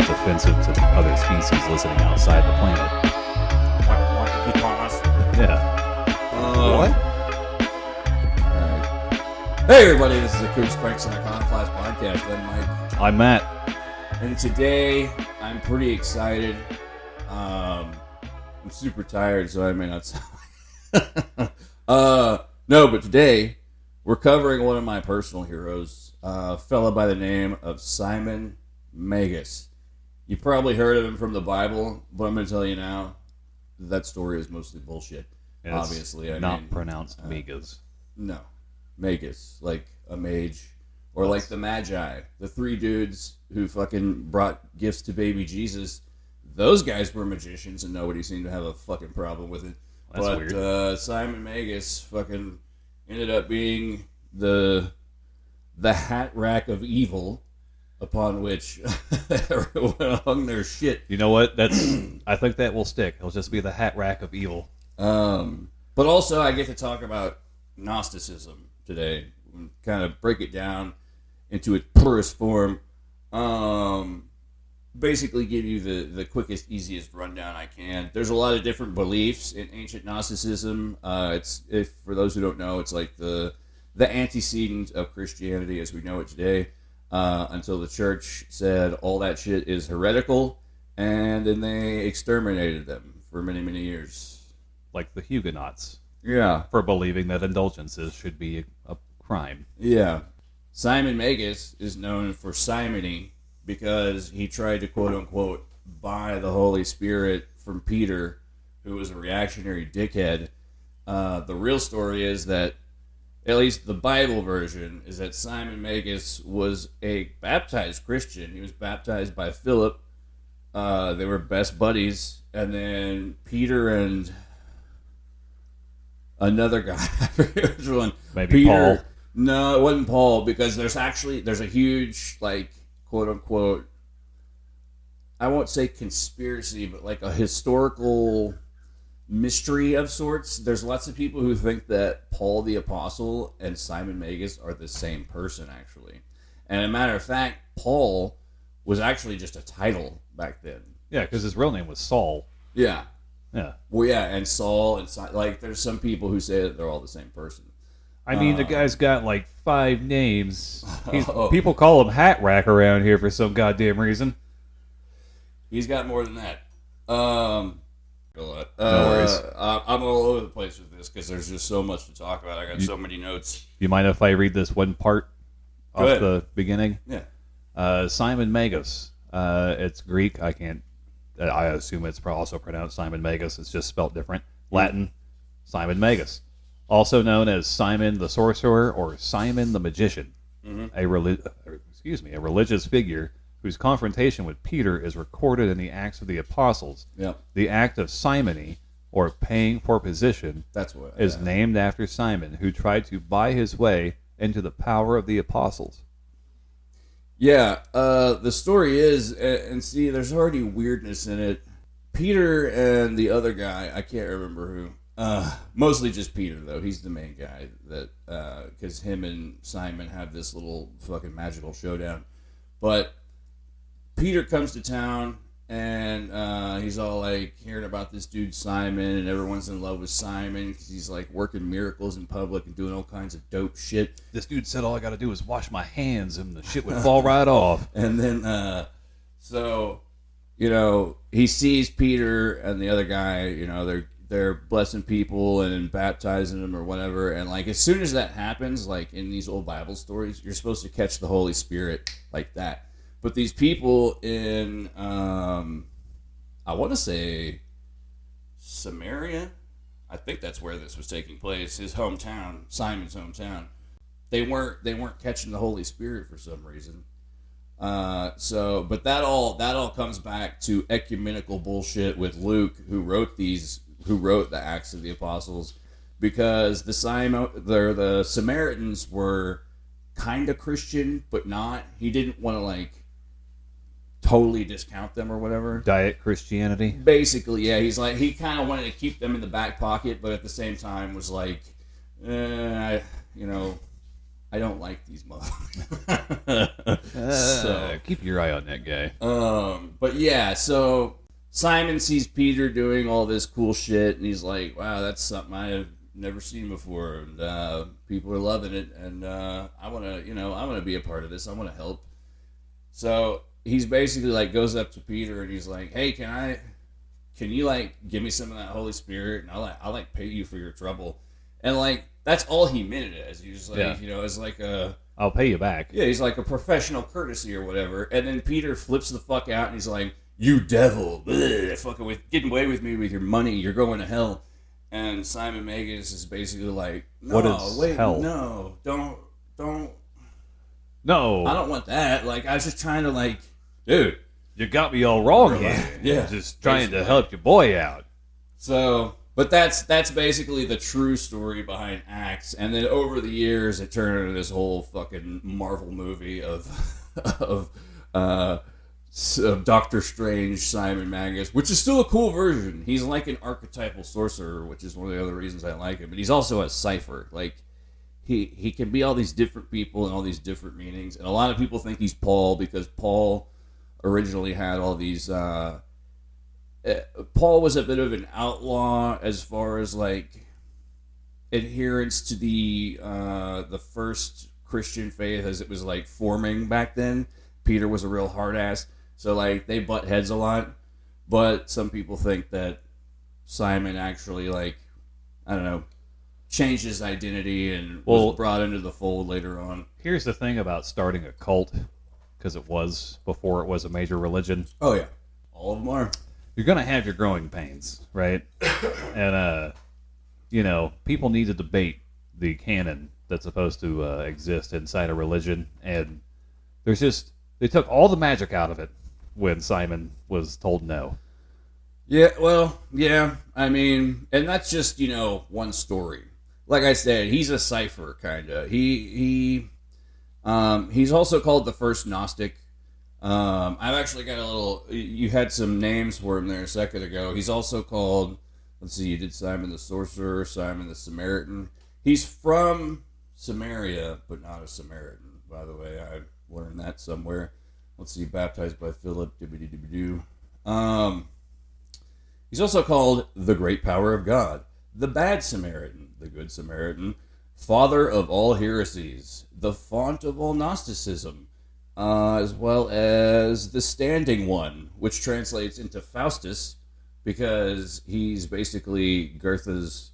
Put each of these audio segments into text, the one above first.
that's offensive to other species listening outside the planet. What did you call us? Yeah. What? Alright. Hey everybody, this is the Cruise Cranks and Iconoclast podcast. I'm Mike. I'm Matt. And today, I'm pretty excited. I'm super tired, so I may not sound like no, but today, we're covering one of my personal heroes, a fella by the name of Simon Magus. You probably heard of him from the Bible, but I'm going to tell you now, that story is mostly bullshit. And obviously, it's not pronounced Magus. No, Magus, like a mage, or like the Magi, the three dudes who fucking brought gifts to baby Jesus. Those guys were magicians, and nobody seemed to have a fucking problem with it. That's weird. Simon Magus fucking ended up being the hat rack of evil upon which everyone hung their shit. You know what? I think that will stick. It'll just be the hat rack of evil. But also, I get to talk about Gnosticism today, and kind of break it down into its purest form. Basically give you the quickest, easiest rundown I can. There's a lot of different beliefs in ancient Gnosticism. For those who don't know, it's like the antecedent of Christianity as we know it today, until the church said all that shit is heretical, and then they exterminated them for many, many years. Like the Huguenots. Yeah. For believing that indulgences should be a crime. Yeah. Simon Magus is known for simony because he tried to quote-unquote buy the Holy Spirit from Peter, who was a reactionary dickhead. The real story is that, at least the Bible version, is that Simon Magus was a baptized Christian. He was baptized by Philip. They were best buddies. And then Peter and another guy, I forget which one. Maybe Peter, Paul. No, it wasn't Paul, because there's a huge, like, quote-unquote, I won't say conspiracy, but like a historical mystery of sorts. There's lots of people who think that Paul the Apostle and Simon Magus are the same person, actually. And a matter of fact, Paul was actually just a title back then. Yeah, because his real name was Saul. Yeah. Yeah. Well, yeah, and Saul, and like, there's some people who say that they're all the same person. I mean, the guy's got like 5 names. People call him Hat Rack around here for some goddamn reason. He's got more than that. No worries. I'm all over the place with this because there's just so much to talk about. I got so many notes. You mind if I read this one part Go off ahead. the beginning? Yeah. Simon Magus. It's Greek. I assume it's also pronounced Simon Magus. It's just spelled different. Latin, Simon Magus. Also known as Simon the Sorcerer or Simon the Magician. Mm-hmm. A religious figure whose confrontation with Peter is recorded in the Acts of the Apostles. Yep. The act of simony, or paying for position, is named after Simon, who tried to buy his way into the power of the apostles. Yeah, the story is, and see, there's already weirdness in it. Peter and the other guy, I can't remember who. Mostly just Peter, though. He's the main guy, because him and Simon have this little fucking magical showdown. But Peter comes to town, and he's all like hearing about this dude Simon, and everyone's in love with Simon because he's like working miracles in public and doing all kinds of dope shit. This dude said all I got to do is wash my hands and the shit would fall right off. And then, he sees Peter and the other guy, they're blessing people and baptizing them or whatever. And like, as soon as that happens, like in these old Bible stories, you're supposed to catch the Holy Spirit like that. But these people in, I want to say Samaria, I think that's where this was taking place, his hometown, Simon's hometown. They weren't catching the Holy Spirit for some reason. But that all comes back to ecumenical bullshit with Luke, who wrote the Acts of the Apostles, because the Samaritans were kind of Christian, but not. He didn't want to like totally discount them or whatever. Diet Christianity? Basically, yeah. He's like, he kind of wanted to keep them in the back pocket, but at the same time was like, I don't like these motherfuckers. So keep your eye on that guy. But yeah, so Simon sees Peter doing all this cool shit, and he's like, "Wow, that's something I have never seen before, and people are loving it, and I want to be a part of this. I want to help." So he's basically like goes up to Peter, and he's like, "Hey, can you like give me some of that Holy Spirit, and I'll like pay you for your trouble," and like that's all he meant it as. He was like, it's like a. I'll pay you back. Yeah, he's like a professional courtesy or whatever. And then Peter flips the fuck out and he's like, "You devil, fucking getting away with me with your money. You're going to hell." And Simon Magus is basically like, "No, what is wait, hell? no, don't. No, I don't want that. Like, I was just trying to like, dude, you got me all wrong here. Yeah, just trying to help your boy out." So, but that's basically the true story behind Acts. And then over the years, it turned into this whole fucking Marvel movie of Doctor Strange, Simon Magus, which is still a cool version. He's like an archetypal sorcerer, which is one of the other reasons I like him. But he's also a cipher. Like, he can be all these different people and all these different meanings. And a lot of people think he's Paul because Paul originally had all these... Paul was a bit of an outlaw as far as like adherence to the first Christian faith as it was like forming back then. Peter was a real hard ass, so like they butt heads a lot. But some people think that Simon actually like, I don't know, changed his identity and was brought into the fold later on. Here's the thing about starting a cult, because it was before it was a major religion. Oh yeah, all of them are. You're going to have your growing pains, right? And, people need to debate the canon that's supposed to exist inside a religion. And they took all the magic out of it when Simon was told no. Yeah, well, yeah. I mean, and that's just, one story. Like I said, he's a cipher, kind of. He's also called the first Gnostic. I've actually got a little... You had some names for him there a second ago. He's also called... Let's see, you did Simon the Sorcerer, Simon the Samaritan. He's from Samaria, but not a Samaritan, by the way. I learned that somewhere. Let's see, baptized by Philip. He's also called the Great Power of God, the Bad Samaritan, the Good Samaritan, Father of all heresies, the Font of all Gnosticism, as well as the Standing One, which translates into Faustus, because he's basically Goethe's,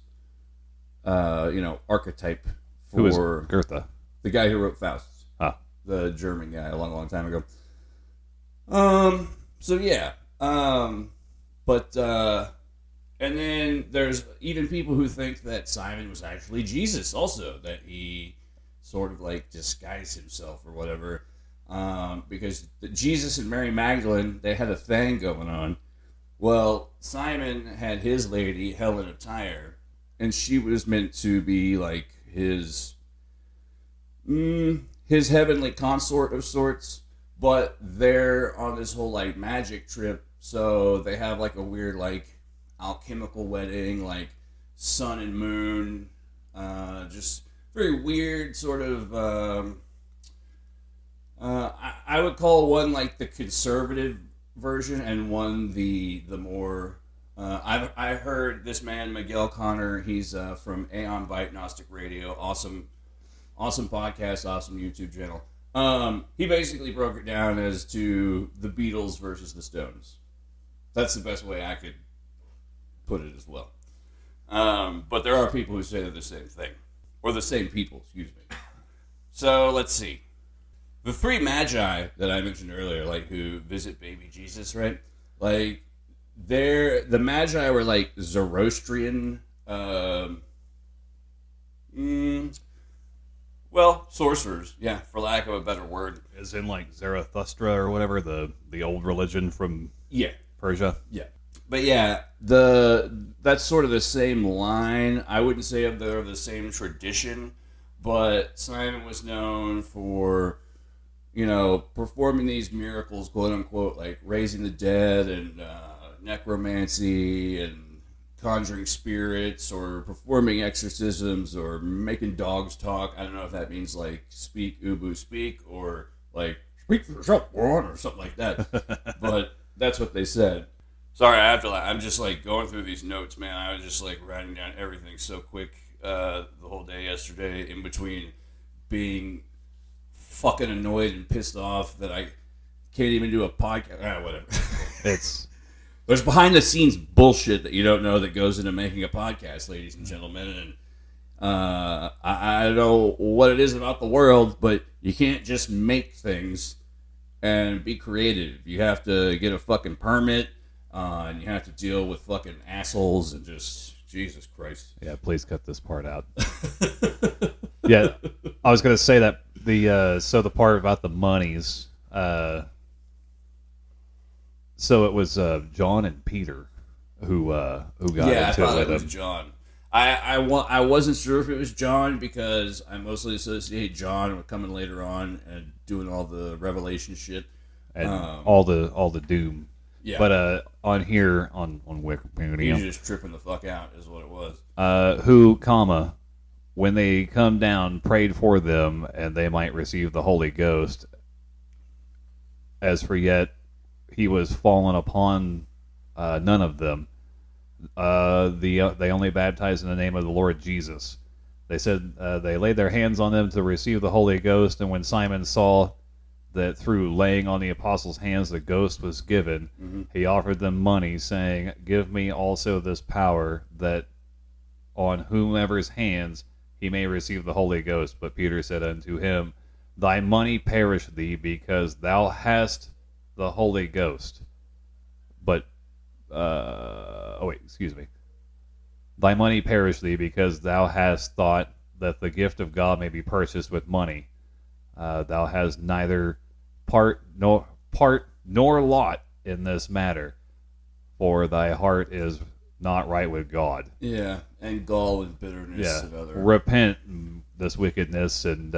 archetype for... Who is Goethe? The guy who wrote Faust. Ah. The German guy a long, long time ago. So yeah. And then there's even people who think that Simon was actually Jesus also, that he sort of like disguised himself or whatever. Because Jesus and Mary Magdalene, they had a thing going on. Well, Simon had his lady, Helen of Tyre, and she was meant to be like his heavenly consort of sorts, but they're on this whole like magic trip, so they have like a weird like alchemical wedding, like sun and moon, just very weird sort of... I would call one like the conservative version and one the more... I heard this man, Miguel Connor, he's from Aeon Bite Gnostic Radio, awesome podcast, awesome YouTube channel. He basically broke it down as to the Beatles versus the Stones. That's the best way I could put it as well. But there are people who say they're the same thing. Or the same people, excuse me. So, let's see. The three magi that I mentioned earlier, like, who visit baby Jesus, right? Like, the magi were, like, Zoroastrian, sorcerers, yeah, for lack of a better word. As in, like, Zarathustra or whatever, the old religion from Persia? Yeah. But yeah, that's sort of the same line. I wouldn't say they're of the same tradition, but Simon was known for, performing these miracles, quote unquote, like raising the dead and necromancy and conjuring spirits or performing exorcisms or making dogs talk. I don't know if that means like speak, Ubu, speak, or like speak for yourself, or something like that. But that's what they said. Sorry, I have to. I'm just like going through these notes, man. I was just like writing down everything so quick the whole day yesterday, in between being fucking annoyed and pissed off that I can't even do a podcast. Whatever. There's behind the scenes bullshit that you don't know that goes into making a podcast, ladies and gentlemen. And I don't know what it is about the world, but you can't just make things and be creative. You have to get a fucking permit. And you have to deal with fucking assholes and just Jesus Christ. Yeah, please cut this part out. Yeah, I was gonna say that the part about the monies. So it was John and Peter who got into it. Yeah, I thought it was John. I wasn't sure if it was John because I mostly associate John with coming later on and doing all the revelation shit and all the doom. Yeah. But on here on Wikipedia, he was just tripping the fuck out, is what it was. When they come down, prayed for them, and they might receive the Holy Ghost. As for yet, he was fallen upon none of them. They only baptized in the name of the Lord Jesus. They said they laid their hands on them to receive the Holy Ghost, and when Simon saw that through laying on the apostles' hands the ghost was given, he offered them money, saying, "Give me also this power, that on whomever's hands he may receive the Holy Ghost." But Peter said unto him, "Thy money perish thee, because thou hast the Holy Ghost. But, Thy money perish thee, because thou hast thought that the gift of God may be purchased with money. Thou hast neither part nor lot in this matter, for thy heart is not right with God." Yeah, and gall and bitterness. Yeah, and other... repent this wickedness, and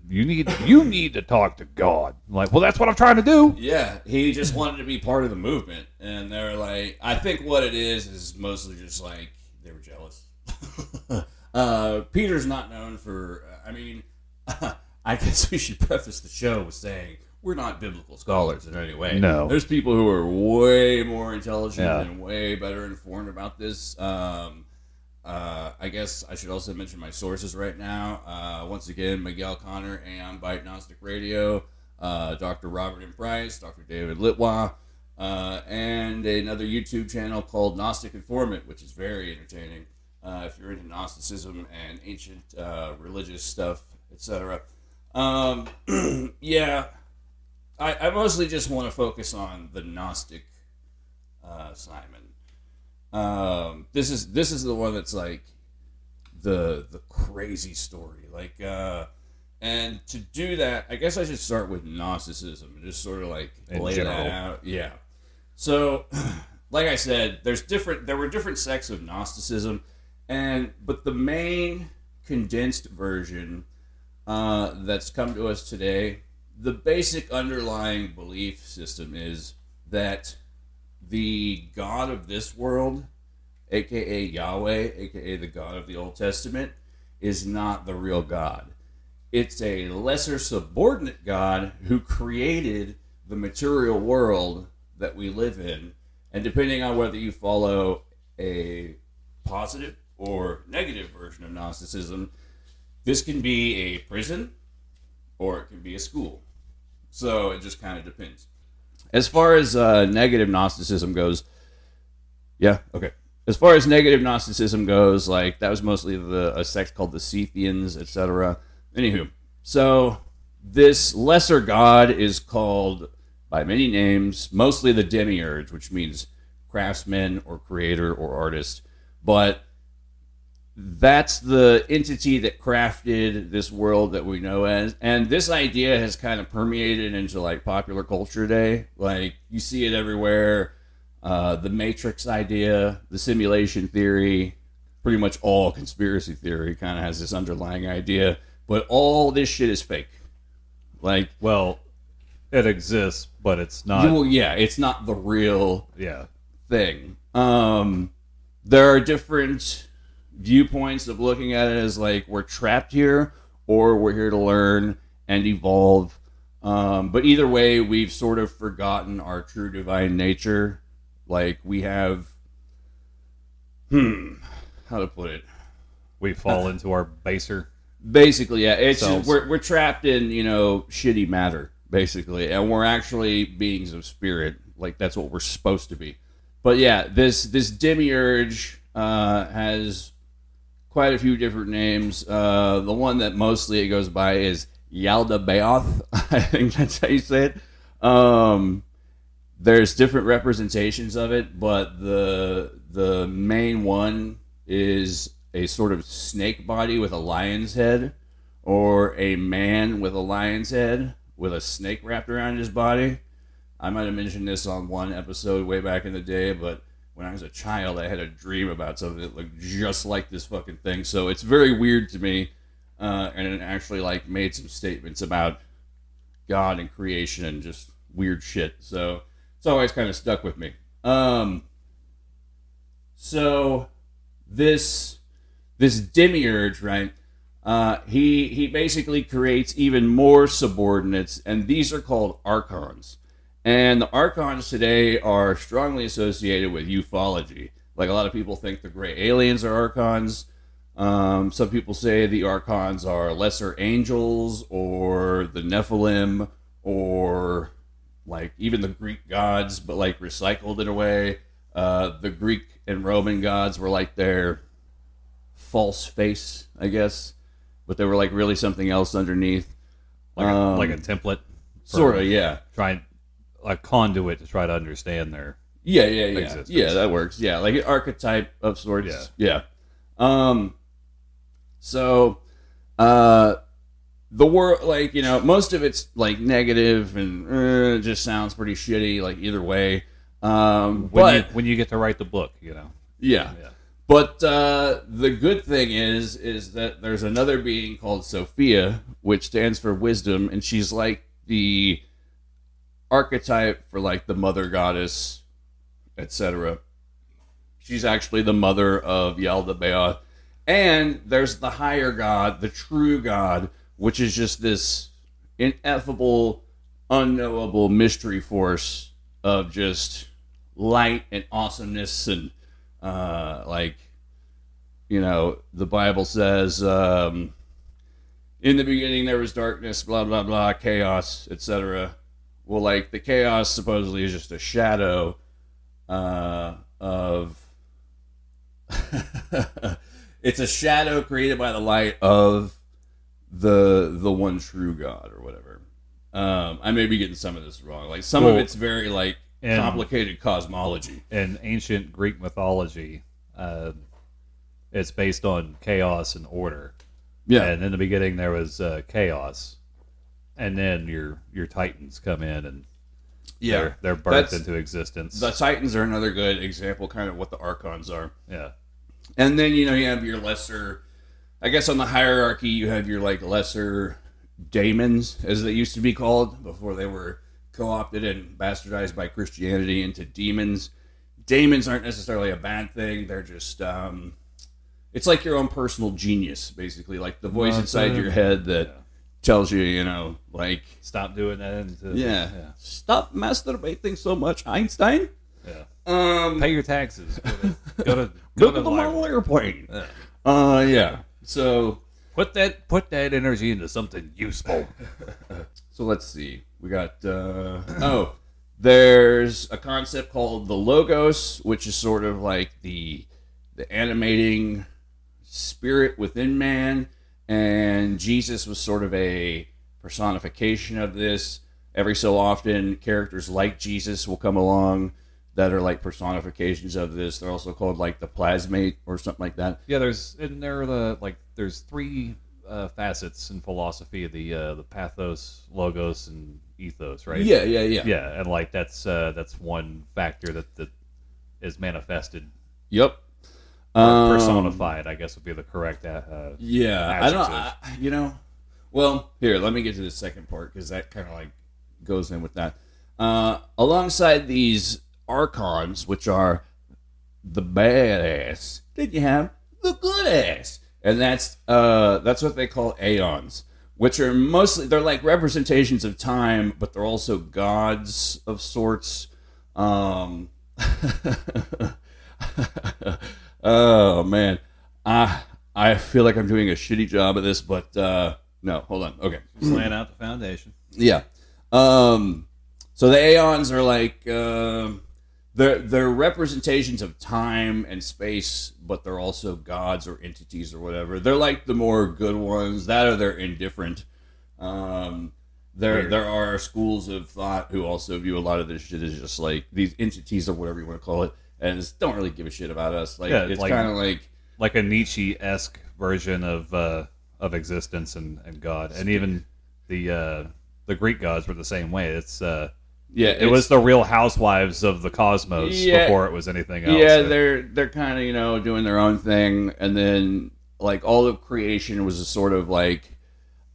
you need to talk to God. I'm like, well, that's what I'm trying to do. Yeah, he just wanted to be part of the movement, and they're like, I think what it is mostly just like they were jealous. Peter's not known for. I mean, I guess we should preface the show with saying we're not biblical scholars in any way. No. There's people who are way more intelligent and way better informed about this. I guess I should also mention my sources right now. Once again, Miguel Connor, Aeon Bite Gnostic Radio, Dr. Robert M. Price, Dr. David Litwa, and another YouTube channel called Gnostic Informant, which is very entertaining if you're into Gnosticism and ancient religious stuff, etc. Yeah, I mostly just want to focus on the Gnostic Simon. This is the one that's like the crazy story. Like, and to do that, I guess I should start with Gnosticism and just sort of like lay that out. Yeah. So, like I said, there were different sects of Gnosticism, but the main condensed version that's come to us today, the basic underlying belief system is that the God of this world, aka Yahweh, aka the God of the Old Testament, is not the real God. It's a lesser subordinate God who created the material world that we live in. And depending on whether you follow a positive or negative version of Gnosticism, this can be a prison or it can be a school. So it just kind of depends. As far as negative Gnosticism goes, As far as negative Gnosticism goes, like that was mostly a sect called the Scythians, etc. Anywho, so this lesser god is called by many names, mostly the demiurge, which means craftsman or creator or artist. But that's the entity that crafted this world that we know as. And this idea has kind of permeated into like popular culture today. Like you see it everywhere. The Matrix idea, the simulation theory, pretty much all conspiracy theory kind of has this underlying idea. But all this shit is fake. Like, well, it exists, but it's not. Well, yeah, it's not the real thing. there are different viewpoints of looking at it as like we're trapped here or we're here to learn and evolve. But either way, we've sort of forgotten our true divine nature. Like we have, how to put it? We fall into our baser. Basically, yeah. It's selves. just, we're trapped in shitty matter, basically, and we're actually beings of spirit. Like that's what we're supposed to be. But yeah, this demiurge has quite a few different names. The one that mostly it goes by is Yaldabaoth. I think that's how you say it. There's different representations of it, but the main one is a sort of snake body with a lion's head, or a man with a lion's head with a snake wrapped around his body. I might have mentioned this on one episode way back in the day, but when I was a child, I had a dream about something that looked just like this fucking thing. So it's very weird to me, and it actually like made some statements about God and creation and just weird shit. So it's always kind of stuck with me. So this demiurge, right? He basically creates even more subordinates, and these are called archons. And the archons today are strongly associated with ufology. Like a lot of people think the gray aliens are archons. Some people say the archons are lesser angels or the Nephilim or like even the Greek gods, but like recycled in a way. The Greek and Roman gods were like their false face, I guess, but they were like really something else underneath. Like a template. Sort of, yeah. A conduit to try to understand their Yeah. existence. Yeah, that works. Yeah, like an archetype of sorts. Yeah. So, the world, like, most of it's like negative and it just sounds pretty shitty, like either way. When you get to write the book, Yeah. But the good thing is that there's another being called Sophia, which stands for wisdom, and she's like the archetype for like the mother goddess, etc. She's actually the mother of Yaldabaoth. And there's the higher god, the true god, which is just this ineffable, unknowable mystery force of just light and awesomeness. And the Bible says, in the beginning there was darkness, blah, blah, blah, chaos, etc. Well, like, the chaos supposedly is just a shadow of... it's a shadow created by the light of the one true God, or whatever. I may be getting some of this wrong. Like, some of it's very, like, complicated cosmology. In ancient Greek mythology, it's based on chaos and order. Yeah. And in the beginning there was chaos. And then your Titans come in and they're birthed into existence. The Titans are another good example, kind of what the Archons are. Yeah. And then, you have your lesser, I guess on the hierarchy, you have your like lesser daemons, as they used to be called, before they were co-opted and bastardized by Christianity into demons. Daemons aren't necessarily a bad thing. They're just, it's like your own personal genius, basically. Like the voice inside your head that tells you, like... Stop doing that. Stop masturbating so much, Einstein. Yeah. Pay your taxes. Go to the model airplane. Yeah. So... Put that energy into something useful. So let's see. We got... there's a concept called the Logos, which is sort of like the animating spirit within man. And Jesus was sort of a personification of this. Every so often, characters like Jesus will come along that are like personifications of this. They're also called like the plasmate or something like that. Yeah, there's three facets in philosophy: the pathos, logos, and ethos, right? Yeah. Yeah, and like that's one factor that is manifested. Yep. Personified, I guess would be the correct adjective. Well, here, let me get to the second part, because that kind of like goes in with that. Alongside these archons, which are the badass, then you have the good ass, and that's what they call aeons, which are mostly, they're like representations of time, but they're also gods of sorts. Oh man, I feel like I'm doing a shitty job of this, but no, hold on. Okay, just laying out the foundation. Yeah. So the aeons are like they're representations of time and space, but they're also gods or entities or whatever. They're like the more good ones. That or they're indifferent. There are schools of thought who also view a lot of this shit as just like these entities or whatever you want to call it, and just don't really give a shit about us. Like, yeah, it's like, kind of like a Nietzsche-esque version of existence and God, and even the Greek gods were the same way. It was the Real Housewives of the cosmos before it was anything else. Yeah, they're kind of doing their own thing, and then like all of creation was a sort of like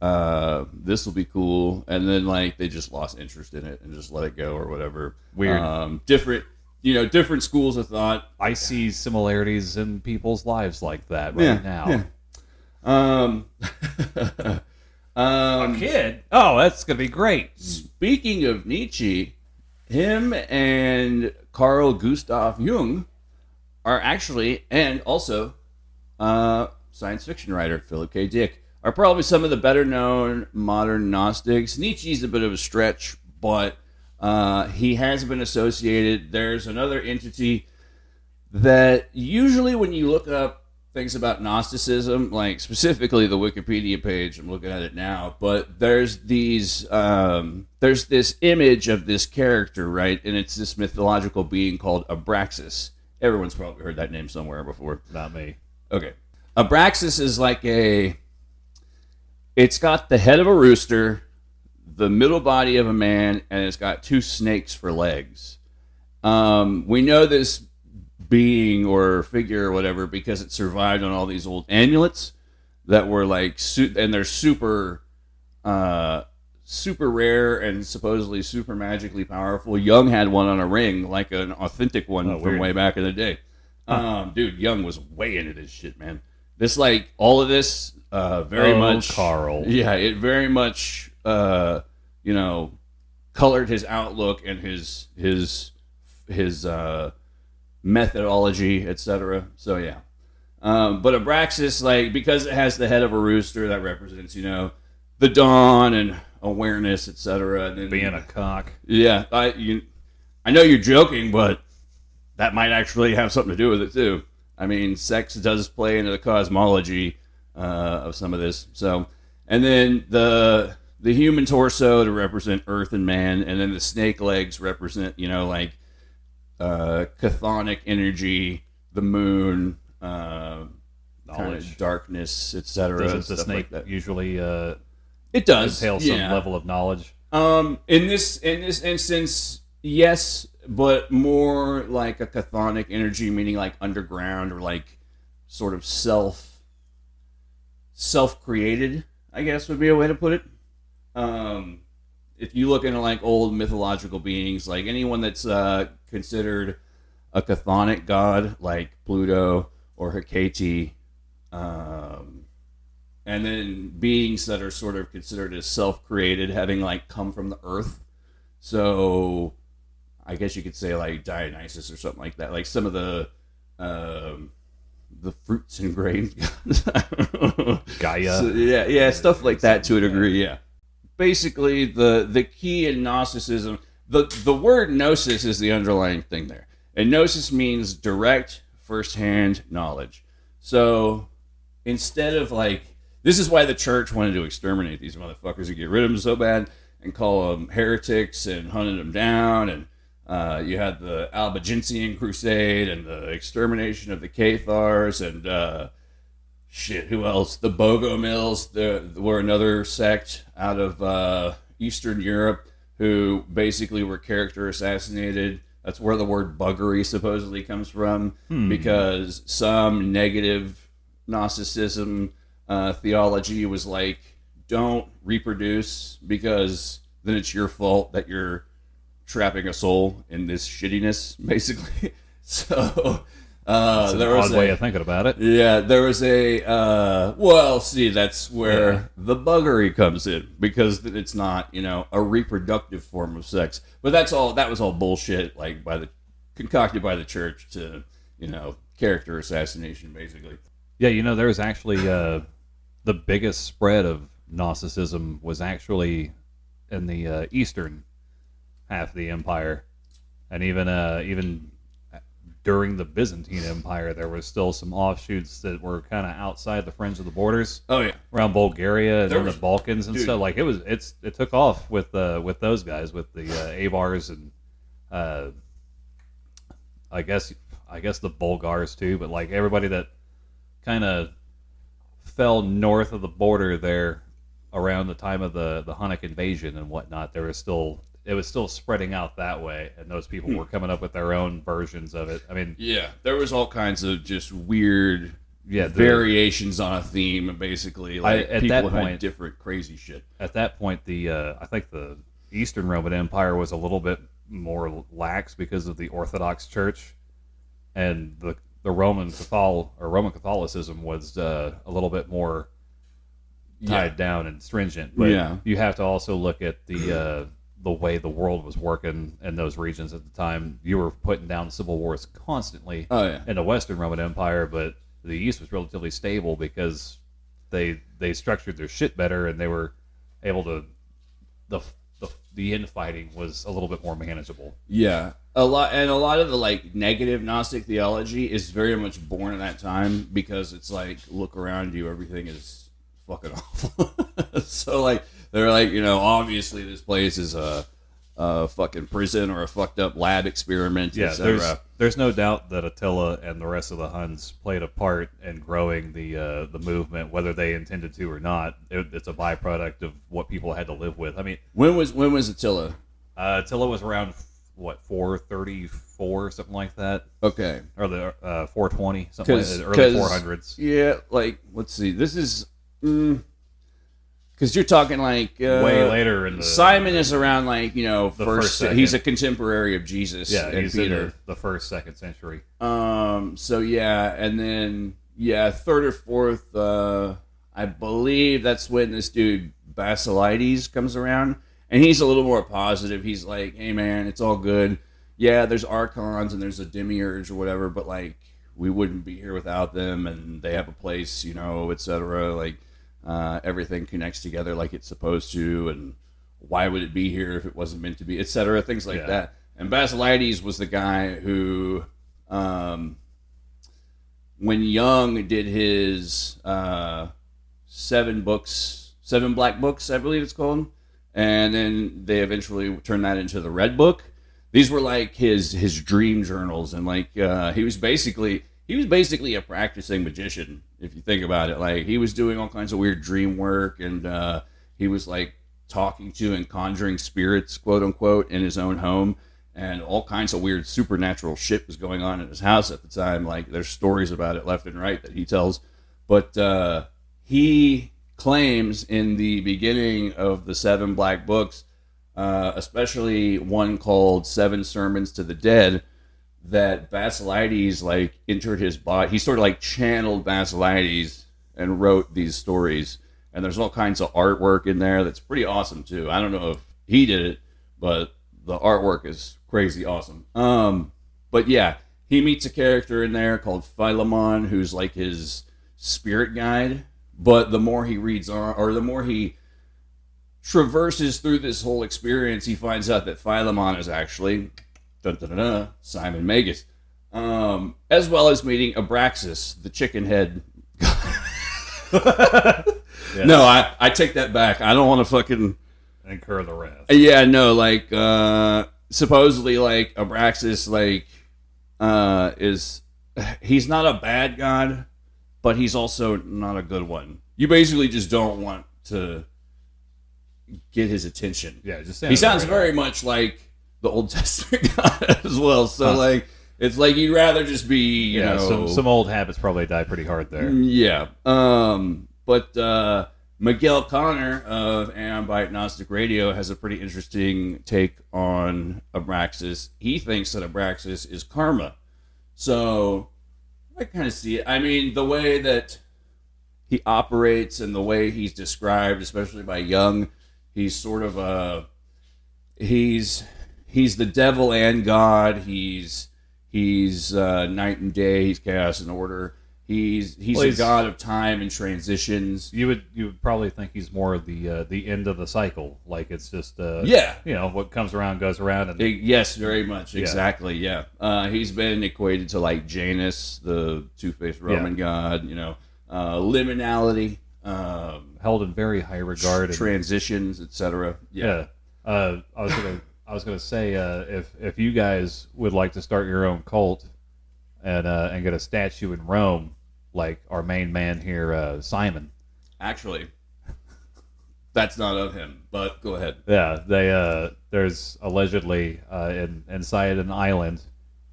this will be cool, and then like they just lost interest in it and just let it go or whatever. Weird, different schools of thought. I see similarities in people's lives like that now. Yeah. A kid? Oh, that's going to be great. Speaking of Nietzsche, him and Carl Gustav Jung are actually, and also science fiction writer Philip K. Dick, are probably some of the better known modern Gnostics. Nietzsche's a bit of a stretch, but he has been associated. There's another entity that usually when you look up things about Gnosticism, like specifically the Wikipedia page, I'm looking at it now, but there's this image of this character, right? And it's this mythological being called Abraxas. Everyone's probably heard that name somewhere before. Not me. Okay. Abraxas is like it's got the head of a rooster, the middle body of a man, and it's got two snakes for legs. We know this being or figure or whatever because it survived on all these old amulets that were like and they're super rare and supposedly super magically powerful. Jung had one on a ring, like an authentic one from way back in the day. Dude, Jung was way into this shit, man. This like all of this very much Carl. Yeah, it very much colored his outlook and his methodology, etc. So yeah, but Abraxas, like, because it has the head of a rooster, that represents the dawn and awareness, etc. And then, being a cock. Yeah, I know you're joking, but that might actually have something to do with it too. I mean, sex does play into the cosmology of some of this. So, and then the human torso to represent Earth and man, and then the snake legs represent chthonic energy, the moon, kind of darkness, etc. Doesn't the snake usually it does entail some level of knowledge? In this instance, yes, but more like a chthonic energy, meaning like underground or like sort of self-created, I guess would be a way to put it. If you look into like old mythological beings, like anyone that's considered a chthonic god, like Pluto or Hecate, and then beings that are sort of considered as self-created, having like come from the earth. So I guess you could say like Dionysus or something like that, like some of the fruits and grains gods. Gaia. So, yeah, stuff like that to a degree. Yeah. Basically, the key in Gnosticism, the word gnosis is the underlying thing there. And gnosis means direct, first-hand knowledge. So instead of like, this is why the church wanted to exterminate these motherfuckers and get rid of them so bad and call them heretics and hunted them down. And you had the Albigensian Crusade and the extermination of the Cathars and who else? The Bogomils were another sect out of Eastern Europe who basically were character assassinated. That's where the word buggery supposedly comes from, because some negative Gnosticism theology was like, don't reproduce because then it's your fault that you're trapping a soul in this shittiness, basically. So That's an odd way of thinking about it. Yeah, there was a well, see, that's where the buggery comes in, because it's not, a reproductive form of sex. But that was all bullshit, like concocted by the church to, character assassination, basically. Yeah, there was actually the biggest spread of Gnosticism was actually in the eastern half of the empire, and even during the Byzantine Empire, there was still some offshoots that were kind of outside the fringe of the borders. Oh yeah, around Bulgaria and the Balkans and stuff. Like it took off with those guys, with the Avars and I guess the Bulgars too. But like everybody that kind of fell north of the border there around the time of the Hunnic invasion and whatnot, it was still spreading out that way, and those people were coming up with their own versions of it. I mean, yeah, there was all kinds of just weird variations on a theme, basically. Like at people that point, had different crazy shit. At that point, I think the Eastern Roman Empire was a little bit more lax because of the Orthodox Church, and the Roman Catholicism was a little bit more tied down and stringent. But you have to also look at the way the world was working in those regions at the time. You were putting down civil wars constantly in the Western Roman Empire, but the East was relatively stable because they structured their shit better, and they were able to the infighting was a little bit more manageable. Yeah, a lot of the like negative Gnostic theology is very much born in that time, because it's like, look around you, everything is fucking awful. So like they're like, obviously this place is a fucking prison or a fucked up lab experiment. Yeah, there's no doubt that Attila and the rest of the Huns played a part in growing the movement, whether they intended to or not. It's a byproduct of what people had to live with. I mean, when was Attila? Attila was around 434, something like that. Okay, or the 420, something like that, early 400s. Yeah, like let's see, this is. Because you're talking like way later in the Simon is around like first he's a contemporary of Jesus. Yeah, and he's Peter. in the first, 2nd century. So yeah, and then 3rd or 4th. I believe that's when this dude Basilides comes around, and he's a little more positive. He's like, "Hey man, it's all good. Yeah, there's archons and there's a demiurge or whatever, but like we wouldn't be here without them, and they have a place, etc. Like." Everything connects together like it's supposed to, and why would it be here if it wasn't meant to be, etc. Things like that. And Basilides was the guy who, when Young did his 7 Black Books, I believe it's called, and then they eventually turned that into the Red Book. These were like his dream journals, and like he was basically a practicing magician, if you think about it. Like, he was doing all kinds of weird dream work, and he was like talking to and conjuring spirits, quote unquote, in his own home, and all kinds of weird supernatural shit was going on in his house at the time. Like, there's stories about it left and right that he tells. But he claims in the beginning of the 7 Black Books, especially one called 7 Sermons to the Dead, that Basilides like entered his body. He sort of like channeled Basilides and wrote these stories. And there's all kinds of artwork in there that's pretty awesome too. I don't know if he did it, but the artwork is crazy awesome. But yeah, he meets a character in there called Philemon, who's like his spirit guide. But the more he reads on, or the more he traverses through this whole experience, he finds out that Philemon is actually Simon Magus, as well as meeting Abraxas, the chicken head. Yes. No, I take that back. I don't want to fucking incur the wrath. Yeah, no, like supposedly, like Abraxas, like he's not a bad god, but he's also not a good one. You basically just don't want to get his attention. Yeah, just he sounds very much like the Old Testament God as well. So like, it's like you'd rather just be, you know, some old habits probably die pretty hard there. Yeah. But Miguel Connor of Ambite Gnostic Radio has a pretty interesting take on Abraxas. He thinks that Abraxas is karma. So I kind of see it. I mean, the way that he operates and the way he's described, especially by Jung, he's sort of he's the devil and God. He's night and day. He's chaos and order. He's a god of time and transitions. You would probably think he's more of the end of the cycle. Like it's just what comes around goes around. And yes, very much, exactly. Yeah, he's been equated to like Janus, the two-faced Roman god. Liminality, held in very high regard. Transitions, etc. Yeah. I was gonna say if you guys would like to start your own cult and get a statue in Rome, like our main man here, Simon. Actually, that's not of him, but go ahead. Yeah, there's allegedly inside an island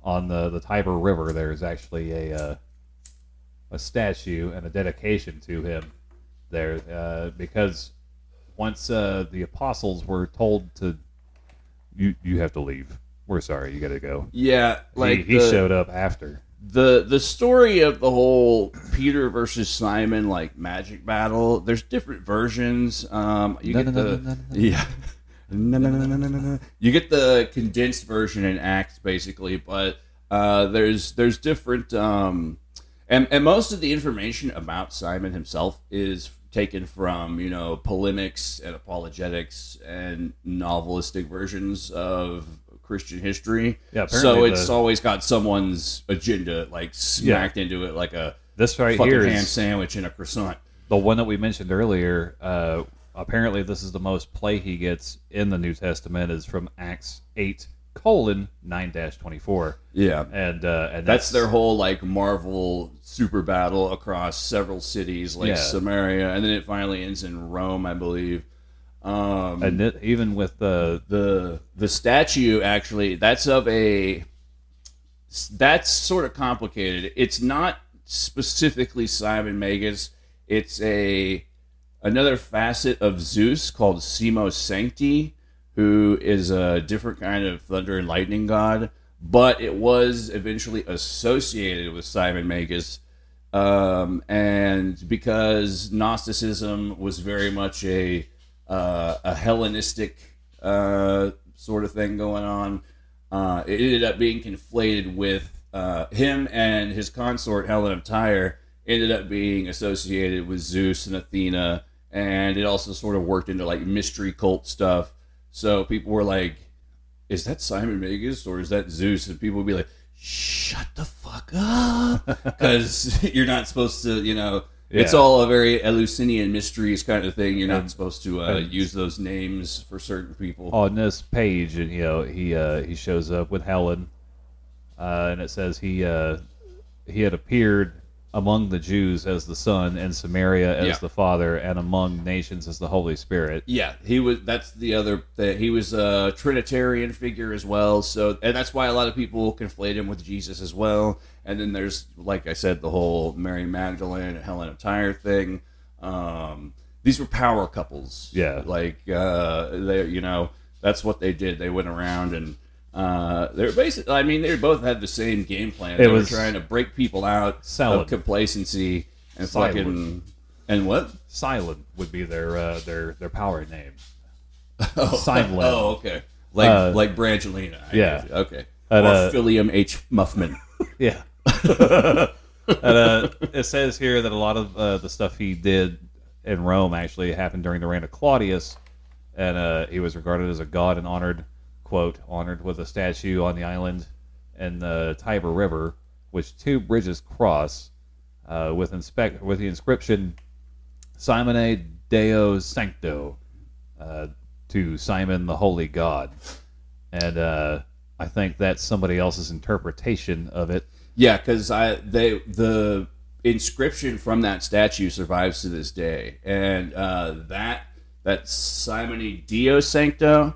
on the Tiber River. There's actually a statue and a dedication to him there because once the apostles were told to you have to leave. We're sorry, you got to go. Yeah, like he showed up after. The story of the whole Peter versus Simon like magic battle. There's different versions. You get the condensed version in Acts basically, but there's different and most of the information about Simon himself is taken from polemics and apologetics and novelistic versions of Christian history. Yeah, so it's always got someone's agenda like smacked into it like a this right fucking here ham sandwich and a croissant. The one that we mentioned earlier. Apparently, this is the most play he gets in the New Testament is from Acts 8:9-24. Yeah, and that's their whole like Marvel super battle across several cities like Samaria, and then it finally ends in Rome, I believe. And even with the statue, actually, that's sort of complicated. It's not specifically Simon Magus. It's another facet of Zeus called Simo Sancti, who is a different kind of thunder and lightning god, but it was eventually associated with Simon Magus. And because Gnosticism was very much a Hellenistic sort of thing going on, it ended up being conflated with him and his consort Helen of Tyre ended up being associated with Zeus and Athena, and it also sort of worked into like mystery cult stuff. So people were like, is that Simon Magus or is that Zeus? And people would be like, shut the fuck up, because you're not supposed to, it's all a very Eleusinian mysteries kind of thing. You're not supposed to use those names for certain people. On this page, and he shows up with Helen, and it says he had appeared among the Jews as the Son, and Samaria as the Father, and among nations as the Holy Spirit. Yeah, he was. That's the other thing. He was a Trinitarian figure as well. So, and that's why a lot of people conflate him with Jesus as well. And then there's, like I said, the whole Mary Magdalene and Helen of Tyre thing. These were power couples. Yeah, like that's what they did. They went around and. They're basically. I mean, they both had the same game plan. They were trying to break people out of complacency and fucking. And what? Silent would be their power name. Silent. Oh, okay. Like Brangelina. Guess. Okay. Or Philium H. Muffman. Yeah. And, it says here that a lot of the stuff he did in Rome actually happened during the reign of Claudius, and he was regarded as a god and honored. Quote, honored with a statue on the island in the Tiber River, which two bridges cross with the inscription Simone Deo Sancto, to Simon the Holy God. And I think that's somebody else's interpretation of it. Yeah, because the inscription from that statue survives to this day. And that Simone Deo Sancto,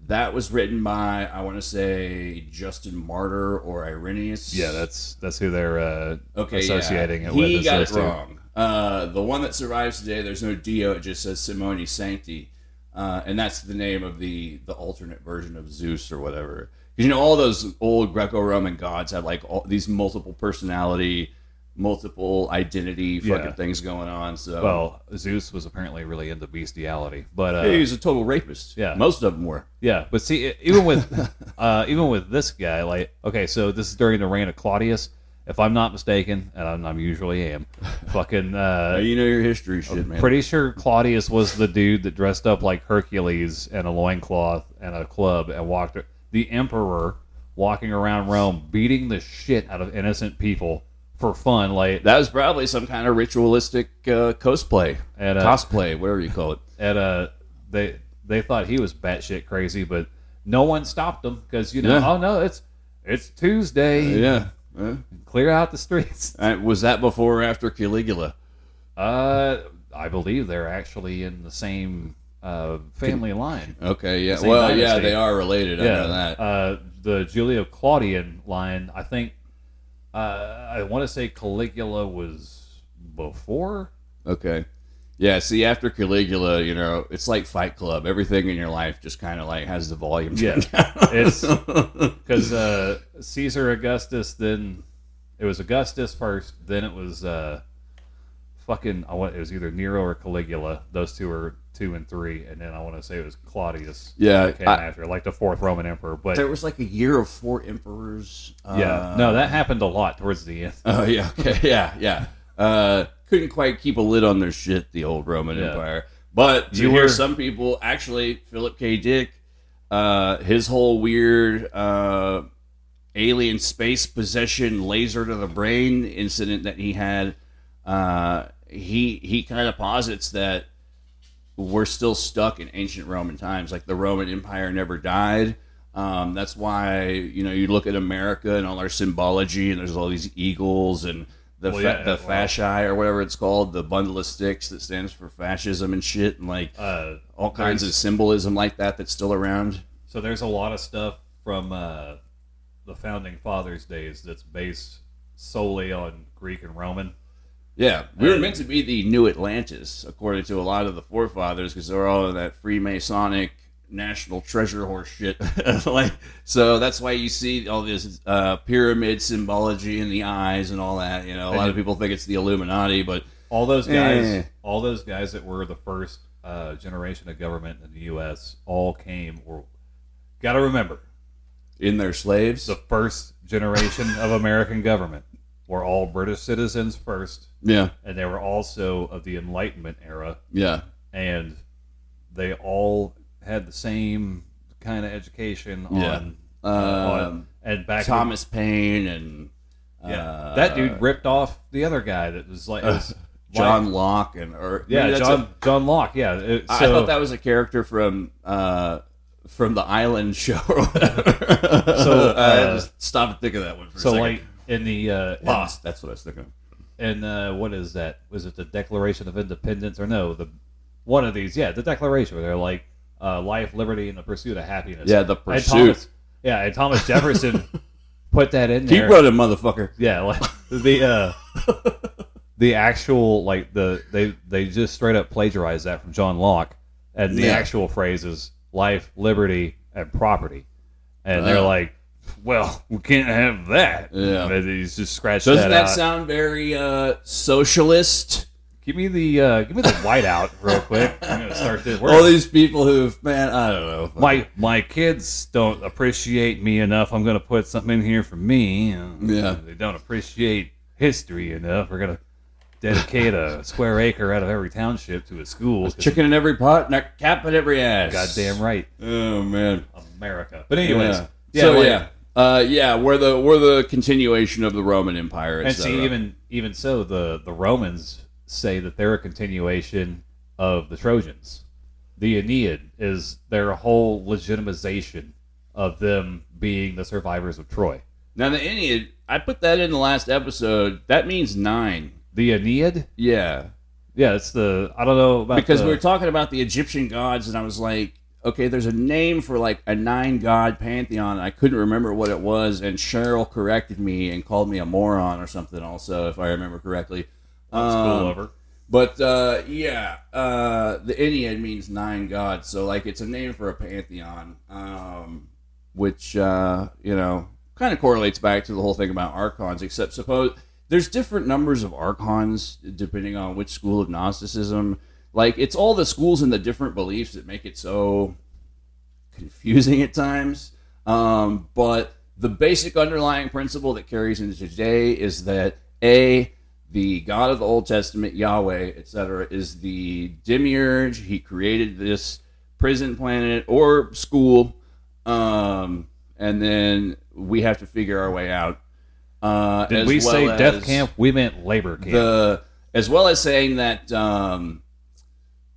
that was written by, I want to say, Justin Martyr or Irenaeus. Yeah, that's who they're associating it with. He got it wrong. The one that survives today, there's no Dio, it just says Simone Sancti. And that's the name of the alternate version of Zeus or whatever. Because, all those old Greco-Roman gods had, like, all these multiple personality multiple identity fucking things going on. So well, Zeus was apparently really into bestiality, but he was a total rapist. Yeah. Most of them were. Yeah, but see, even with this guy, like, okay, so this is during the reign of Claudius, if I'm not mistaken, and I'm usually am, fucking. You know your history shit, man. Pretty sure Claudius was the dude that dressed up like Hercules in a loincloth and a club and walked. The emperor walking around Rome, beating the shit out of innocent people for fun, like that was probably some kind of ritualistic cosplay, cosplay, whatever you call it. And they thought he was batshit crazy, but no one stopped him because Yeah. oh no, it's Tuesday. Yeah. Clear out the streets. Was that before or after Caligula? I believe they're actually in the same family line. Okay, yeah. Same Well, dynasty. yeah, they are related. I know that. The Julio-Claudian line, I think, I want to say Caligula was before. Okay. Yeah, see, after Caligula, it's like Fight Club. Everything in your life just kind of like has the volume turned down. It's because Caesar Augustus, then it was Augustus first, then it was it was either Nero or Caligula. Those two were 2 and 3, and then I want to say it was Claudius. Yeah, that came after, like the 4th Roman emperor. But there was like a year of 4 emperors. No, that happened a lot towards the end. Oh yeah, okay, yeah. Couldn't quite keep a lid on their shit, the old Roman Empire. But you hear some people, actually, Philip K. Dick, his whole weird alien space possession laser to the brain incident that he had, he kind of posits that we're still stuck in ancient Roman times. Like the Roman Empire never died. That's why, you look at America and all our symbology, and there's all these eagles and the fasci or whatever it's called, the bundle of sticks that stands for fascism and shit, and like all kinds of symbolism like that that's still around. So there's a lot of stuff from the founding fathers' days that's based solely on Greek and Roman. Yeah, we were meant to be the new Atlantis, according to a lot of the forefathers, because they're all in that Freemasonic national treasure horse shit. So that's why you see all this pyramid symbology in the eyes and all that. A lot of people think it's the Illuminati, but all those guys that were the first generation of government in the U.S. all came, or got to remember, in their slaves. The first generation of American government were all British citizens first. Yeah, and they were also of the Enlightenment era. Yeah, and they all had the same kind of education on and back Thomas Paine and that dude ripped off the other guy that was like John Locke John Locke. I thought that was a character from the Island show or whatever. So I just stopped and think of that one for a second. Like in the Lost, that's what I was thinking of. And what is that? Was it the Declaration of Independence or no? One of these, the Declaration where they're like life, liberty, and the pursuit of happiness. Yeah, the pursuit. And Thomas Jefferson put that in there. Keep running, motherfucker. Yeah, like the actual they just straight up plagiarized that from John Locke, and the actual phrase is life, liberty, and property, and they're like, well, we can't have that. Yeah, and he's just scratched. Doesn't that out. Sound very socialist? Give me the whiteout real quick. I'm gonna start this. All these people who've I don't know. My kids don't appreciate me enough. I'm gonna put something in here for me. Yeah, they don't appreciate history enough. We're gonna dedicate a square acre out of every township to a school. Chicken in every pot, and a cap in every ass. Goddamn right. Oh man, America. But anyways, we're the continuation of the Roman Empire. And see, even so, the Romans say that they're a continuation of the Trojans. The Aeneid is their whole legitimization of them being the survivors of Troy. Now the Aeneid, I put that in the last episode. That means 9. The Aeneid? Yeah. Yeah, it's I don't know about because we were talking about the Egyptian gods, and I was like, okay, there's a name for like a 9-god pantheon. I couldn't remember what it was, and Cheryl corrected me and called me a moron or something also, if I remember correctly. That's cool over. But the Aeneid means 9 gods, so like it's a name for a pantheon, which kind of correlates back to the whole thing about archons. Except suppose there's different numbers of archons depending on which school of Gnosticism. Like, it's all the schools and the different beliefs that make it so confusing at times. But the basic underlying principle that carries into today is that the God of the Old Testament, Yahweh, etc., is the demiurge. He created this prison planet or school, and then we have to figure our way out. Did we say death camp? We meant labor camp. As well as saying that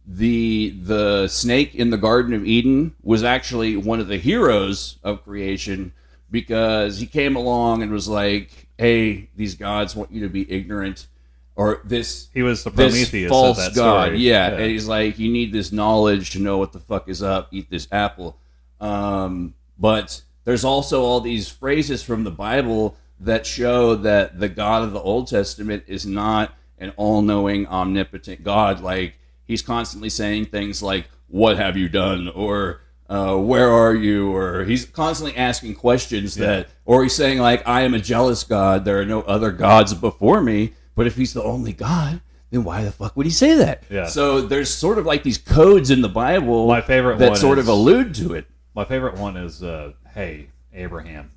the snake in the Garden of Eden was actually one of the heroes of creation, because he came along and was like, hey, these gods want you to be ignorant, or he was the Prometheus false of that god. story. Yeah, and he's like, you need this knowledge to know what the fuck is up, eat this apple. But there's also all these phrases from the Bible that show that the God of the Old Testament is not an all-knowing, omnipotent God. Like, he's constantly saying things like, what have you done? Or where are you? Or he's constantly asking questions or he's saying, like, I am a jealous God. There are no other gods before me. But if he's the only God, then why the fuck would he say that? Yeah. So there's sort of like these codes in the Bible My favorite that one sort is, of allude to it. My favorite one is, hey, Abraham.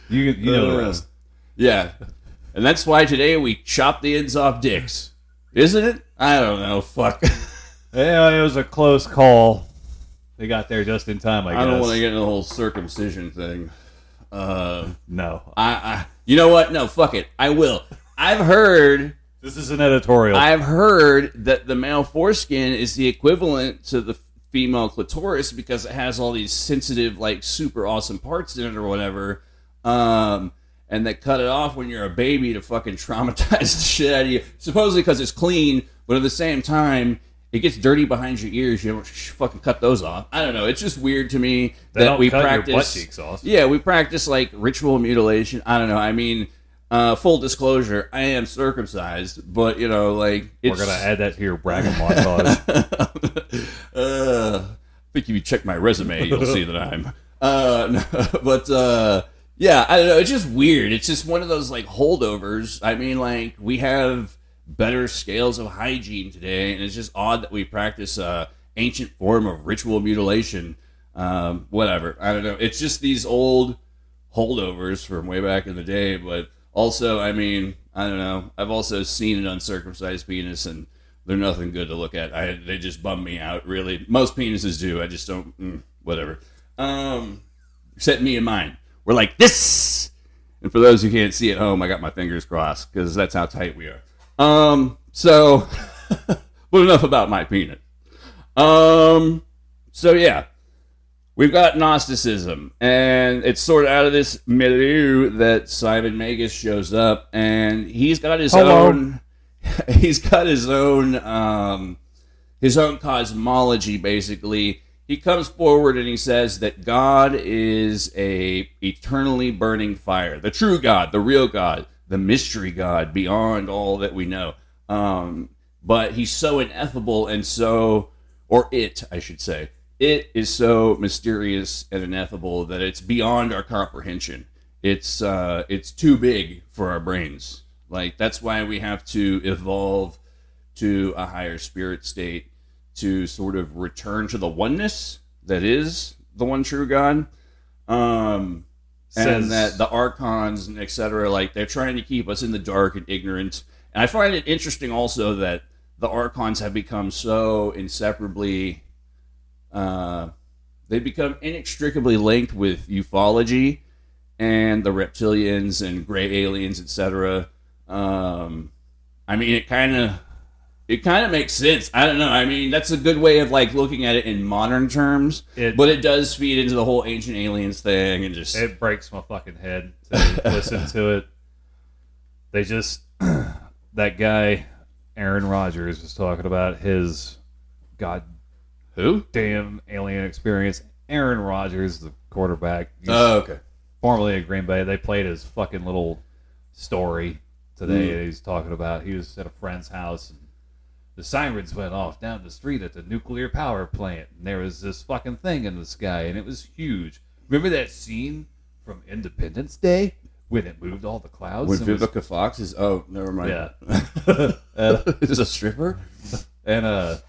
you know the rest. Yeah. And that's why today we chop the ends off dicks. Isn't it? I don't know. Fuck. Yeah, it was a close call. They got there just in time, I guess. I don't want to get into the whole circumcision thing. No. You know what? No, fuck it. I will. I've heard... This is an editorial. I've heard that the male foreskin is the equivalent to the female clitoris because it has all these sensitive, like, super awesome parts in it or whatever. And they cut it off when you're a baby to fucking traumatize the shit out of you. Supposedly because it's clean, but at the same time, it gets dirty behind your ears. You don't fucking cut those off. I don't know. It's just weird to me that we practice. Your butt cheeks off. Yeah, we practice like ritual mutilation. I don't know. I mean, full disclosure, I am circumcised, but you know, like we're gonna add that to your bragging montage. I think if you check my resume, you'll see that I'm. No, but yeah, I don't know. It's just weird. It's just one of those like holdovers. I mean, like we have better scales of hygiene today, and it's just odd that we practice a ancient form of ritual mutilation. Whatever. I don't know. It's just these old holdovers from way back in the day, but also, I mean, I don't know. I've also seen an uncircumcised penis, and they're nothing good to look at. They just bum me out, really. Most penises do. I just don't, whatever. Except me and mine. We're like this! And for those who can't see at home, I got my fingers crossed, because that's how tight we are. So, but enough about my penis. So yeah, we've got Gnosticism, and it's sort of out of this milieu that Simon Magus shows up, and he's got his own cosmology, basically. He comes forward and he says that God is a eternally burning fire, the true God, the real God, the mystery God beyond all that we know. But he's so ineffable and so, or it, I should say, it is so mysterious and ineffable that it's beyond our comprehension. It's too big for our brains. Like, that's why we have to evolve to a higher spirit state to sort of return to the oneness that is the one true God. And that the archons and etc., like, they're trying to keep us in the dark and ignorant. And I find it interesting also that the archons have become so inseparably, they become inextricably linked with ufology and the reptilians and gray aliens, etc. I mean, it kind of makes sense. I don't know. I mean, that's a good way of like looking at it in modern terms, but it does feed into the whole ancient aliens thing, and just it breaks my fucking head to listen to it. They just that guy Aaron Rodgers was talking about his goddamn alien experience. Aaron Rodgers, the quarterback. Okay. Formerly at Green Bay, they played his fucking little story today. That he's talking about. He was at a friend's house. And the sirens went off down the street at the nuclear power plant, and there was this fucking thing in the sky, and it was huge. Remember that scene from Independence Day when it moved all the clouds. When Vivica Fox is... Oh, never mind. Yeah. Is a stripper? And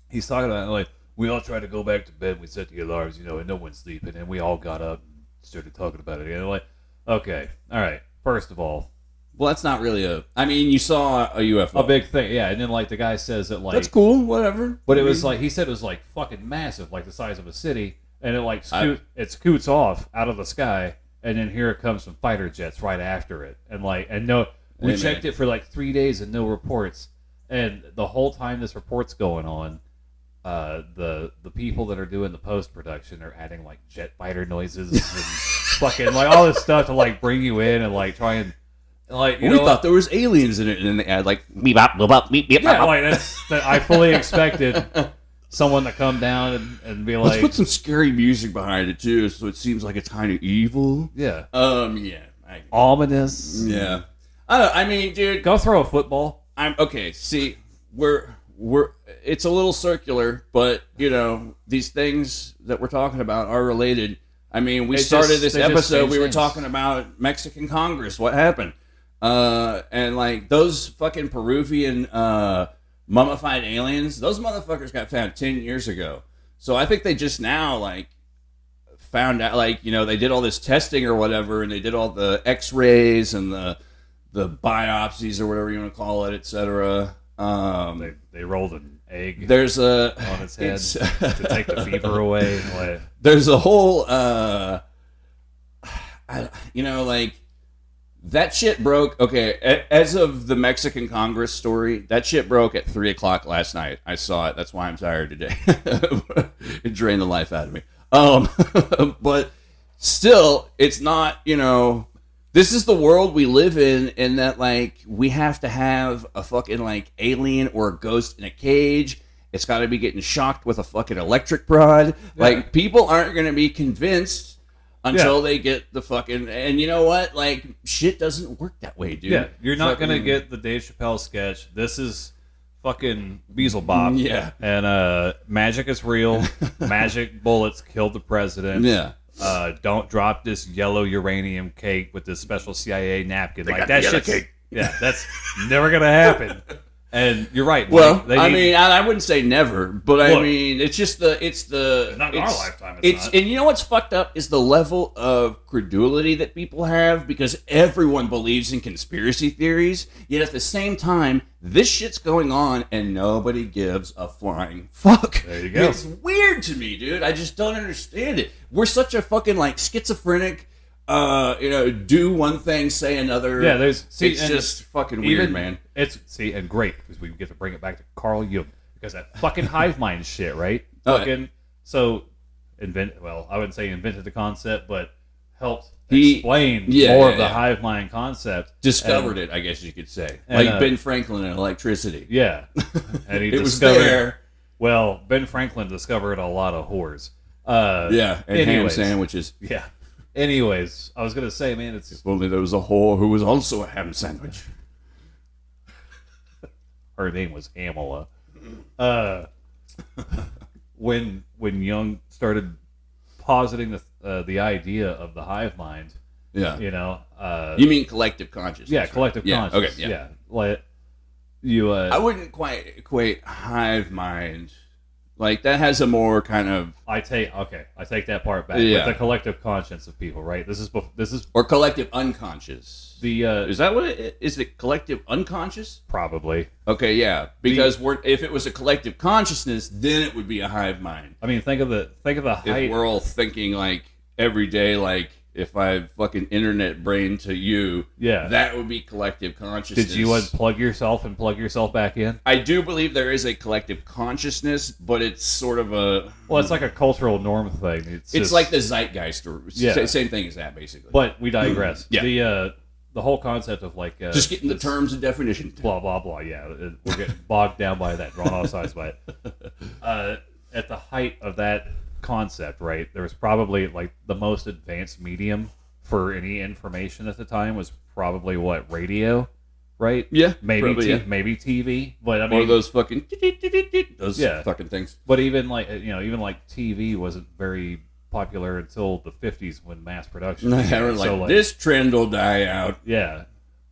he's talking about, like, we all tried to go back to bed. We set the alarms, and no one's sleeping. And we all got up and started talking about it. Like, okay, all right. First of all... Well, that's not really a... I mean, you saw a UFO. A big thing, yeah. And then, like, the guy says that, like... That's cool, whatever. But it was, like, he said it was, like, fucking massive, like the size of a city. And it, like, it scoots off out of the sky. And then here it comes some fighter jets right after it. And, like, we checked it for, like, 3 days and no reports. And the whole time this report's going on, the people that are doing the post-production are adding, like, jet fighter noises and fucking, like, all this stuff to, like, bring you in and, like, try and, like, we thought there was aliens in it, and then they add, like, beep, bop, beep, bop, beep, beep, yeah, like, I fully expected someone to come down and be like... Let's put some scary music behind it, too, so it seems like it's kind of evil. Yeah. Yeah. Ominous. Yeah. I mean, dude... Go throw a football. Okay, see, we're it's a little circular, but, these things that we're talking about are related. I mean, we started this episode, we were talking about Mexican Congress, what happened? And, like, those fucking Peruvian mummified aliens, those motherfuckers got found 10 years ago. So I think they just now, like, found out, like, they did all this testing or whatever, and they did all the x-rays and the biopsies or whatever you want to call it, etc. They rolled an egg there's on its head to take the fever away. Like, there's a whole, like, that shit broke. Okay, as of the Mexican Congress story, that shit broke at 3 o'clock last night. I saw it. That's why I'm tired today. It drained the life out of me. But still, it's not, this is the world we live in that, like, we have to have a fucking, like, alien or a ghost in a cage. It's got to be getting shocked with a fucking electric rod. Yeah. Like, people aren't going to be convinced until they get the fucking... And you know what? Like, shit doesn't work that way, dude. Yeah, you're not going to get the Dave Chappelle sketch. This is fucking Beelzebub. Yeah. And magic is real. Magic bullets killed the president. Yeah. Don't drop this yellow uranium cake with this special CIA napkin. Like, that shit. Yeah, that's never gonna happen. And you're right. Well, I wouldn't say never, but I mean, it's just not in our lifetime. It's not. And you know what's fucked up is the level of credulity that people have, because everyone believes in conspiracy theories. Yet at the same time, this shit's going on and nobody gives a flying fuck. There you go. It's weird to me, dude. I just don't understand it. We're such a fucking, like, schizophrenic, do one thing, say another. Yeah, it's just fucking weird, man. And great, because we get to bring it back to Carl Jung, because that fucking hive mind shit, right? Oh, fucking, so, I wouldn't say invented the concept, but helped explain more of the hive mind concept. Discovered it, I guess you could say. Like Ben Franklin and electricity. Yeah. And he was there. Well, Ben Franklin discovered a lot of whores. And ham sandwiches. Yeah. Anyways, I was going to say, man, if only there was a whore who was also a ham sandwich. Her name was Amala. When Jung started positing the idea of the hive mind, you mean collective consciousness? Yeah, collective consciousness. Okay, yeah. Like I wouldn't quite equate hive mind. Like, that has a more kind of... I take that part back. Yeah. With the collective conscience of people, right? This is or collective unconscious. Is that what it is? Is it collective unconscious? Probably. Okay, yeah. Because if it was a collective consciousness, then it would be a hive mind. I mean, think of the height. If we're all thinking, like, every day, like, if I fucking internet brain to you, that would be collective consciousness. Did you unplug yourself and plug yourself back in? I do believe there is a collective consciousness, but it's sort of a... Well, it's like a cultural norm thing. It's just like the zeitgeist, or same thing as that, basically. But we digress. The whole concept of, like... just getting the terms and definitions. Blah, blah, blah, yeah. We're getting bogged down by that, drawn off sides by it. At the height of that concept, right, there was probably, like, the most advanced medium for any information at the time was probably radio, right? Yeah, maybe probably, maybe TV, but I mean, one of those fucking fucking things. But even like even like TV wasn't very popular until the 50s when mass production They began. were like, So, this trend will die out. yeah.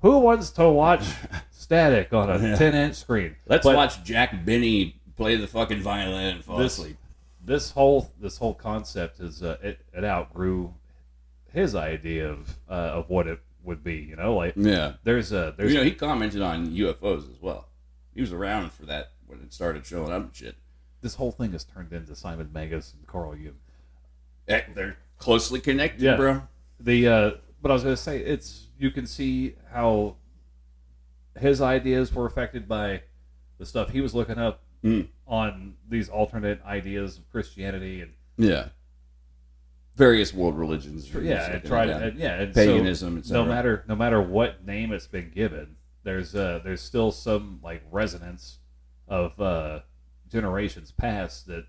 Who wants to watch static on a 10-inch screen? Let's But watch Jack Benny play the fucking violin and fall asleep. This whole concept is it outgrew his idea of what it would be. You know, like there's he commented on UFOs as well. He was around for that when it started showing up and shit. This whole thing has turned into Simon Magus and Carl Jung. They're closely connected, bro. But I was gonna say you can see how his ideas were affected by the stuff he was looking up on these alternate ideas of Christianity and various world religions. And paganism, so, etc. no matter what name it's been given, there's still some like resonance of generations past that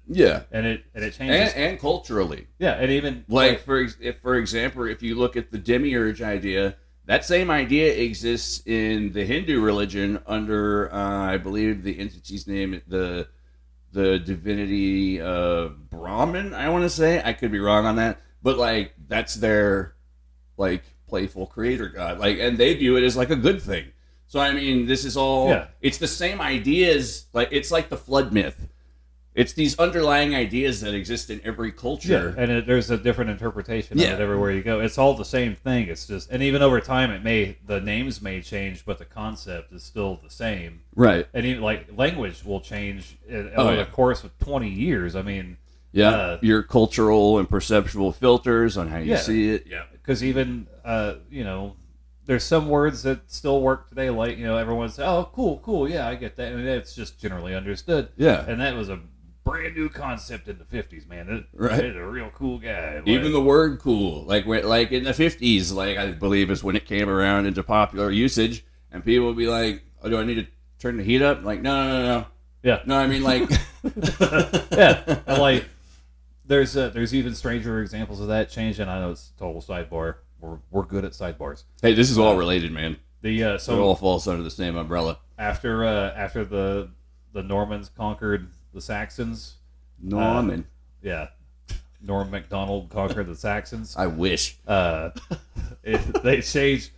and it changes and culturally and even like for example, if you look at the demiurge idea, that same idea exists in the Hindu religion under I believe the entity's name, the divinity of Brahman, I want to say. I could be wrong on that, but like that's their like playful creator god, like, and they view it as like a good thing. So I mean, this is all it's the same ideas. Like it's like the flood myth. It's these underlying ideas that exist in every culture. Yeah, and there's a different interpretation of it everywhere you go. It's all the same thing. It's just, and even over time, the names may change, but the concept is still the same. Right. And even like language will change over the course of 20 years. I mean, your cultural and perceptual filters on how you see it. Yeah, because even there's some words that still work today. Like everyone says, "Oh, cool, yeah, I get that," and it's just generally understood. Yeah, and that was a brand new concept in the 50s, man. He's a real cool guy. Even the word "cool," like in the 50s, like I believe is when it came around into popular usage, and people would be like, "Oh, do I need to turn the heat up?" Like, no. Yeah. No, I mean like, yeah, and like there's even stranger examples of that change. And I know it's a total sidebar. We're good at sidebars. Hey, this is all related, man. So it all falls under the same umbrella. After the Normans conquered the Saxons. Norman MacDonald conquered the Saxons. I wish. They changed.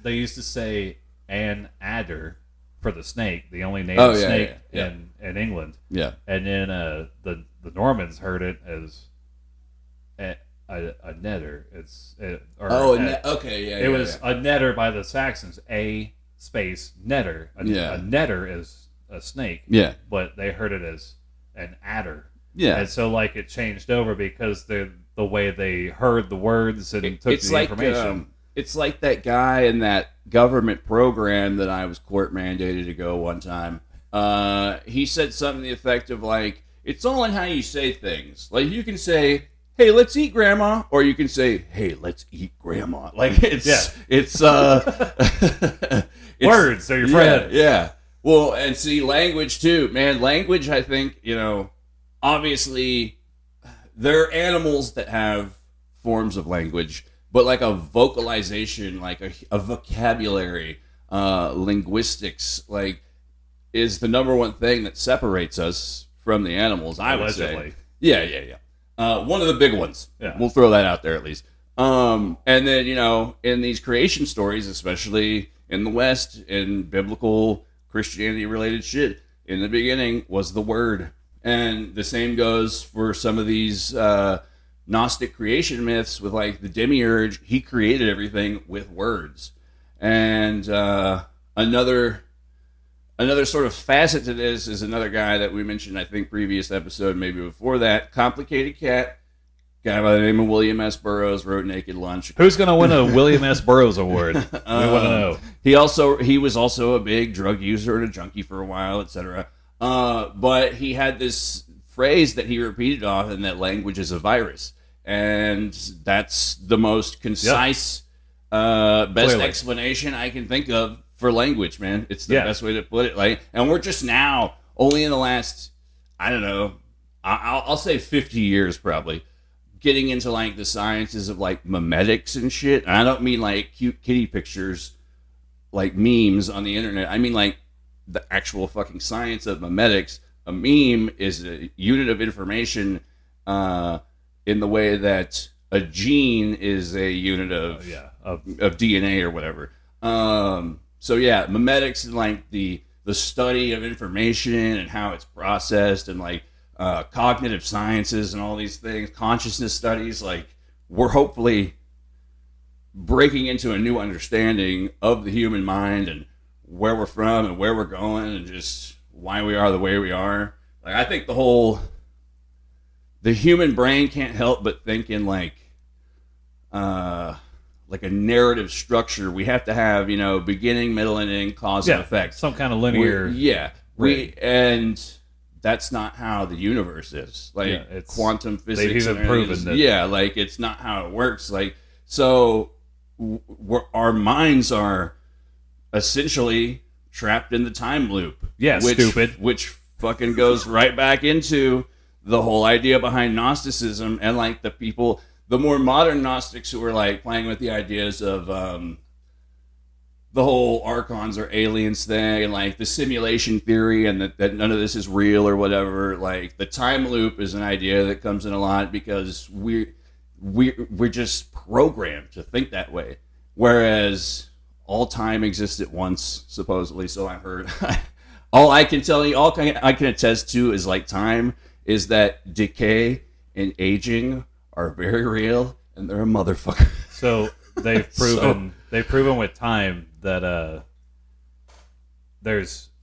They used to say an adder for the snake, the only native snake in England. Yeah. And then the Normans heard it as a netter. It was a netter by the Saxons. A space netter. A netter is a snake. Yeah. But they heard it as an adder. Yeah. And so like it changed over because the way they heard the words and took the information. It's like that guy in that government program that I was court mandated to go one time. He said something to the effect of like, it's all in how you say things. Like you can say, "Hey, let's eat, Grandma," or you can say, "Hey, let's eat, Grandma." Like it's words are your friend. Yeah. Well, and see, language too, man. Language, I think, obviously, there are animals that have forms of language, but like a vocalization, like a vocabulary, linguistics, like is the number one thing that separates us from the animals. I would say, yeah. One of the big ones. Yeah. We'll throw that out there at least. And then in these creation stories, especially in the West, in biblical Christianity-related shit, in the beginning was the Word. And the same goes for some of these Gnostic creation myths with like the demiurge. He created everything with words. And another sort of facet to this is another guy that we mentioned, I think, previous episode, maybe before that, Complicated Cat. Guy by the name of William S. Burroughs wrote Naked Lunch. Who's going to win a William S. Burroughs award? We want to know. He was also a big drug user and a junkie for a while, etc. But he had this phrase that he repeated often, that language is a virus. And that's the most concise, best explanation I can think of for language, man. It's the best way to put it. Like, and we're just now, only in the last, I don't know, I'll say 50 years probably, getting into like the sciences of like memetics and shit. And I don't mean like cute kitty pictures, like memes on the internet. I mean like the actual fucking science of memetics. A meme is a unit of information in the way that a gene is a unit of DNA or whatever. So yeah, memetics is like the study of information and how it's processed, and like cognitive sciences and all these things, consciousness studies. Like, we're hopefully breaking into a new understanding of the human mind and where we're from and where we're going and just why we are the way we are. Like, I think the human brain can't help but think in like a narrative structure. We have to have, beginning, middle, and end, cause and effect. Some kind of linear. And that's not how the universe is. Like, it's quantum physics. They've even proven that. Yeah, like, it's not how it works. Like, so our minds are essentially trapped in the time loop. Yeah, stupid. Which fucking goes right back into the whole idea behind Gnosticism, and like the more modern Gnostics who are like playing with the ideas of the whole archons or aliens thing, and like the simulation theory, and that none of this is real or whatever. Like, the time loop is an idea that comes in a lot because we're just programmed to think that way, whereas all time exists at once, supposedly. So I've heard. All I can tell you, I can attest to is like time is that decay and aging are very real, and they're a motherfucker. So they've proven with time that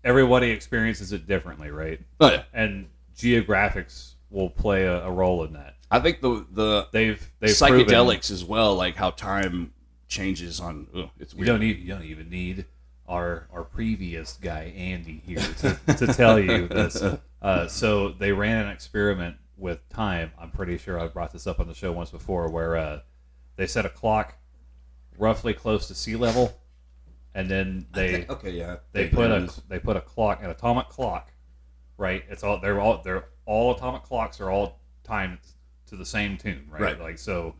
everybody experiences it differently, right? Oh yeah. And geographics will play a role in that. I think they've psychedelics as well, like how time changes on. It's weird. You don't even need our previous guy Andy here to tell you this. So they ran an experiment with time. I'm pretty sure I brought this up on the show once before, where they set a clock roughly close to sea level, and then they put a clock, an atomic clock, right? They're all atomic clocks are all timed to the same tune, right? Like, so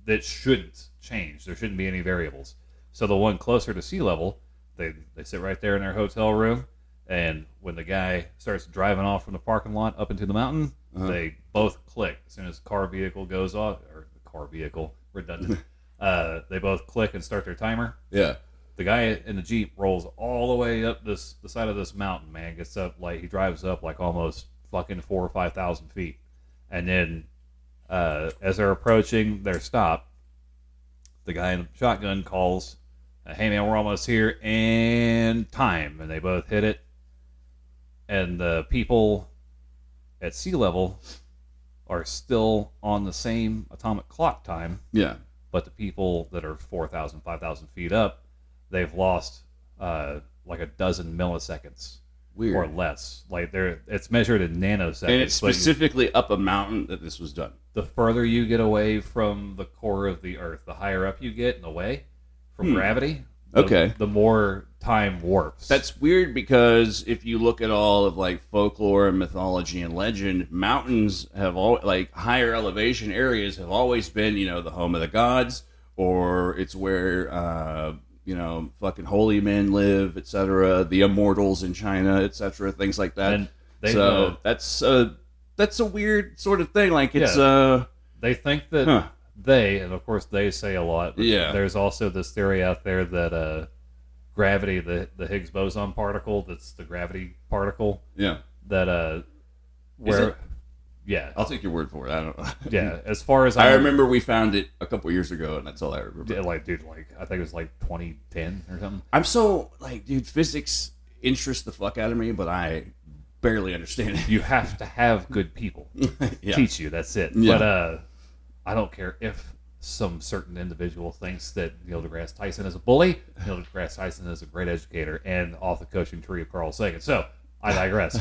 that shouldn't change. There shouldn't be any variables. So the one closer to sea level, they sit right there in their hotel room, and when the guy starts driving off from the parking lot up into the mountain, they both click. As soon as the vehicle goes off, or the car vehicle, redundant, they both click and start their timer. Yeah. The guy in the Jeep rolls all the way up the side of this mountain, man. Gets up, like, he drives up like almost fucking 4,000 or 5,000 feet. And then as they're approaching their stop, the guy in the shotgun calls, "Hey man, we're almost here," and time. And they both hit it. And the people at sea level are still on the same atomic clock time. Yeah. But the people that are 4,000, 5,000 feet up, they've lost like a dozen milliseconds. Weird. Or less. Like, it's measured in nanoseconds. And it's specifically up a mountain that this was done. The further you get away from the core of the Earth, the higher up you get and away from gravity, the more time warps. That's weird, because if you look at all of like folklore and mythology and legend, mountains have all like higher elevation areas have always been, the home of the gods, or it's where fucking holy men live, etc. The immortals in China, etc. Things like that. And that's a weird sort of thing. Like, it's they think that and of course they say a lot. But there's also this theory out there that gravity, the Higgs boson particle, that's the gravity particle. Yeah. That yeah. I'll take your word for it. I don't know. Yeah, as far as I remember, we found it a couple years ago, and that's all I remember. Yeah, I think it was like 2010 or something. I'm so dude, physics interests the fuck out of me, but I barely understand it. You have to have good people teach you. That's it. Yeah. But I don't care if some certain individual thinks that Neil deGrasse Tyson is a bully. Neil deGrasse Tyson is a great educator and off the coaching tree of Carl Sagan. So I digress.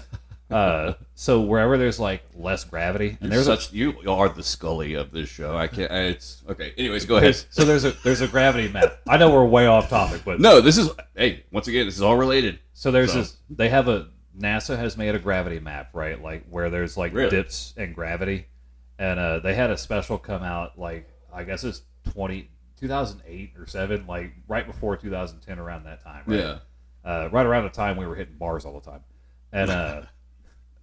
So wherever there's like less gravity, and you are the Scully of this show. I can't. It's okay. Anyways, go ahead. So there's a gravity map. I know we're way off topic, but no, this is once again, this is all related. So NASA has made a gravity map, right? Like, where there's like dips in gravity, and they had a special come out, like, I guess it's 2008 or 7, like right before 2010, around that time, right? Yeah. Right around the time we were hitting bars all the time, and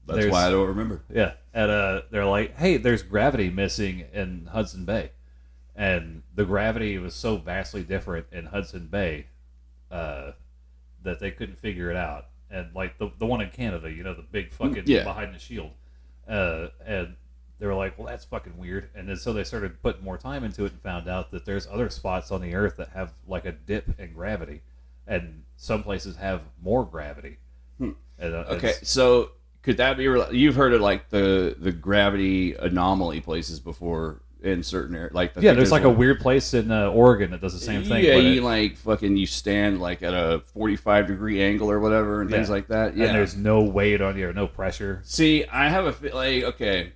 that's why I don't remember. Yeah. And they're like, hey, there's gravity missing in Hudson Bay. And the gravity was so vastly different in Hudson Bay that they couldn't figure it out. And like the one in Canada, the big fucking behind the shield. And they were like, well, that's fucking weird. And then so they started putting more time into it and found out that there's other spots on the Earth that have like a dip in gravity. And some places have more gravity. And, okay, so could that be... You've heard of like the gravity anomaly places before in certain areas. Like there's like a weird place in Oregon that does the same thing. Yeah, you stand like at a 45-degree angle or whatever and things like that. Yeah, and there's no weight on you or no pressure. See, I have okay,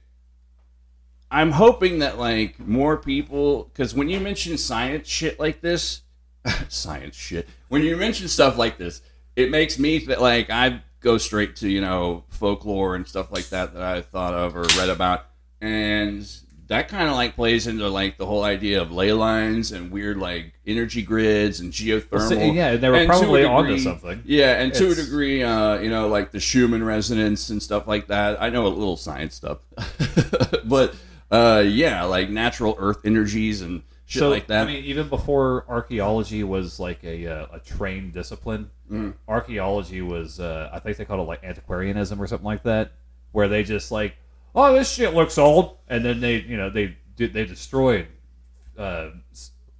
I'm hoping that like more people, because when you mention science shit like this, when you mention stuff like this, it makes me like I go straight to folklore and stuff like that I thought of or read about, and that kind of like plays into like the whole idea of ley lines and weird like energy grids and geothermal. Well, they were probably onto something. Yeah, and to a degree, like the Schumann resonance and stuff like that. I know a little science stuff, but like natural Earth energies and shit like that. I mean, even before archaeology was like a trained discipline, archaeology was I think they called it like antiquarianism or something like that, where they just like, oh, this shit looks old, and then they destroyed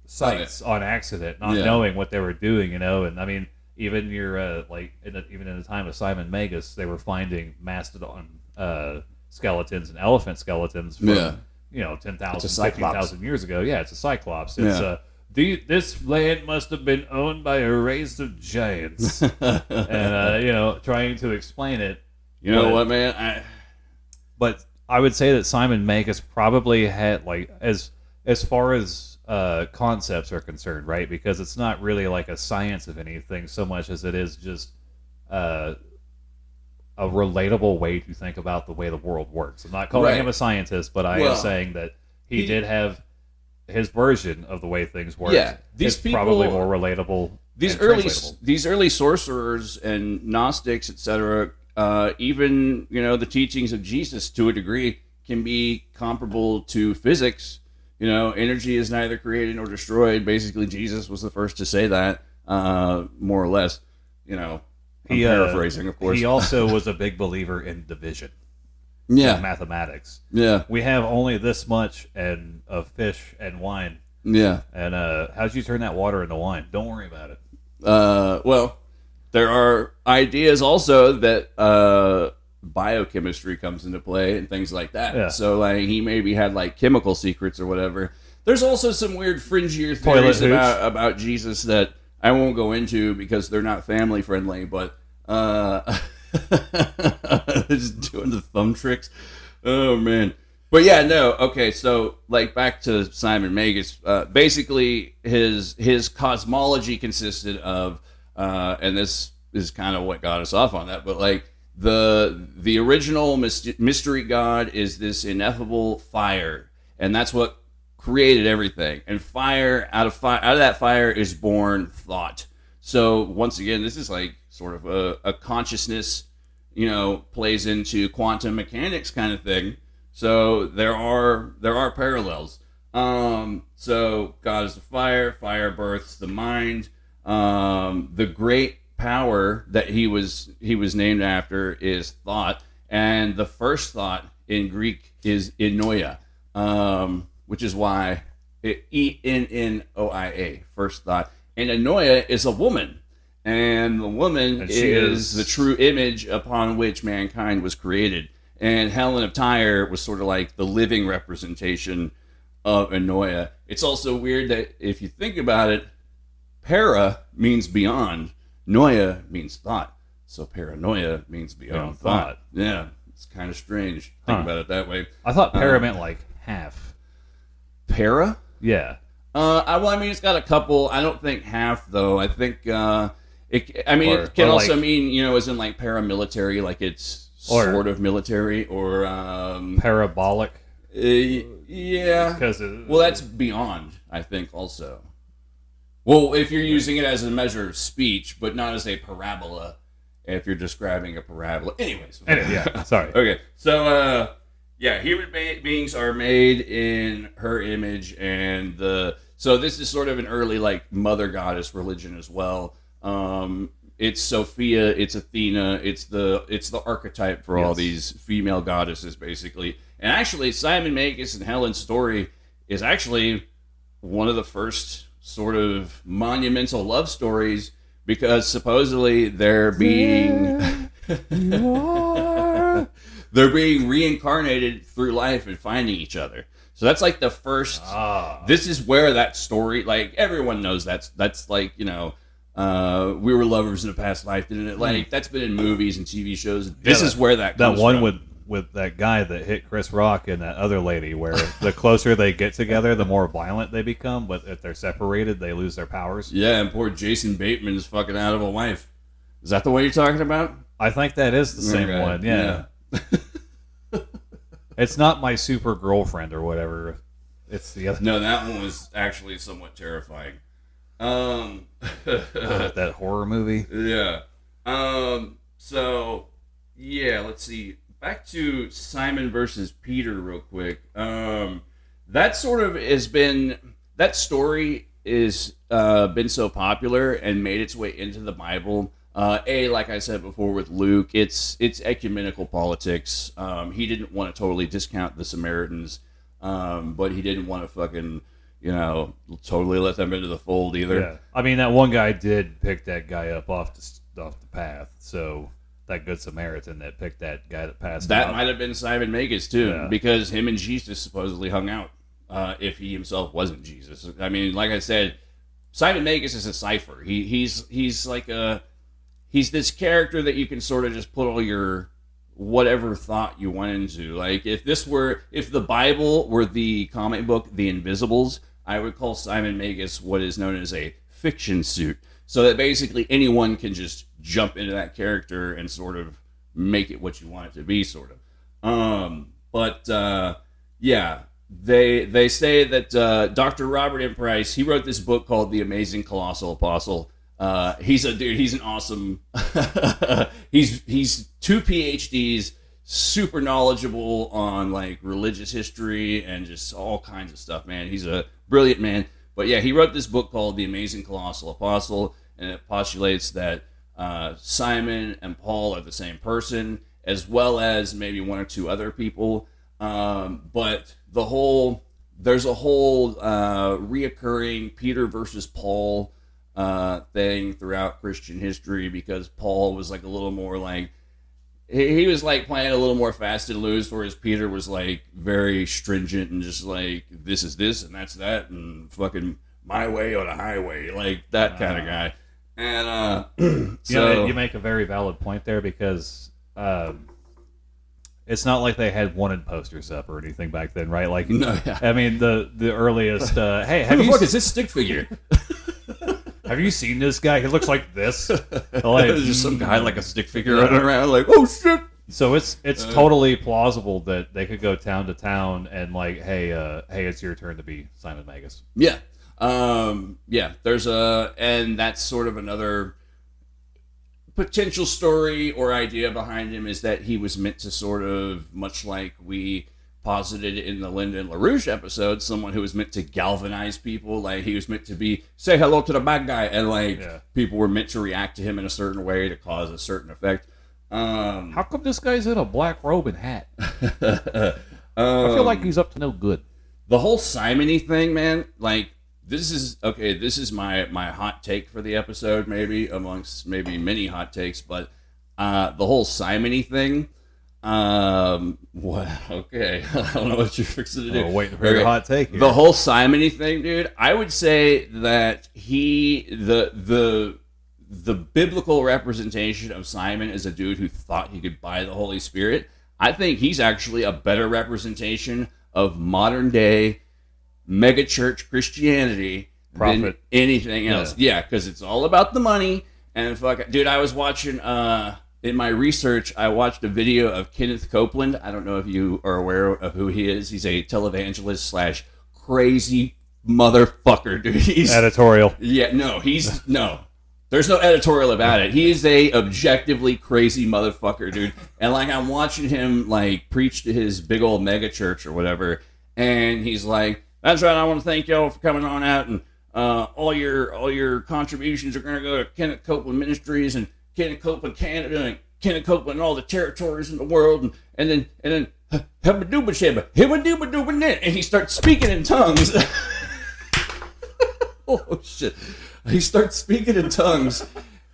sites on accident, not knowing what they were doing, And I mean, even even in the time of Simon Magus, they were finding mastodon skeletons and elephant skeletons from 10,000, 15,000 years ago. Yeah, it's a cyclops. It's this land must have been owned by a race of giants, and trying to explain it. You know what, man? But I would say that Simon Magus probably had, like, as far as concepts are concerned, right? Because it's not really like a science of anything so much as it is just a relatable way to think about the way the world works. I'm not calling him a scientist, but I am saying that he did have his version of the way things work. Yeah, these people probably more relatable. These early sorcerers and Gnostics, etc. Even the teachings of Jesus to a degree can be comparable to physics. Energy is neither created nor destroyed. Basically, Jesus was the first to say that, more or less. I'm paraphrasing, of course. He also was a big believer in division. Yeah, mathematics. Yeah, we have only this much of fish and wine. Yeah, and how'd you turn that water into wine? Don't worry about it. Well. There are ideas also that biochemistry comes into play and things like that. Yeah. So like he maybe had like chemical secrets or whatever. There's also some weird fringier theories about Jesus that I won't go into because they're not family friendly. But just doing the thumb tricks. Oh man. But yeah, no. Okay, so like back to Simon Magus. Basically, his cosmology consisted of. And this is kind of what got us off on that, but like the original mystery god is this ineffable fire, and that's what created everything. And out of that fire is born thought. So once again, this is like sort of a consciousness, plays into quantum mechanics kind of thing. So there are parallels. So God is the fire. Fire births the mind. The great power that he was named after is thought, and the first thought in Greek is enoia, which is why Ennoia, first thought. And enoia is a woman, and the woman is the true image upon which mankind was created. And Helen of Tyre was sort of like the living representation of enoia. It's also weird that if you think about it, para means beyond, noia means thought. So paranoia means beyond thought. Yeah, it's kind of strange. Think about it that way. I thought para meant like half. Para? Yeah. I mean, it's got a couple. I don't think half though. I think it can also mean as in like paramilitary, like it's sort of military, or parabolic. Yeah. Because that's beyond. I think also. Well, if you're using it as a measure of speech, but not as a parabola, if you're describing a parabola. Anyways. Yeah, sorry. Okay, so Yeah, human beings are made in her image, and so this is sort of an early like mother goddess religion as well. It's Sophia, it's Athena, it's the archetype for all these female goddesses, basically. And actually, Simon Magus and Helen's story is actually one of the first sort of monumental love stories because supposedly they're being they're being reincarnated through life and finding each other. So that's like the first. This is where that story, like everyone knows that's like, you know, we were lovers in a past life, didn't it? Like that's been in movies and TV shows. This is where that comes one from. with that guy that hit Chris Rock and that other lady, where the closer they get together, the more violent they become. But if they're separated, they lose their powers. Yeah, and poor Jason Bateman is fucking out of a wife. Is that the one you're talking about? I think that is the same one. Yeah. It's not My Super Girlfriend or whatever. It's the other. No, that one was actually somewhat terrifying. That horror movie. Yeah. So yeah, let's see. Back to Simon versus Peter real quick. That sort of has been, that story is been so popular and made its way into the Bible. Like I said before with Luke, it's ecumenical politics. He didn't want to totally discount the Samaritans, but he didn't want to fucking, you know, totally let them into the fold either. Yeah. I mean, that one guy did pick that guy up off the path, so that good Samaritan that picked that guy that passed That out. might have been Simon Magus too, Yeah. because him and Jesus supposedly hung out. If he himself wasn't Jesus, I mean, like I said, Simon Magus is a cipher. He's like he's this character that you can sort of just put all your whatever thought you want into. Like if the Bible were the comic book The Invisibles, I would call Simon Magus what is known as a fiction suit. So that basically anyone can just jump into that character and sort of make it what you want it to be, sort of. Yeah, they say that Dr. Robert M. Price, he wrote this book called The Amazing Colossal Apostle. He's a dude. He's an awesome. he's 2 PhDs, super knowledgeable on like religious history and just all kinds of stuff. Man, he's a brilliant man. But yeah, he wrote this book called The Amazing Colossal Apostle, and it postulates that Simon and Paul are the same person, as well as maybe 1 or 2 other people. But there's a whole reoccurring Peter versus Paul thing throughout Christian history, because Paul was like a little more like, he was like playing a little more fast and loose, whereas Peter was like very stringent and just like, this is this and that's that and fucking my way or the highway, like that kind of guy. And so you make a very valid point there, because it's not like they had wanted posters up or anything back then, right? Like, no, yeah. I mean, the earliest. Hey, Who the fuck is this stick figure? Have you seen this guy? He looks like this. Like, There's just some guy like a stick figure running around like, oh shit. So it's totally plausible that they could go town to town and like, hey, it's your turn to be Simon Magus. Yeah. There's and that's sort of another potential story or idea behind him, is that he was meant to sort of, much like we posited in the Lyndon LaRouche episode, someone who was meant to galvanize people. Like he was meant to be, say hello to the bad guy, and like people were meant to react to him in a certain way to cause a certain effect. How come this guy's in a black robe and hat? I feel like he's up to no good. The whole Simony thing, man, like this is my hot take for the episode, maybe amongst maybe many hot takes, but the whole Simony thing, okay, I don't know what you're fixing to do. Waiting for your hot take here. The whole Simony thing, dude, I would say that the biblical representation of Simon as a dude who thought he could buy the Holy Spirit, I think he's actually a better representation of modern day megachurch Christianity than anything else. Yeah, because it's all about the money. And fuck, dude, I was watching in my research, I watched a video of Kenneth Copeland. I don't know if you are aware of who he is. He's a televangelist / crazy motherfucker, dude. He's editorial. Yeah, no, he's no. There's no editorial about it. He is a objectively crazy motherfucker, dude. And like I'm watching him like preach to his big old mega church or whatever, and he's like, "That's right. I want to thank y'all for coming on out, and all your contributions are going to go to Kenneth Copeland Ministries and Kenneth Copeland Canada and Kenneth Copeland and all the territories in the world, and then and he starts speaking in tongues." Oh shit. He starts speaking in tongues.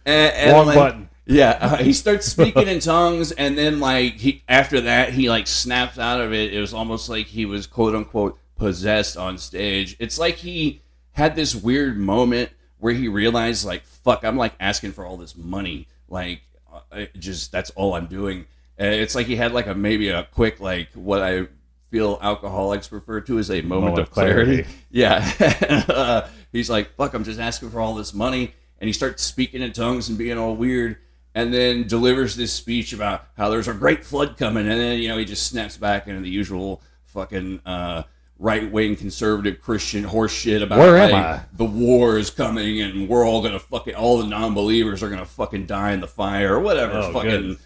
And Wrong like, button. Yeah, he starts speaking in tongues, and then like after that he like snaps out of it. It was almost like he was quote unquote possessed on stage. It's like he had this weird moment where he realized like, fuck, I'm like asking for all this money. Like that's all I'm doing. It's like he had like maybe a quick like what I feel alcoholics refer to as a moment of clarity. Yeah. He's like, fuck, I'm just asking for all this money. And he starts speaking in tongues and being all weird, and then delivers this speech about how there's a great flood coming. And then, he just snaps back into the usual fucking right-wing conservative Christian horse shit about Where am I? The war is coming and we're all going to all the non-believers are going to fucking die in the fire or whatever. Oh, fucking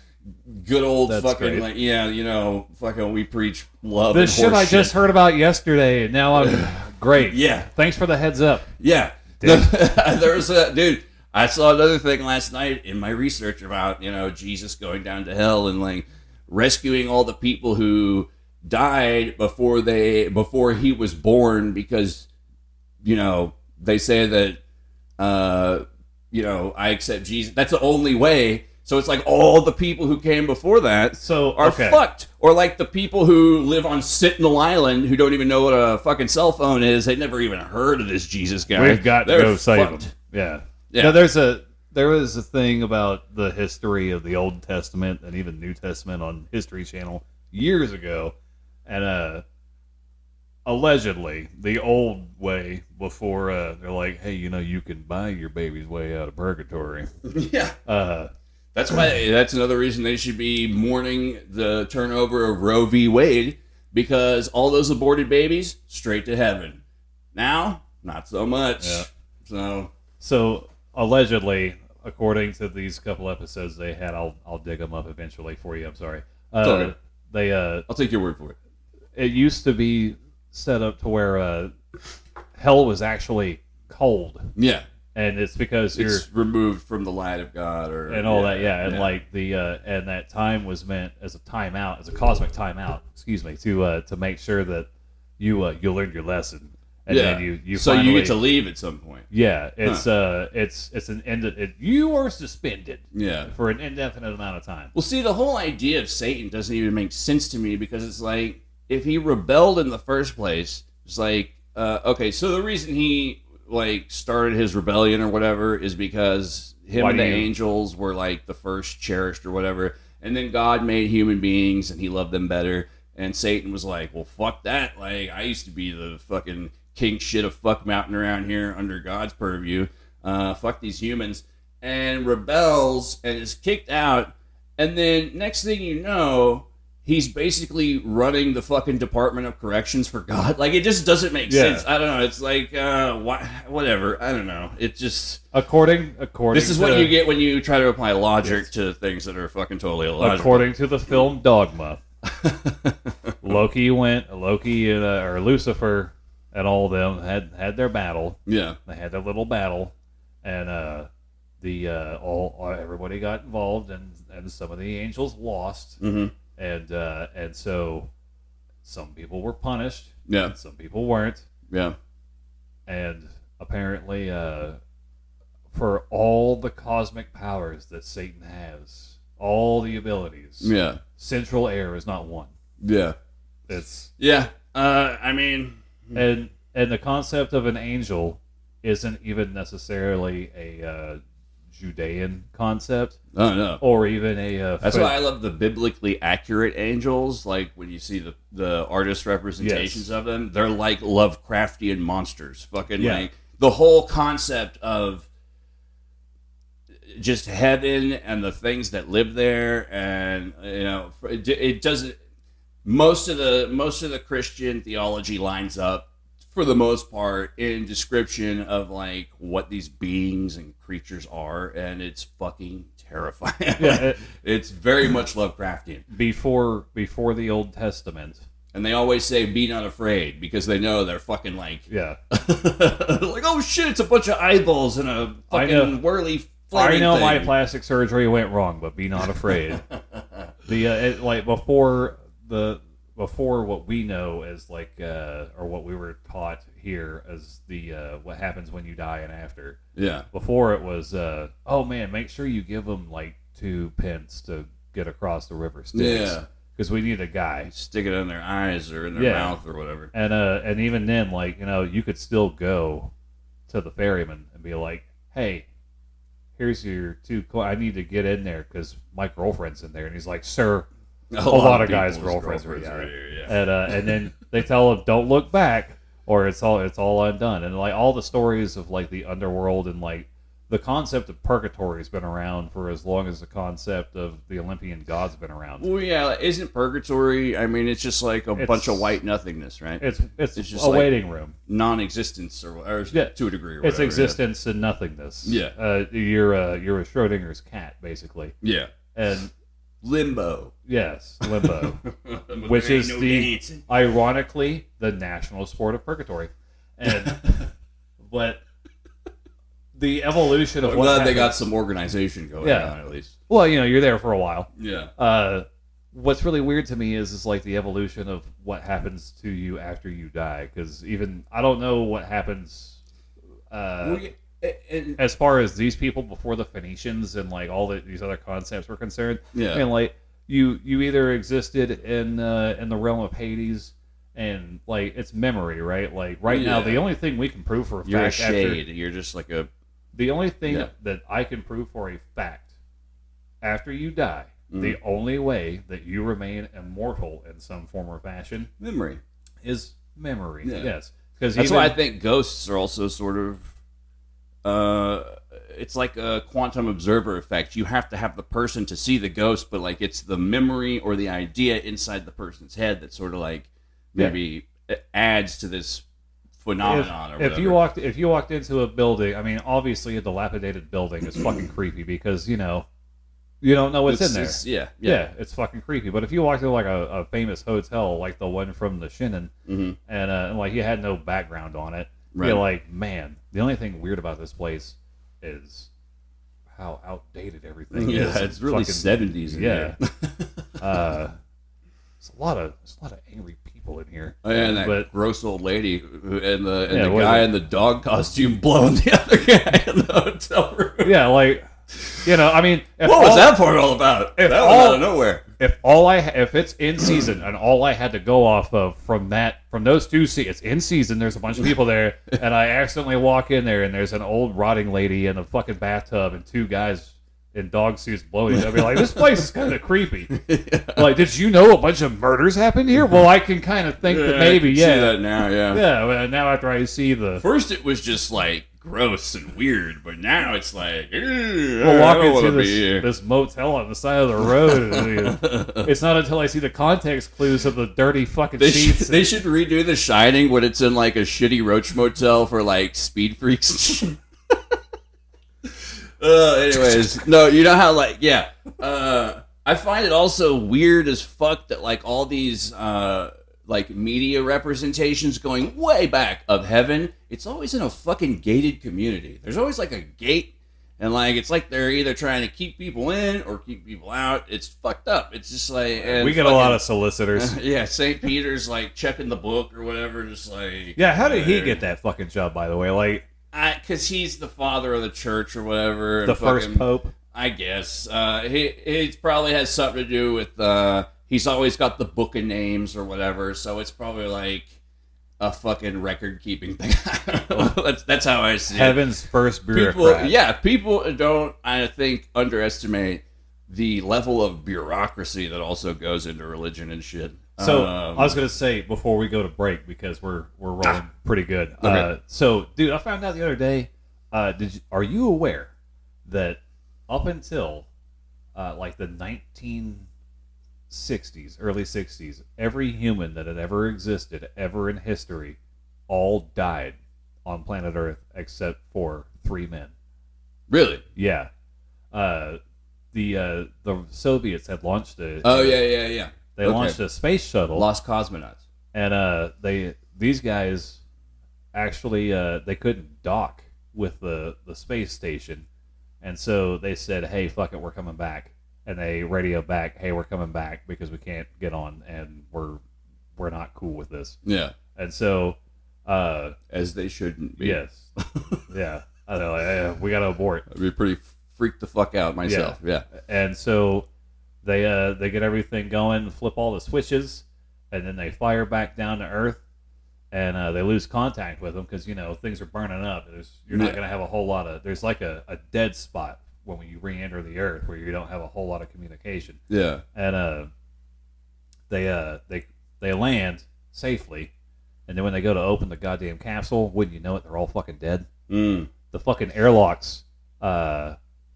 good old That's fucking, great. like, fucking we preach love This and shit horse I just heard about yesterday, and now I'm great. Yeah. Thanks for the heads up. Yeah. There's a dude. I saw another thing last night in my research about, Jesus going down to hell and like rescuing all the people who died before he was born because, they say that, I accept Jesus. That's the only way. So it's like all the people who came before that are fucked. Or like the people who live on Sentinel Island who don't even know what a fucking cell phone is. They never even heard of this Jesus guy. We've got to go save him. Yeah. Yeah. No, there was a thing about the history of the Old Testament and even New Testament on History Channel years ago, and allegedly the old way before they're like, hey, you can buy your baby's way out of purgatory. Yeah. That's why. That's another reason they should be mourning the turnover of Roe v. Wade, because all those aborted babies straight to heaven. Now, not so much. Yeah. So allegedly, according to these couple episodes they had, I'll dig them up eventually for you. I'm sorry. Okay. I'll take your word for it. It used to be set up to where hell was actually cold. Yeah. And it's because it's removed from the light of God, and all that, and like the and that time was meant as a timeout, as a cosmic timeout. Excuse me, to make sure that you learned your lesson, and then you so finally, you get to leave at some point. Yeah, it's an end. You are suspended. Yeah. For an indefinite amount of time. Well, see, the whole idea of Satan doesn't even make sense to me, because it's like if he rebelled in the first place, it's like okay, so the reason he like started his rebellion or whatever is because him and the angels were like the first cherished or whatever, and then God made human beings and he loved them better, and Satan was like, well, fuck that, like I used to be the fucking king shit of fuck mountain around here under God's purview, fuck these humans, and rebels and is kicked out, and then next thing you know, he's basically running the fucking Department of Corrections for God. Like, it just doesn't make sense. I don't know. It's like, whatever. I don't know. It just... According This is what you get when you try to apply logic to things that are fucking totally illogical. According to the film Dogma, Loki or Lucifer and all of them had their battle. Yeah. They had their little battle, and everybody got involved, and some of the angels lost. Mm-hmm. And so some people were punished. Yeah. And some people weren't. Yeah. And apparently, for all the cosmic powers that Satan has, all the abilities, yeah, central air is not one. Yeah. It's I mean, and the concept of an angel isn't even necessarily a Judean concept. Oh no. Or even a that's why I love the biblically accurate angels. Like when you see the artist representations of them, they're like Lovecraftian monsters. Fucking like the whole concept of just heaven and the things that live there, and it doesn't. Most of the Christian theology lines up for the most part, in description of like what these beings and creatures are, and it's fucking terrifying. Yeah, it's very much Lovecraftian. Before the Old Testament. And they always say, be not afraid, because they know they're fucking like... Yeah. like, oh shit, it's a bunch of eyeballs and a fucking whirly I know thing. my plastic surgery went wrong, but be not afraid. Before what we know as like, or what we were taught here as what happens when you die and after. Yeah. Before it was, oh man, make sure you give them like 2 pence to get across the river Styx. Yeah. Because we need a guy. Stick it in their eyes or in their mouth or whatever. And even then, like, you could still go to the ferryman and be like, hey, here's your 2 coins. I need to get in there because my girlfriend's in there. And he's like, sir, a lot of guys' girlfriends are here. Yeah. And then they tell him, don't look back or it's all undone. And like all the stories of like the underworld and like the concept of purgatory has been around for as long as the concept of the Olympian gods have been around. Well, yeah, isn't purgatory? I mean, it's just like a bunch of white nothingness, right? It's just a like waiting room, non-existence, or yeah, to a degree. Or it's whatever, existence and nothingness. Yeah, you're a Schrodinger's cat, basically. Yeah, and limbo. Yes, limbo, which is ironically the national sport of purgatory, and but. The evolution of I'm glad they got some organization going on, at least. Well, you're there for a while. Yeah. What's really weird to me is like the evolution of what happens to you after you die. Because even, I don't know what happens as far as these people before the Phoenicians and like all these other concepts were concerned. Yeah. And like, you either existed in the realm of Hades and like it's memory, right? Like now, the only thing we can prove for a you're fact... You're a shade. You're just like a... The only thing that I can prove for a fact, after you die, the only way that you remain immortal in some form or fashion... Memory. ...is memory, yes. That's why I think ghosts are also sort of... it's like a quantum observer effect. You have to have the person to see the ghost, but like it's the memory or the idea inside the person's head that sort of like maybe adds to this... phenomenon or whatever. If you walked into a building, I mean, obviously a dilapidated building is fucking creepy because you don't know what's in there. Yeah, it's fucking creepy. But if you walked into like a famous hotel like the one from the Shannon, and like you had no background on it, you're like, man, the only thing weird about this place is how outdated everything is. Yeah, it's really fucking 70s. It's a lot of angry people in here. Oh, yeah, and that gross old lady and the guy in the dog costume blowing the other guy in the hotel room. Yeah, like, I mean... What was that part all about? That was out of nowhere. If it's in season and all I had to go off of from those 2 scenes, it's in season, there's a bunch of people there, and I accidentally walk in there and there's an old rotting lady in a fucking bathtub and 2 guys in dog suits blowing. I'd be like, this place is kind of creepy. Like, did you know a bunch of murders happened here? Well, I can kind of think that maybe, see that now, yeah. Now after I see the... First it was just like gross and weird, but now it's like, we'll walk into this motel on the side of the road. It's not until I see the context clues of the dirty fucking sheets. They should redo The Shining when it's in like a shitty roach motel for like speed freaks. Anyways, no, you know how like I find it also weird as fuck that like all these like media representations going way back of heaven, it's always in a fucking gated community. There's always like a gate, and like it's like they're either trying to keep people in or keep people out. It's fucked up. It's just like we get a lot of solicitors. St. Peter's like checking the book or whatever, just like how did he get that fucking job? By the way, like. Because he's the father of the church or whatever. The first pope? I guess. He probably has something to do with... he's always got the book of names or whatever, so it's probably like a fucking record-keeping thing. That's how I see it. Heaven's first bureaucrat. People don't, I think, underestimate the level of bureaucracy that also goes into religion and shit. So I was gonna say before we go to break because we're rolling pretty good. Okay. So dude, I found out the other day. Are you aware that up until like the 1960s, early 60s, every human that had ever existed ever in history all died on planet Earth except for 3 men. Really? Yeah. The Soviets had launched a. Oh yeah. They launched a space shuttle. Lost cosmonauts. And these guys actually they couldn't dock with the space station, and so they said, "Hey, fuck it, we're coming back." And they radio back, "Hey, we're coming back because we can't get on, and we're not cool with this." Yeah. And so, as they shouldn't be. Yes, yeah, I know. We got to abort. I'd be pretty freaked the fuck out myself. Yeah. And so they get everything going, flip all the switches, and then they fire back down to Earth, and they lose contact with them because things are burning up. You're not going to have a whole lot of. There's like a dead spot when you re-enter the Earth where you don't have a whole lot of communication. Yeah. And they land safely, and then when they go to open the goddamn capsule, wouldn't you know it, they're all fucking dead. The fucking airlocks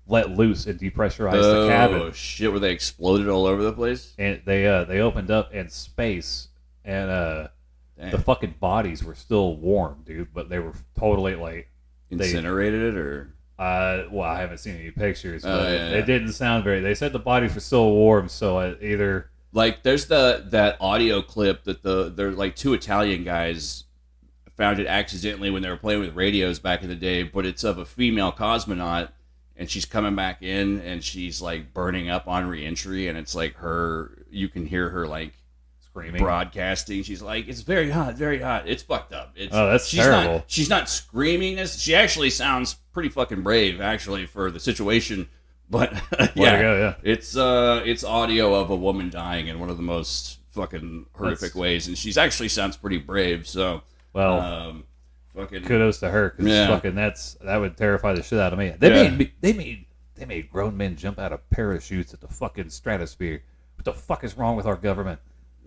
let loose and depressurized the cabin. Oh shit! Where they exploded all over the place? And they opened up in space, and the fucking bodies were still warm, dude, but they were totally like incinerated or. Well, I haven't seen any pictures, but it didn't sound very. They said the bodies were still warm, so either like there's that audio clip that they're like two Italian guys found it accidentally when they were playing with radios back in the day, but it's of a female cosmonaut. And she's coming back in, and she's like burning up on re-entry, and it's like you can hear her like screaming, broadcasting. She's like, "It's very hot, very hot." It's fucked up. That's terrible. She's not screaming this. She actually sounds pretty fucking brave, actually, for the situation. But yeah, it's audio of a woman dying in one of the most fucking horrific ways, and she's actually sounds pretty brave. So fucking kudos to her, because fucking that would terrify the shit out of me. They made grown men jump out of parachutes at the fucking stratosphere. What the fuck is wrong with our government?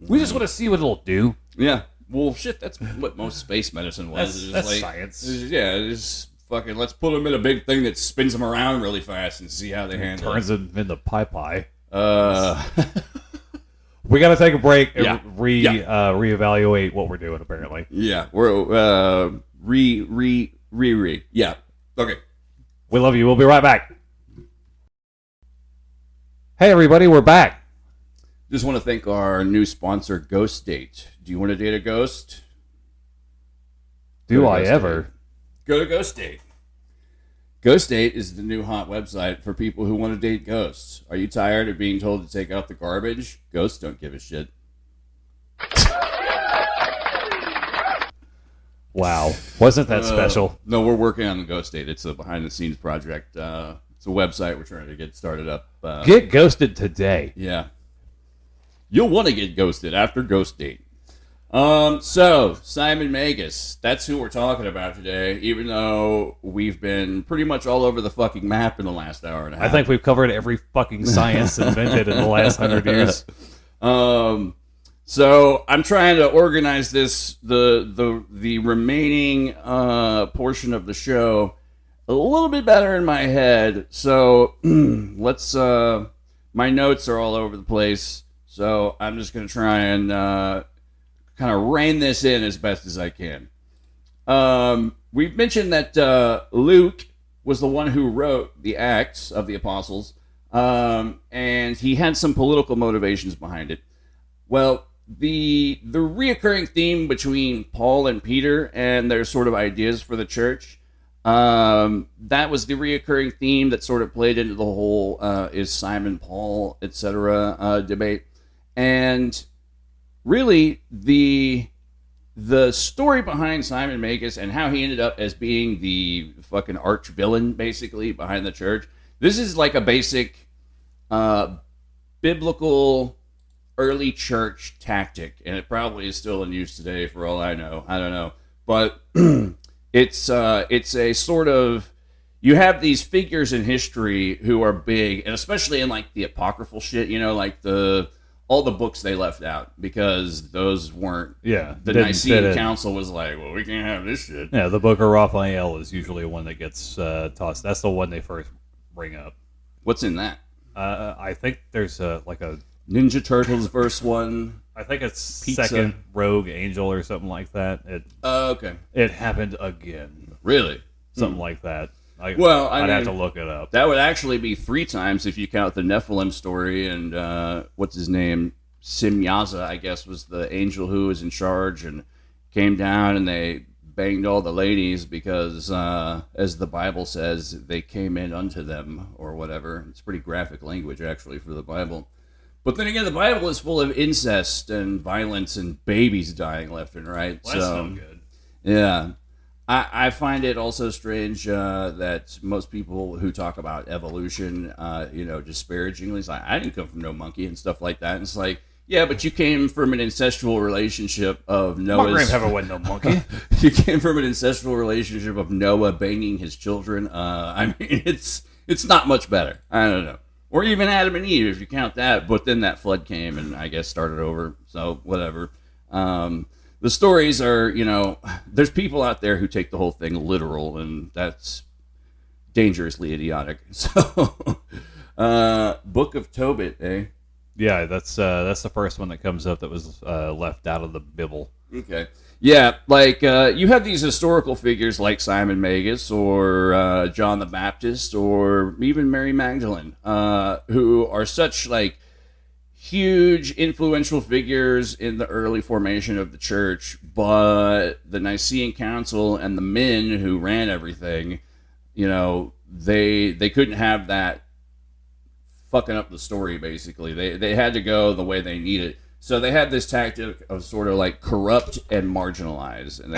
We just want to see what it'll do. Yeah. Well, shit, that's what most space medicine was. That's like, science. Just fucking let's put them in a big thing that spins them around really fast and see how they handle it. Turns them into pie. We got to take a break and reevaluate what we're doing, apparently. Yeah. We're Yeah. Okay. We love you. We'll be right back. Hey, everybody. We're back. Just want to thank our new sponsor, Ghost Date. Do you want to date a ghost? Do I ever? Go to Ghost Date. Ghost Date is the new hot website for people who want to date ghosts. Are you tired of being told to take out the garbage? Ghosts don't give a shit. Wow. Wasn't that special? No, we're working on the Ghost Date. It's a behind-the-scenes project. It's a website we're trying to get started up. Get ghosted today. Yeah. You'll want to get ghosted after Ghost Date. So, Simon Magus, that's who we're talking about today, even though we've been pretty much all over the fucking map in the last hour and a half. I think we've covered every fucking science invented in the last 100 years. So, I'm trying to organize the remaining portion of the show a little bit better in my head. So, let's, my notes are all over the place, so I'm just going to try and kind of rein this in as best as I can. We've mentioned that Luke was the one who wrote the Acts of the Apostles, and he had some political motivations behind it. Well, the reoccurring theme between Paul and Peter and their sort of ideas for the church, that was the reoccurring theme that sort of played into the whole is Simon Paul, etc. Debate. And really, the story behind Simon Magus and how he ended up as being the fucking arch villain, basically, behind the church. This is like a basic biblical early church tactic, and it probably is still in use today for all I know. I don't know. But it's a sort of, you have these figures in history who are big, and especially in like the apocryphal shit, like all the books they left out, because those weren't. Yeah, the Nicene Council was like, well, we can't have this shit. Yeah, the Book of Raphael is usually one that gets tossed. That's the one they first bring up. What's in that? I think there's like a Ninja Turtles verse 1. I think it's Pizza. second rogue angel or something like that. Okay. It happened again. Really? Something like that. I'd have to look it up. That would actually be 3 times if you count the Nephilim story and what's his name? Simyaza, I guess, was the angel who was in charge and came down and they banged all the ladies because, as the Bible says, they came in unto them or whatever. It's pretty graphic language, actually, for the Bible. But then again, the Bible is full of incest and violence and babies dying left and right. Well, that's no good. Yeah. I find it also strange that most people who talk about evolution, disparagingly, it's like, I didn't come from no monkey and stuff like that. And it's like, yeah, but you came from an incestual relationship of Noah's... My grandfather wasn't no monkey. You came from an incestual relationship of Noah banging his children. I mean, it's not much better. I don't know. Or even Adam and Eve, if you count that. But then that flood came and I guess started over. So, whatever. The stories are, there's people out there who take the whole thing literal, and that's dangerously idiotic. So, Book of Tobit, eh? Yeah, that's the first one that comes up that was left out of the Bible. Okay. Yeah, like you have these historical figures like Simon Magus or John the Baptist or even Mary Magdalene, who are such like huge influential figures in the early formation of the church, but the Nicene Council and the men who ran everything, they couldn't have that fucking up the story, basically. They had to go the way they needed. So they had this tactic of sort of like corrupt and marginalize. And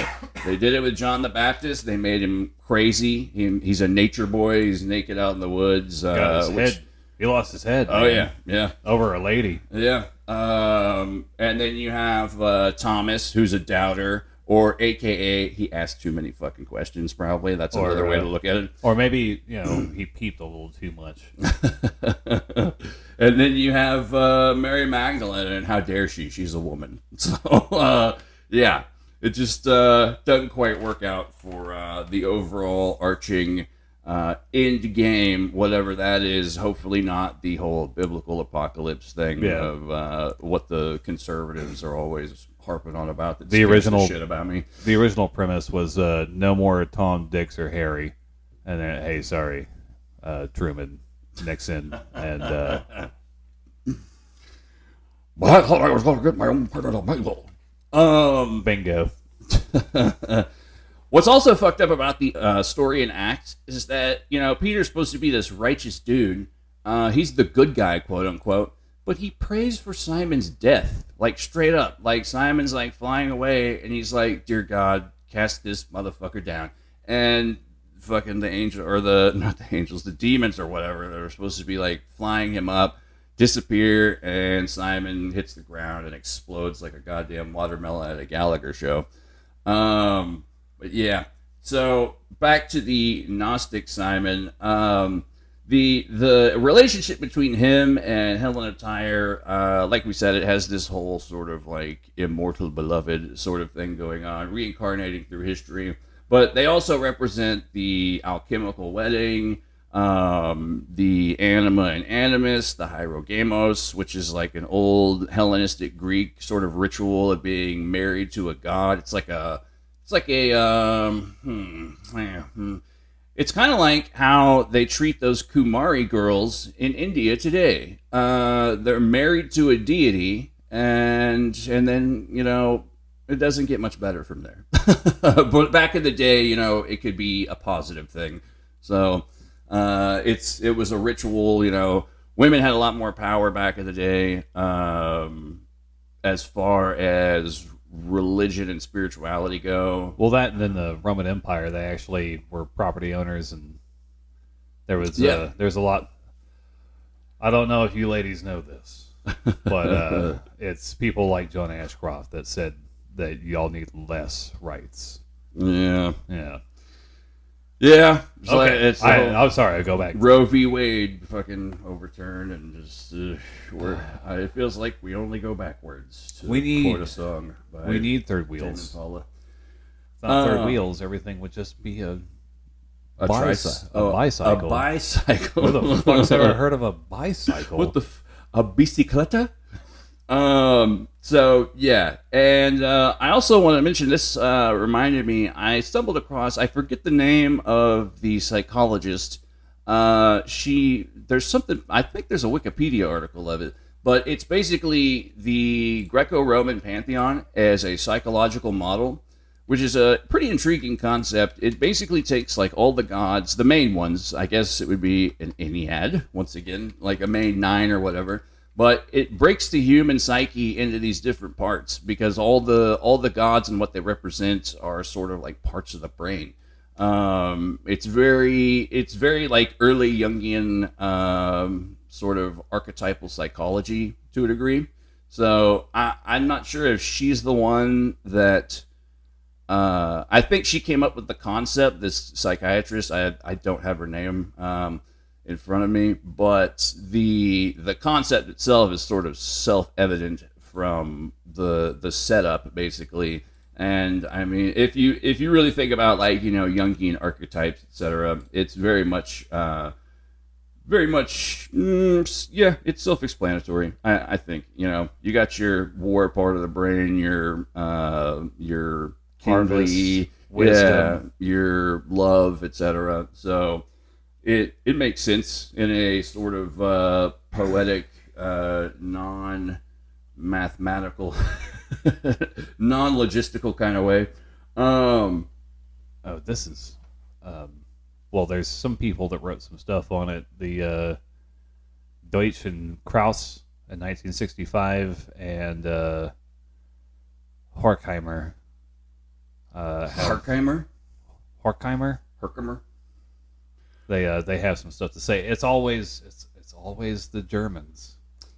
they did it with John the Baptist. They made him crazy. He's a nature boy. He's naked out in the woods. Head. He lost his head. Oh, man. yeah. Over a lady. Yeah. And then you have Thomas, who's a doubter, or AKA he asked too many fucking questions, probably. That's another way to look at it. Or maybe, he peeped a little too much. And then you have Mary Magdalene, and how dare she? She's a woman. So, yeah. It just doesn't quite work out for the overall arching end game, whatever that is. Hopefully not the whole biblical apocalypse thing of what the conservatives are always harping on about. That the original shit about me. The original premise was no more Tom, Dix, or Harry, and then hey, sorry, Truman, Nixon, and. Well, I thought I was going to get my own part of the Bible. Bingo. What's also fucked up about the story in Acts is that, Peter's supposed to be this righteous dude. He's the good guy, quote unquote. But he prays for Simon's death, like straight up. Like Simon's like flying away, and he's like, "Dear God, cast this motherfucker down." And fucking the angel, or not the angels, the demons or whatever, that are supposed to be like flying him up, disappear, and Simon hits the ground and explodes like a goddamn watermelon at a Gallagher show. But yeah, so back to the Gnostic Simon. The relationship between him and Helen of Tyre, like we said, it has this whole sort of like immortal beloved sort of thing going on, reincarnating through history. But they also represent the alchemical wedding, the anima and animus, the hierogamos, which is like an old Hellenistic Greek sort of ritual of being married to a god. It's kind of like how they treat those Kumari girls in India today. They're married to a deity, and then, it doesn't get much better from there. But back in the day, it could be a positive thing. So it was a ritual, women had a lot more power back in the day as far as religion and spirituality go. Well, that and then the Roman Empire, they actually were property owners, and there was there's a lot. I don't know if you ladies know this, but it's people like John Ashcroft that said that y'all need less rights. Yeah. Okay. I'm sorry. I go back. Roe v. Wade fucking overturned, and just it feels like we only go backwards. To quote a song. We need third wheels. It's not third wheels. Everything would just be a bicycle. A bicycle. Who the fuck's ever heard of a bicycle? What a bicicleta? So yeah, and I also want to mention this. Reminded me, I stumbled across. I forget the name of the psychologist. There's something. I think there's a Wikipedia article of it, but it's basically the Greco-Roman pantheon as a psychological model, which is a pretty intriguing concept. It basically takes like all the gods, the main ones. I guess it would be an Ennead once again, like a main 9 or whatever, but it breaks the human psyche into these different parts because all the gods and what they represent are sort of like parts of the brain. It's very like early Jungian sort of archetypal psychology to a degree. So I'm not sure if she's the one that. I think she came up with the concept. This psychiatrist, I don't have her name in front of me, but the concept itself is sort of self-evident from the setup, basically. And I mean, if you really think about like Jungian archetypes, etc., it's very much, yeah, it's self-explanatory. I think you got your war part of the brain, your Harvest, wisdom. yeah, your love, etc. So it makes sense in a sort of poetic, non-mathematical, non-logistical kind of way. Oh, this is. Well, there's some people that wrote some stuff on it. The Deutsch and Krauss in 1965 and Horkheimer. Horkheimer? Horkheimer. Herkimer? They have some stuff to say. It's always the Germans.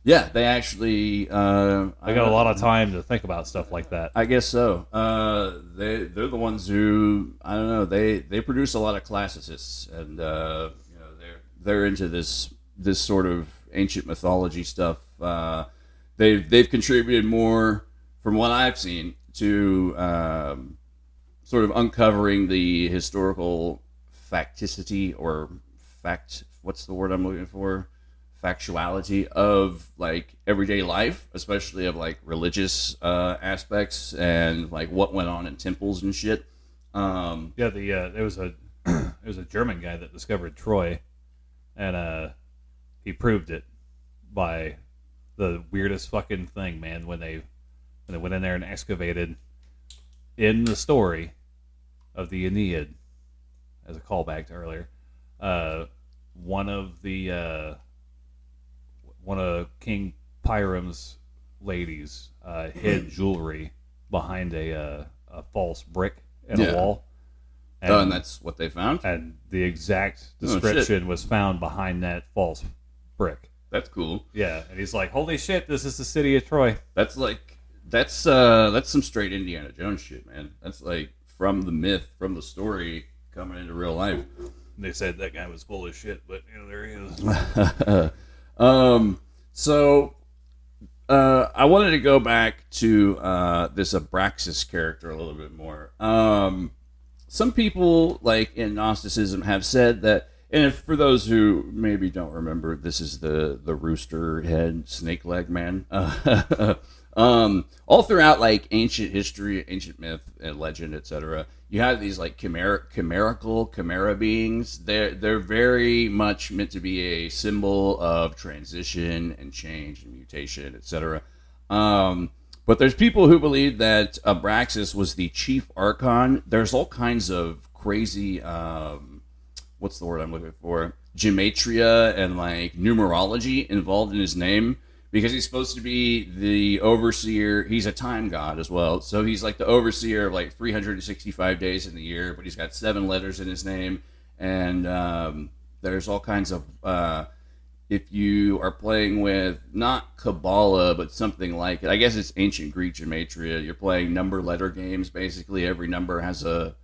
Yeah, they actually. They got a lot of time to think about stuff like that. I guess so. They're the ones who I don't know. They produce a lot of classicists, and they're into this sort of ancient mythology stuff. They've contributed more, from what I've seen, to sort of uncovering the historical facticity or fact. What's the word I'm looking for? Factuality of like everyday life, especially of like religious aspects and like what went on in temples and shit. There was a German guy that discovered Troy, and he proved it by the weirdest fucking thing, man. When they went in there and excavated in the story of the Aeneid, as a callback to earlier, one of King Pyram's ladies hid jewelry behind a false brick in a wall. And that's what they found? And the exact description was found behind that false brick. That's cool. Yeah, and he's like, holy shit, this is the city of Troy. That's some straight Indiana Jones shit, man. That's like from the myth, from the story, coming into real life. They said that guy was full of shit, but there he is. So I wanted to go back to this Abraxas character a little bit more. Some people, like in Gnosticism, have said that, and for those who maybe don't remember, this is the rooster head snake leg man. All throughout like ancient history, ancient myth, and legend, etc., you have these like chimera beings. They're very much meant to be a symbol of transition and change and mutation, etc. But there's people who believe that Abraxas was the chief archon. There's all kinds of crazy, what's the word I'm looking for? Gematria and like numerology involved in his name. Because he's supposed to be the overseer. He's a time god as well. So he's like the overseer of like 365 days in the year, but he's got 7 letters in his name. And there's all kinds of, if you are playing with not Kabbalah, but something like it, I guess it's ancient Greek gematria. You're playing number letter games. Basically, every letter has a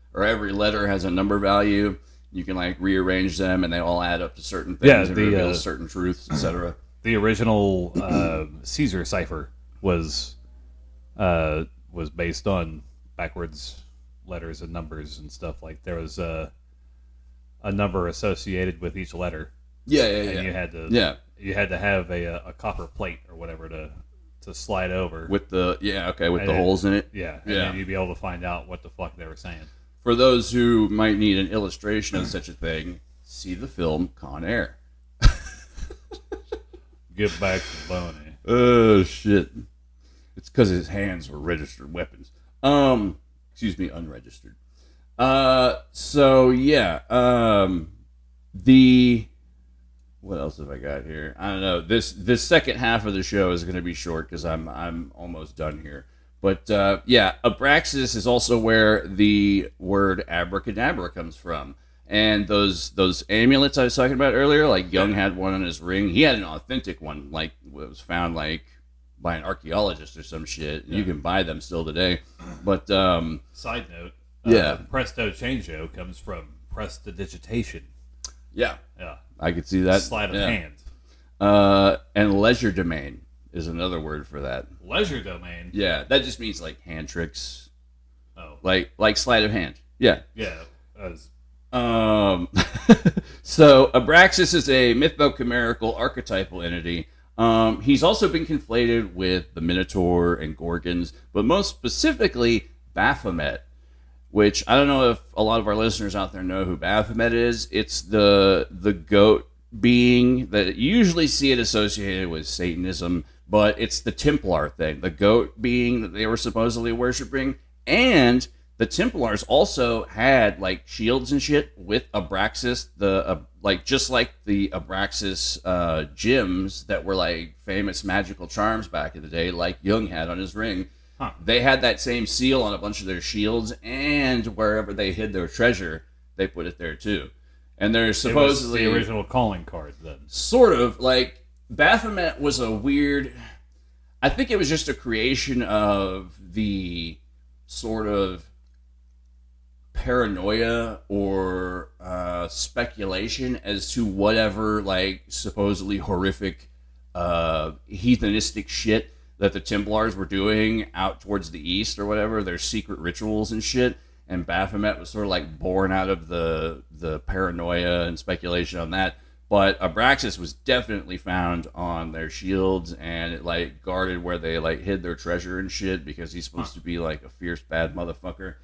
number value. You can like rearrange them and they all add up to certain things and reveal certain truths, etc. The original Caesar cipher was based on backwards letters and numbers and stuff. Like there was a number associated with each letter. Yeah. And you had to have a copper plate or whatever to to slide over. With the holes in it. Yeah, and then you'd be able to find out what the fuck they were saying. For those who might need an illustration of such a thing, see the film Con Air. Get back to Boney. Oh, shit. It's because his hands were registered weapons. Excuse me, unregistered. So, yeah. What else have I got here? I don't know. This second half of the show is going to be short because I'm almost done here. But, yeah, Abraxas is also where the word abracadabra comes from. And those amulets I was talking about earlier, like Jung had one on his ring. He had an authentic one, like it was found like by an archaeologist or some shit. Yeah. You can buy them still today. But side note, presto changeo comes from prestidigitation. Yeah, yeah, I could see that. Sleight of hand. And legerdemain is another word for that. Legerdemain. Yeah, that just means like hand tricks. Oh, like sleight of hand. Yeah. Yeah. So Abraxas is a mytho-chimerical archetypal entity. He's also been conflated with the Minotaur and Gorgons, but most specifically Baphomet, which I don't know if a lot of our listeners out there know who Baphomet is. It's the goat being that you usually see it associated with Satanism, but it's the Templar thing, the goat being that they were supposedly worshiping, and the Templars also had like shields and shit with Abraxas, just like the Abraxas gems that were like famous magical charms back in the day, like Jung had on his ring. Huh. They had that same seal on a bunch of their shields, and wherever they hid their treasure, they put it there too. And there's supposedly it was the original calling card then. Sort of like Baphomet was a weird. I think it was just a creation of the sort of paranoia or speculation as to whatever like supposedly horrific heathenistic shit that the Templars were doing out towards the east or whatever, their secret rituals and shit. And Baphomet was sort of like born out of the paranoia and speculation on that. But Abraxas was definitely found on their shields, and it like guarded where they like hid their treasure and shit because he's supposed to be like a fierce bad motherfucker.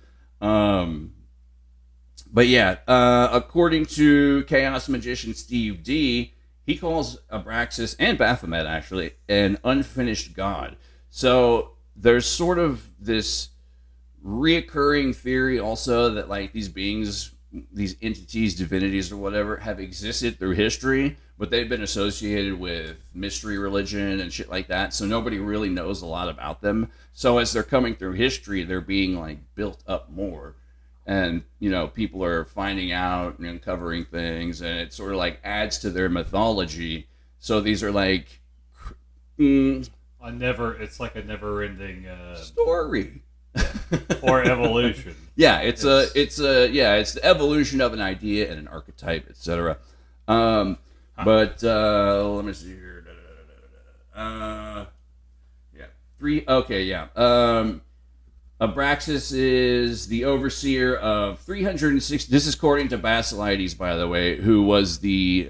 But yeah, according to Chaos Magician Steve D, he calls Abraxas and Baphomet actually an unfinished god. So there's sort of this reoccurring theory also that like these beings, these entities, divinities or whatever, have existed through history, but they've been associated with mystery religion and shit like that, so nobody really knows a lot about them. So as they're coming through history, they're being like built up more, and you know, people are finding out and uncovering things, and it sort of like adds to their mythology. So these are like it's like a never-ending story. Or evolution. Yeah, it's the evolution of an idea and an archetype, etc. But let me see here. Abraxas is the overseer of 360. This is according to Basilides, by the way, who was the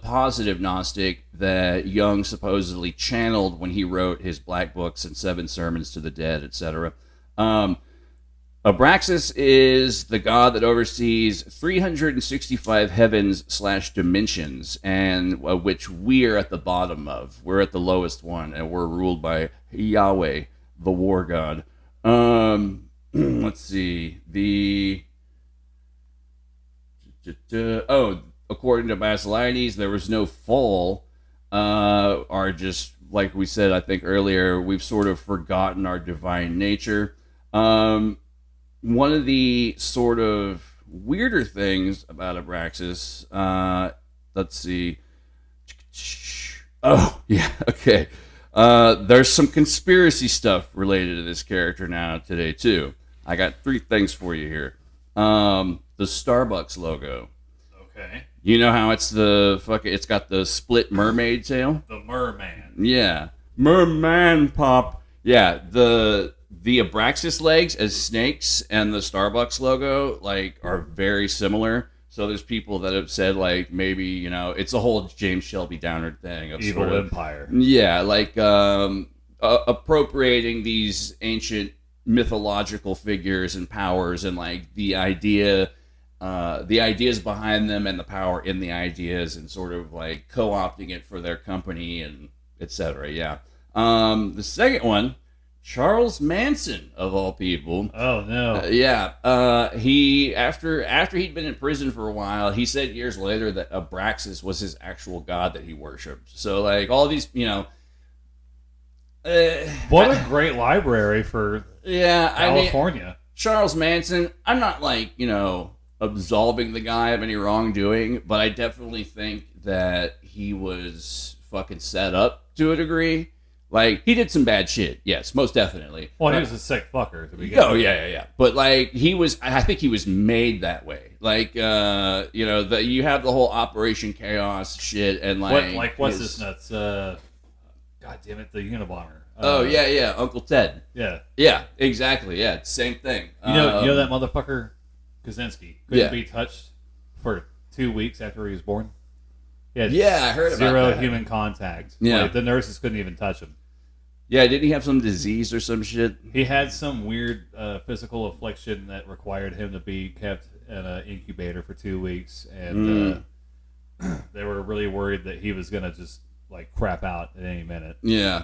positive Gnostic that Jung supposedly channeled when he wrote his Black Books and Seven Sermons to the Dead, etc. Abraxas is the god that oversees 365 heavens/dimensions, and which we're at the bottom of. We're at the lowest one, and we're ruled by Yahweh, the war god. Let's see. According to Basilides, there was no fall. Are just like we said, I think earlier, we've sort of forgotten our divine nature. One of the sort of weirder things about Abraxas, let's see. Oh, yeah, okay. There's some conspiracy stuff related to this character now today, too. I got 3 things for you here. The Starbucks logo. Okay. You know how it's it's got the split mermaid tail? The merman. Yeah. Merman pop. Yeah, the Abraxas legs as snakes and the Starbucks logo like are very similar. So there's people that have said like maybe, you know, it's a whole James Shelby Downard thing of evil sort of, empire. Yeah, like appropriating these ancient mythological figures and powers and like the ideas behind them and the power in the ideas and sort of like co-opting it for their company and etc. Yeah. The second one, Charles Manson of all people. Oh no. He after he'd been in prison for a while, he said years later that Abraxas was his actual god that he worshipped. So like all these, what a great library for California. I mean, Charles Manson, I'm not like, absolving the guy of any wrongdoing, but I definitely think that he was fucking set up to a degree. Like, he did some bad shit, yes, most definitely. Well, he was a sick fucker to begin with. Oh, yeah. But, like, I think he was made that way. Like, you have the whole Operation Chaos shit, and like... what's this nuts? God damn it, the Unabomber. Uncle Ted. Yeah. Yeah, exactly, yeah, same thing. You know that motherfucker, Kaczynski, couldn't be touched for 2 weeks after he was born? I heard about that. Zero human contact. Yeah. Like, the nurses couldn't even touch him. Yeah, didn't he have some disease or some shit? He had some weird physical affliction that required him to be kept in an incubator for 2 weeks, and they were really worried that he was going to just like crap out at any minute. Yeah,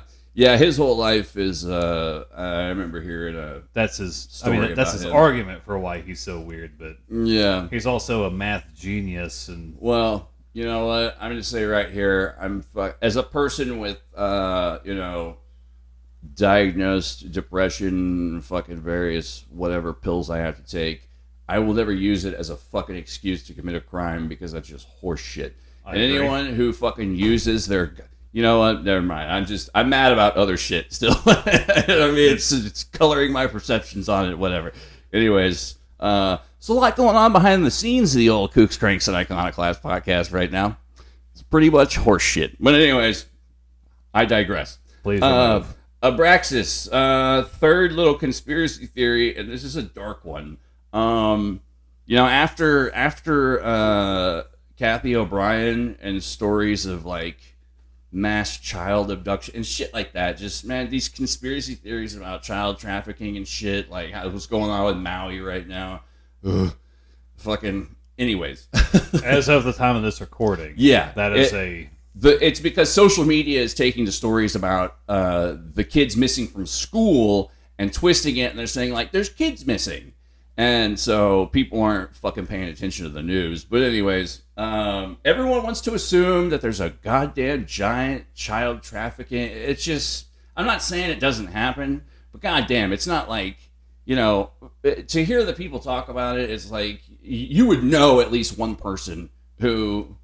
his whole life is. I remember hearing that's his story. That's his argument for why he's so weird. But yeah, he's also a math genius, and well, you know what? I'm going to say right here, as a person with diagnosed depression, fucking various whatever pills I have to take, I will never use it as a fucking excuse to commit a crime because that's just horse shit. And anyone who fucking uses their, you know what? Never mind. I'm mad about other shit still. I mean, it's coloring my perceptions on it. Whatever. Anyways, there's a lot going on behind the scenes of the old Kooks, Cranks, and Iconoclast podcast right now. It's pretty much horse shit. But anyways, I digress. Please remove. Abraxas, third little conspiracy theory, and this is a dark one. After Kathy O'Brien and stories of like mass child abduction and shit like that, just man, these conspiracy theories about child trafficking and shit, like what's going on with Maui right now. Ugh. Fucking. Anyways, as of the time of this recording, that is it's because social media is taking the stories about the kids missing from school and twisting it, and they're saying, like, there's kids missing. And so people aren't fucking paying attention to the news. But anyways, everyone wants to assume that there's a goddamn giant child trafficking. It's just, I'm not saying it doesn't happen, but goddamn, it's not like, to hear the people talk about it, it's like, you would know at least one person who,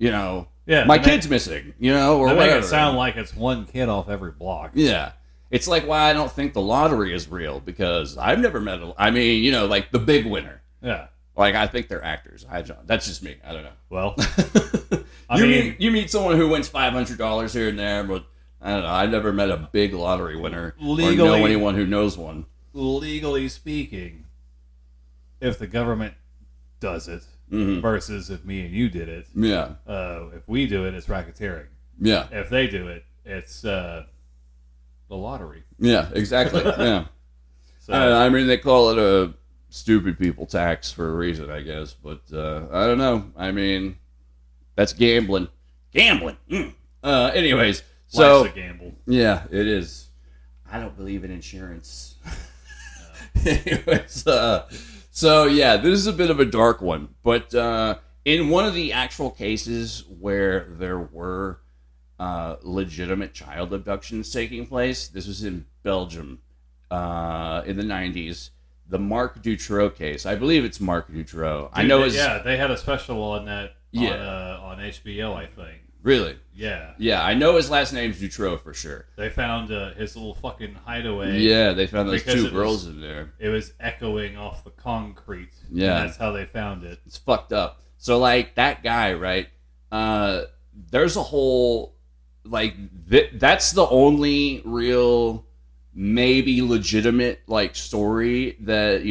my kid's missing, or whatever. Make it sound like it's one kid off every block. Yeah. It's like why I don't think the lottery is real, because I've never met like the big winner. Yeah. Like, I think they're actors. That's just me. I don't know. Well, you meet someone who wins $500 here and there, but I don't know. I've never met a big lottery winner or know anyone who knows one. Legally speaking, if the government does it, versus if me and you did it. Yeah. If we do it, it's racketeering. Yeah. If they do it, it's the lottery. Yeah, exactly. Yeah. So, they call it a stupid people tax for a reason, I guess. But I don't know. I mean, that's gambling. Anyways. So, life's a gamble. Yeah, it is. I don't believe in insurance. Anyways, so yeah, this is a bit of a dark one, but in one of the actual cases where there were legitimate child abductions taking place, this was in Belgium in the 90s, the Marc Dutroux case. I believe it's Marc Dutroux. I know they had a special on that on HBO, I think. Really? Yeah. Yeah, I know his last name's Dutroux for sure. They found his little fucking hideaway. Yeah, they found those two girls in there. It was echoing off the concrete. Yeah. And that's how they found it. It's fucked up. So, like, that guy, right, there's a whole, like, that's the only real, maybe legitimate, like, story that,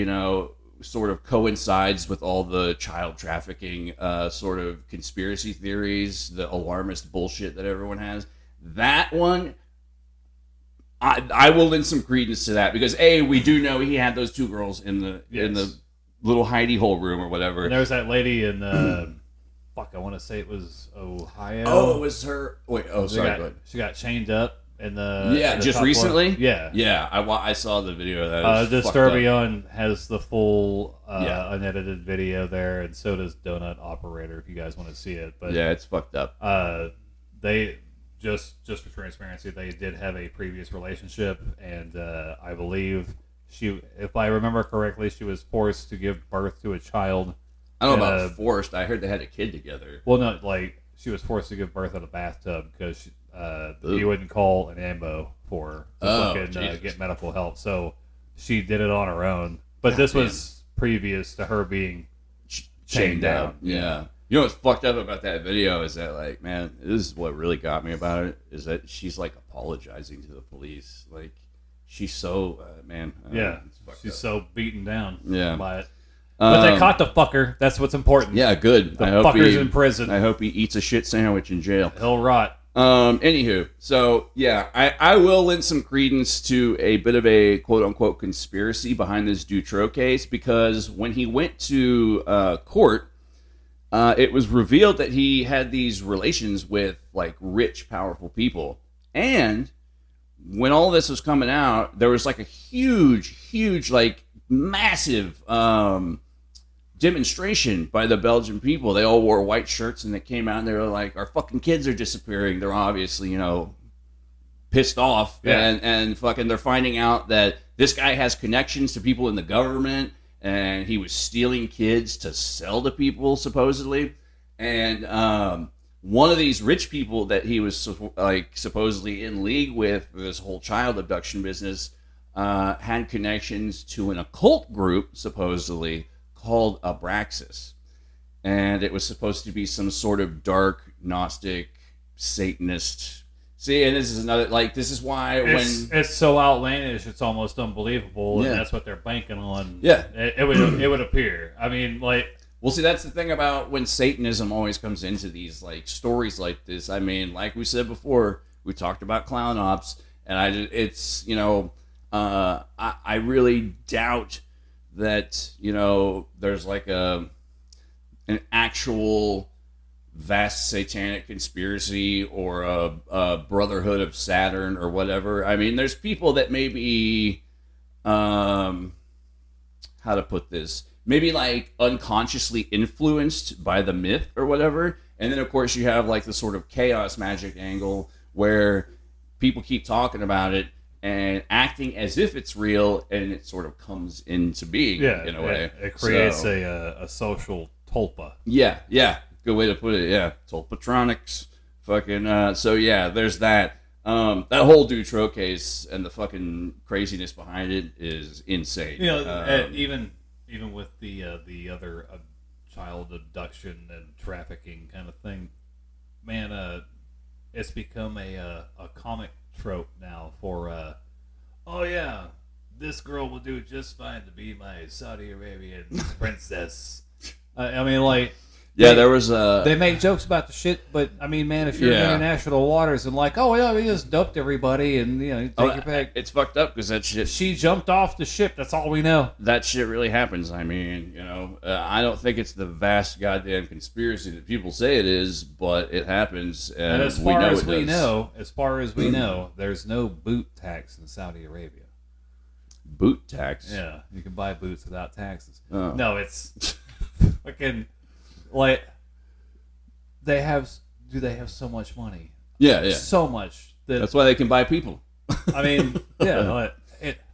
sort of coincides with all the child trafficking sort of conspiracy theories, the alarmist bullshit that everyone has. That one, I will lend some credence to that because we do know he had those 2 girls in the little hidey hole room or whatever. And there was that lady in I want to say it was Ohio. Oh, it was her. Wait, sorry. She got chained up in the just recently. Floor. Yeah. I saw the video of that. Disturbion has the full unedited video there, and so does Donut Operator if you guys want to see it. But yeah, it's fucked up. They just for transparency, they did have a previous relationship, and I believe if I remember correctly, she was forced to give birth to a child. I don't know about forced. I heard they had a kid together. Well, no, she was forced to give birth in a bathtub because he wouldn't call an ambo for her to get medical help. So she did it on her own. But this was previous to her being chained down. Yeah. You know what's fucked up about that video is that, like, man, this is what really got me about it, is that she's, like, apologizing to the police. Like, she's so, she's so beaten down by it. But they caught the fucker. That's what's important. Yeah, good. The fucker's in prison. I hope he eats a shit sandwich in jail. He'll rot. Anywho, so, yeah, I will lend some credence to a bit of a quote-unquote conspiracy behind this Dutroux case, because when he went to court, it was revealed that he had these relations with, like, rich, powerful people. And when all this was coming out, there was, like, a huge, like, massive demonstration by the Belgian people. They all wore white shirts, and they came out and they were like, our fucking kids are disappearing. They're obviously, pissed off. Yeah. And fucking they're finding out that this guy has connections to people in the government, and he was stealing kids to sell to people, supposedly. And one of these rich people that he was supposedly in league with for this whole child abduction business had connections to an occult group, supposedly, called Abraxas. And it was supposed to be some sort of dark, Gnostic, Satanist. See, and this is another, this is why it's so outlandish, it's almost unbelievable, and that's what they're banking on. Yeah. It would appear. I mean, well, see, that's the thing about when Satanism always comes into these, stories like this. I mean, like we said before, we talked about clown ops, and I really doubt that, there's an actual vast satanic conspiracy or a brotherhood of Saturn or whatever. I mean, there's people that maybe, how to put this, maybe unconsciously influenced by the myth or whatever. And then, of course, you have the sort of chaos magic angle where people keep talking about it and acting as if it's real, and it sort of comes into being in a way. It creates a social tulpa. Yeah. Good way to put it, yeah. Tulpatronics. Fucking, so yeah, there's that. That whole Dutroux case and the fucking craziness behind it is insane. Even with the other child abduction and trafficking kind of thing, man, it's become a comic trope now for this girl will do just fine to be my Saudi Arabian princess. There was they make jokes about the shit, but I mean, man, if you're in international waters and we just dumped everybody and take your bag, it's fucked up because that shit. She jumped off the ship. That's all we know. That shit really happens. I mean, I don't think it's the vast goddamn conspiracy that people say it is, but it happens, and as far as we know, there's no boot tax in Saudi Arabia. Boot tax? Yeah, you can buy boots without taxes. Oh. No, it's fucking. They have so much money. Yeah. So much. That's why they can buy people. I mean, yeah.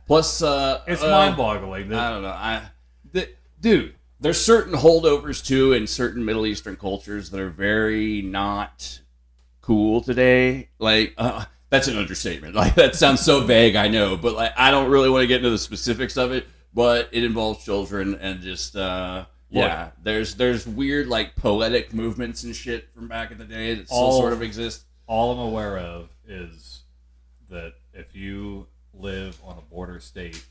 Plus, it's mind-boggling. I don't know. Dude, there's certain holdovers, too, in certain Middle Eastern cultures that are very not cool today. That's an understatement. That sounds so vague, I know. But, I don't really want to get into the specifics of it. But it involves children and just... yeah, there's weird poetic movements and shit from back in the day that still sort of exist. All I'm aware of is that if you live on a border state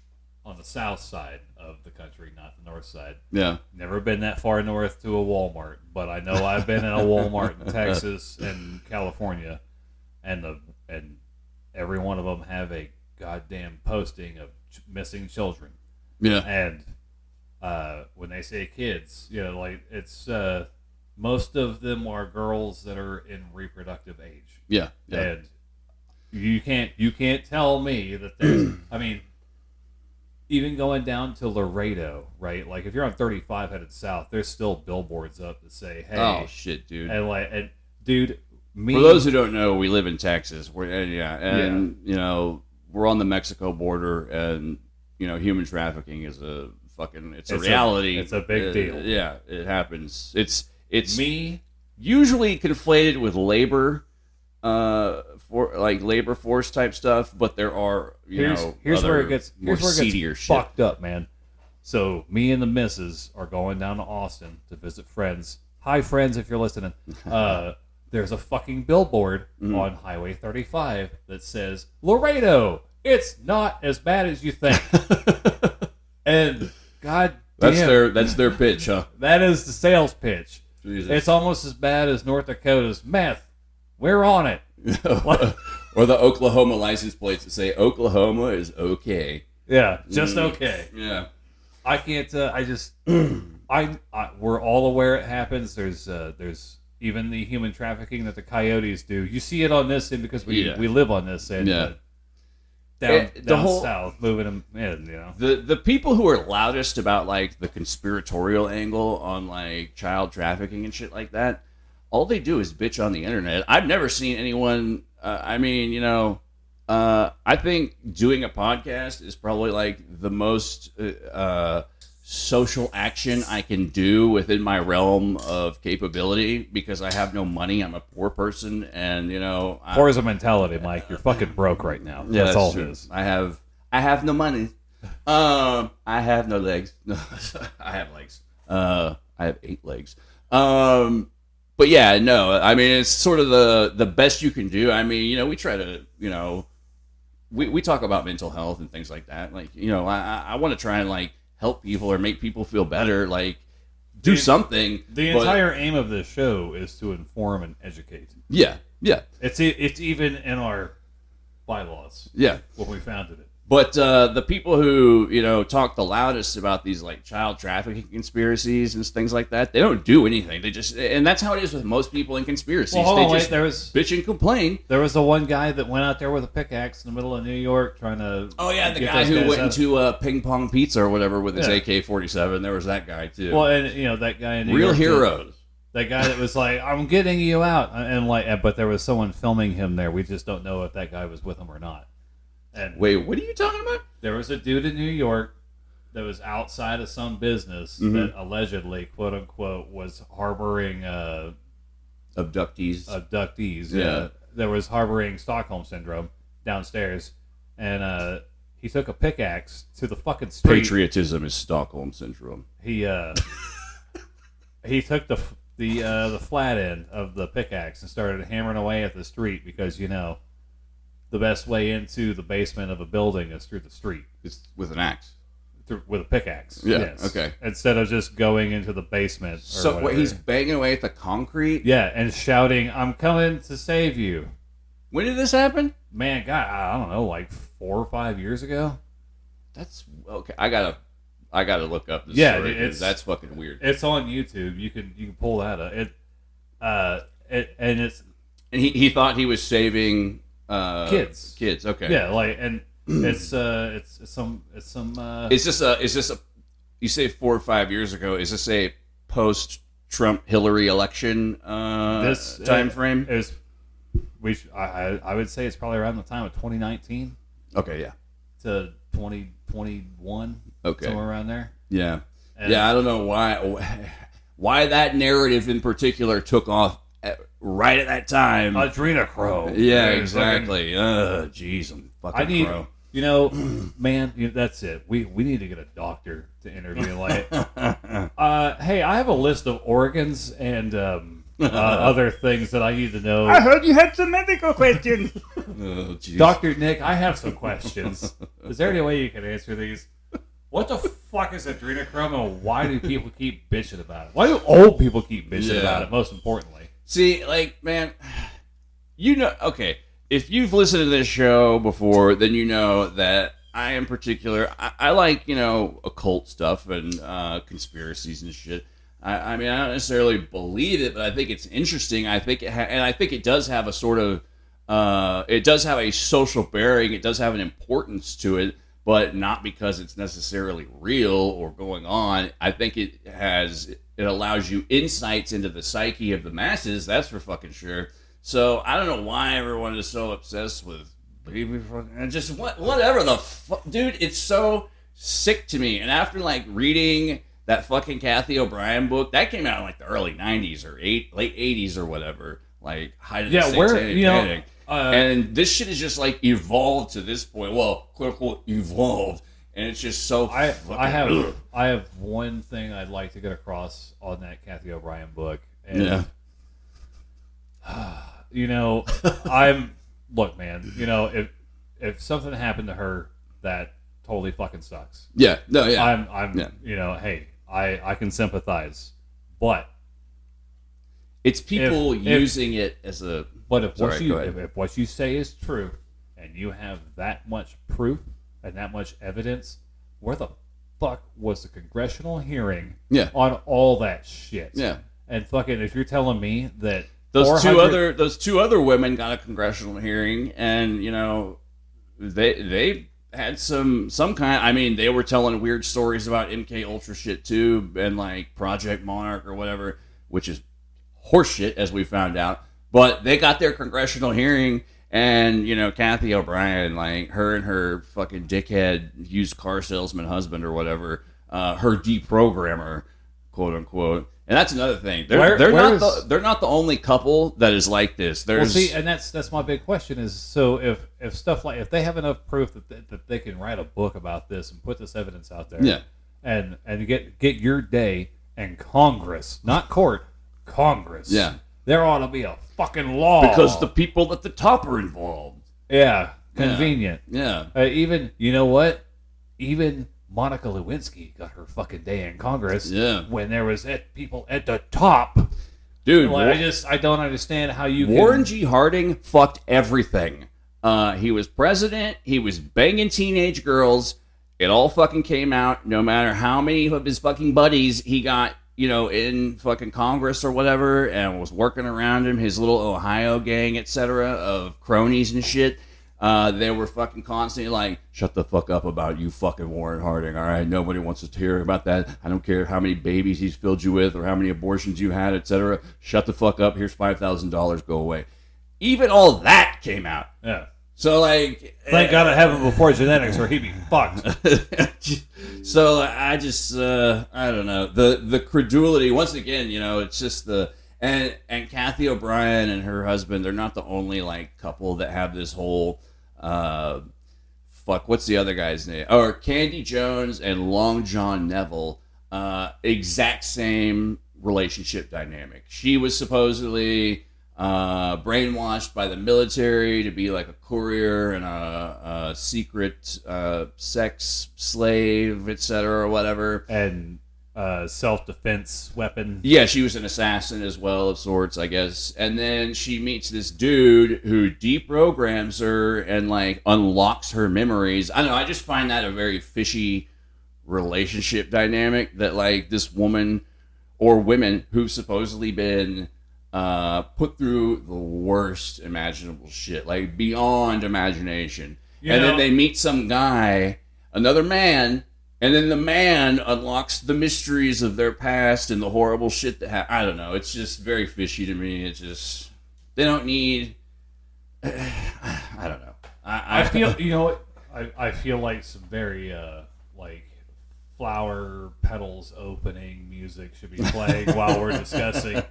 on the south side of the country, not the north side. Yeah. Never been that far north to a Walmart, but I know I've been in a Walmart in Texas and California, and every one of them have a goddamn posting of missing children. Yeah. And when they say kids, like it's most of them are girls that are in reproductive age. Yeah. And you can't tell me that there's I mean, even going down to Laredo, right? Like if you're on 35 headed south, there's still billboards up that say, "Hey." Oh shit, dude. And dude, me. For those who don't know, we live in Texas. We're we're on the Mexico border, and human trafficking is a reality. It's a big deal. Yeah, it happens. It's me usually conflated with labor, for like labor force type stuff. But there are here's where it gets shit. Fucked up, man. So me and the missus are going down to Austin to visit friends. Hi, friends, if you're listening. There's a fucking billboard on Highway 35 that says, "Laredo, it's not as bad as you think." And God damn, that's their pitch, huh? that is the sales pitch. Jesus. It's almost as bad as North Dakota's meth. We're on it. Or the Oklahoma license plates that say Oklahoma is okay. Yeah, just okay. Yeah. I can't. I just. We're all aware it happens. There's even the human trafficking that the coyotes do. You see it on this end because we live on this end. Yeah. Down south, moving them in. The people who are loudest about like the conspiratorial angle on like child trafficking and shit like that, all they do is bitch on the internet. I've never seen anyone. I think doing a podcast is probably like the most social action I can do within my realm of capability because I have no money. I'm a poor person, and poor is a mentality, Mike. You're fucking broke right now. Yeah, that's all true. it is. I have no money. I have no legs. I have legs. I have 8 legs. But yeah, no. I mean, it's sort of the best you can do. I mean, we try to, we talk about mental health and things like that. Like, I want to try and like help people or make people feel better. Like, do something. The entire aim of this show is to inform and educate. Yeah, yeah. It's even in our bylaws. Yeah, when we founded it. But the people who talk the loudest about these like child trafficking conspiracies and things like that, they don't do anything. They just, and that's how it is with most people in conspiracies. Well, they just bitch and complain. There was the one guy that went out there with a pickaxe in the middle of New York trying to. Oh yeah, the guy who went into Ping Pong Pizza or whatever with his AK-47. There was that guy too. Well, and that guy in New Real York heroes. That guy that was like, "I'm getting you out," and but there was someone filming him there. We just don't know if that guy was with him or not. And wait, what are you talking about? There was a dude in New York that was outside of some business that allegedly, quote unquote, was harboring abductees. Yeah, that was harboring Stockholm syndrome downstairs, and he took a pickaxe to the fucking street. Patriotism is Stockholm syndrome. He took the flat end of the pickaxe and started hammering away at the street because the best way into the basement of a building is through the street. It's with an axe. With a pickaxe. Yeah, yes. okay. Instead of just going into the basement. So what, he's banging away at the concrete? Yeah, and shouting, "I'm coming to save you." When did this happen? Man, God, I don't know, like 4 or 5 years ago. That's okay. I gotta look up this story. That's fucking weird. It's on YouTube. You can pull that up. And he thought he was saving kids. Okay. Yeah, like, and it's some. Is this a? You say 4 or 5 years ago. Is this a post-Trump Hillary election this time frame? I would say it's probably around the time of 2019. Okay. Yeah. To 2021. Okay. Somewhere around there. Yeah. Yeah. I don't know why that narrative in particular took off right at that time. Adrenochrome. Yeah, exactly. Jeez, I'm fucking crow. Man, that's it. We need to get a doctor to interview. Like, hey, I have a list of organs and other things that I need to know. I heard you had some medical questions. Dr. Nick, I have some questions. Is there any way you can answer these? What the fuck is adrenochrome, and why do people keep bitching about it? Why do old people keep bitching about it, most importantly? See, like, man, okay, if you've listened to this show before, then you know that I am particular. I like, occult stuff and conspiracies and shit. I mean, I don't necessarily believe it, but I think it's interesting. I think it does have a sort of, it does have a social bearing. It does have an importance to it, but not because it's necessarily real or going on. I think it allows you insights into the psyche of the masses. That's for fucking sure. So I don't know why everyone is so obsessed with baby fucking, just whatever the fuck, dude. It's so sick to me. And after like reading that fucking Kathy O'Brien book that came out in like the early '90s or late '80s or whatever, like height of the Satanic Panic. And this shit is just like evolved to this point. Well, quote unquote evolved, and it's just so. I have one thing I'd like to get across on that Kathy O'Brien book, and look, man. If something happened to her, that totally fucking sucks. Yeah, no, yeah. Hey, I can sympathize, but it's people using it as a. But if what you say is true, and you have that much proof and that much evidence, where the fuck was the congressional hearing on all that shit? Yeah. And fucking, if you're telling me that those two other women got a congressional hearing, and they had some kind. I mean, they were telling weird stories about MK Ultra shit too, and like Project Monarch or whatever, which is horseshit, as we found out. But they got their congressional hearing, and, Kathy O'Brien, like, her and her fucking dickhead used car salesman husband or whatever, her deprogrammer, quote unquote. And that's another thing. They're not the only couple that is like this. And that's my big question is, so if stuff like, if they have enough proof that they can write a book about this and put this evidence out there, and get your day in Congress, not court, Congress. Yeah. There ought to be a fucking law. Because the people at the top are involved. Yeah. Convenient. Yeah. Even, you know what? Even Monica Lewinsky got her fucking day in Congress. Yeah. When there was people at the top. Dude. I don't understand how you Warren G. Harding fucked everything. He was president. He was banging teenage girls. It all fucking came out. No matter how many of his fucking buddies he got, in fucking Congress or whatever, and was working around him, his little Ohio gang, etc., of cronies and shit. They were fucking constantly like, shut the fuck up about you fucking Warren Harding, all right? Nobody wants to hear about that. I don't care how many babies he's filled you with or how many abortions you had, etc. Shut the fuck up. Here's $5,000. Go away. Even all that came out. Yeah. So, like... Thank God I have him before genetics or he'd be fucked. So, I just... I don't know. The credulity, once again, it's just the... And Kathy O'Brien and her husband, they're not the only, like, couple that have this whole... what's the other guy's name? Or Candy Jones and Long John Neville. Exact same relationship dynamic. She was supposedly... brainwashed by the military to be like a courier and a secret sex slave, etc., or whatever. And self-defense weapon. Yeah, she was an assassin as well, of sorts, I guess. And then she meets this dude who deprograms her and like unlocks her memories. I don't know, I just find that a very fishy relationship dynamic, that like this woman or women who've supposedly been put through the worst imaginable shit, like beyond imagination. And then they meet some guy, another man, and then the man unlocks the mysteries of their past and the horrible shit that happened. I don't know. It's just very fishy to me. It's just, they don't need, I don't know. I feel, I feel like some very, like, flower petals opening music should be playing while we're discussing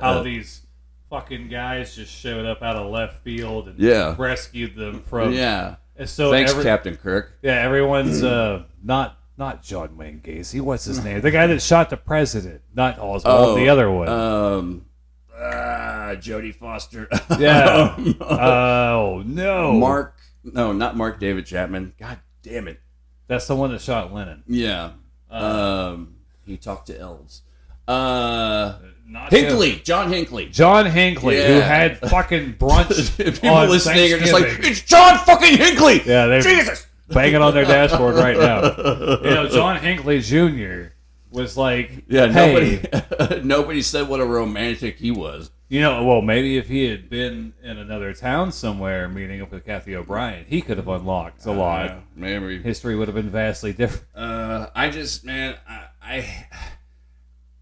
how these fucking guys just showed up out of left field and rescued them from. Yeah. And so thanks, Captain Kirk. Yeah, everyone's not John Wayne Gacy. What's his name? The guy that shot the president. Not Oswald. The other one. Jodie Foster. Yeah. Oh no. Not Mark David Chapman. God damn it. That's the one that shot Lennon. Yeah. He talked to elves. Not Hinckley, John Hinckley. John Hinckley, who Yeah. had fucking brunch. People on listening are just like, Thanksgiving. it's John fucking Hinckley. Yeah, they're Jesus. banging on their dashboard right now. You know, John Hinckley Jr. was like, Yeah, hey, nobody said what a romantic he was. you know, well, maybe if he had been in another town somewhere meeting up with Kathy O'Brien, he could have unlocked a lot. Maybe. History would have been vastly different. I just, man,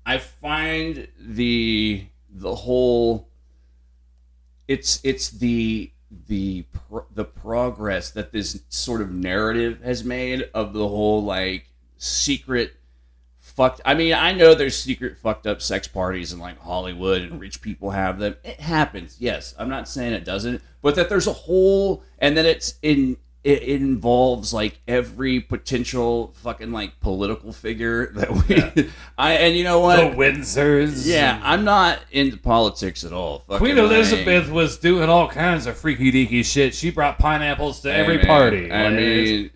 I find the whole it's the progress that this sort of narrative has made of the whole like secret fucked. I mean, I know there's secret fucked up sex parties in like Hollywood and rich people have them. It happens, yes. I'm not saying it doesn't, but that there's a whole, and then it involves like every potential fucking like political figure that we and you know what? The Windsors. Yeah, I'm not into politics at all. Fucking Queen Elizabeth was doing all kinds of freaky deaky shit. She brought pineapples to every party. I mean,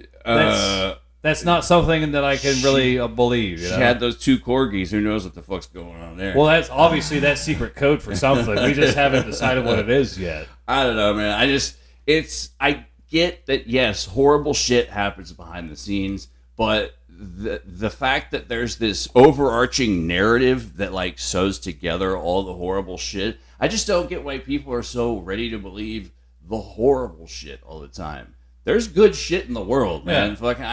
that's not something that I can really believe. You she know? had those 2 corgis. Who knows what the fuck's going on there? Well, that's obviously that secret code for something. We just haven't decided what it is yet. I don't know, man. I get that, yes, horrible shit happens behind the scenes, but the fact that there's this overarching narrative that like sews together all the horrible shit, I just don't get why people are so ready to believe the horrible shit all the time. There's good shit in the world, man. Yeah. Fucking,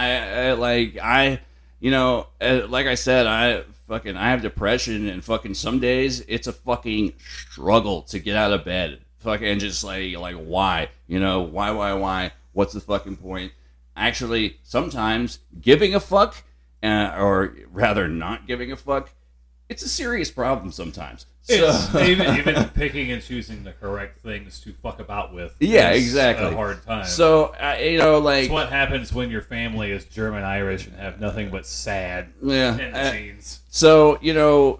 like I said, I have depression, and fucking some days it's a fucking struggle to get out of bed. Fucking just like why? You know, why? What's the fucking point? Actually, sometimes giving a fuck, or rather not giving a fuck, it's a serious problem sometimes. It's even picking and choosing the correct things to fuck about with. Yeah, is exactly. A hard time. So you know, like it's what happens when your family is German Irish and have nothing but sad in the scenes. So you know,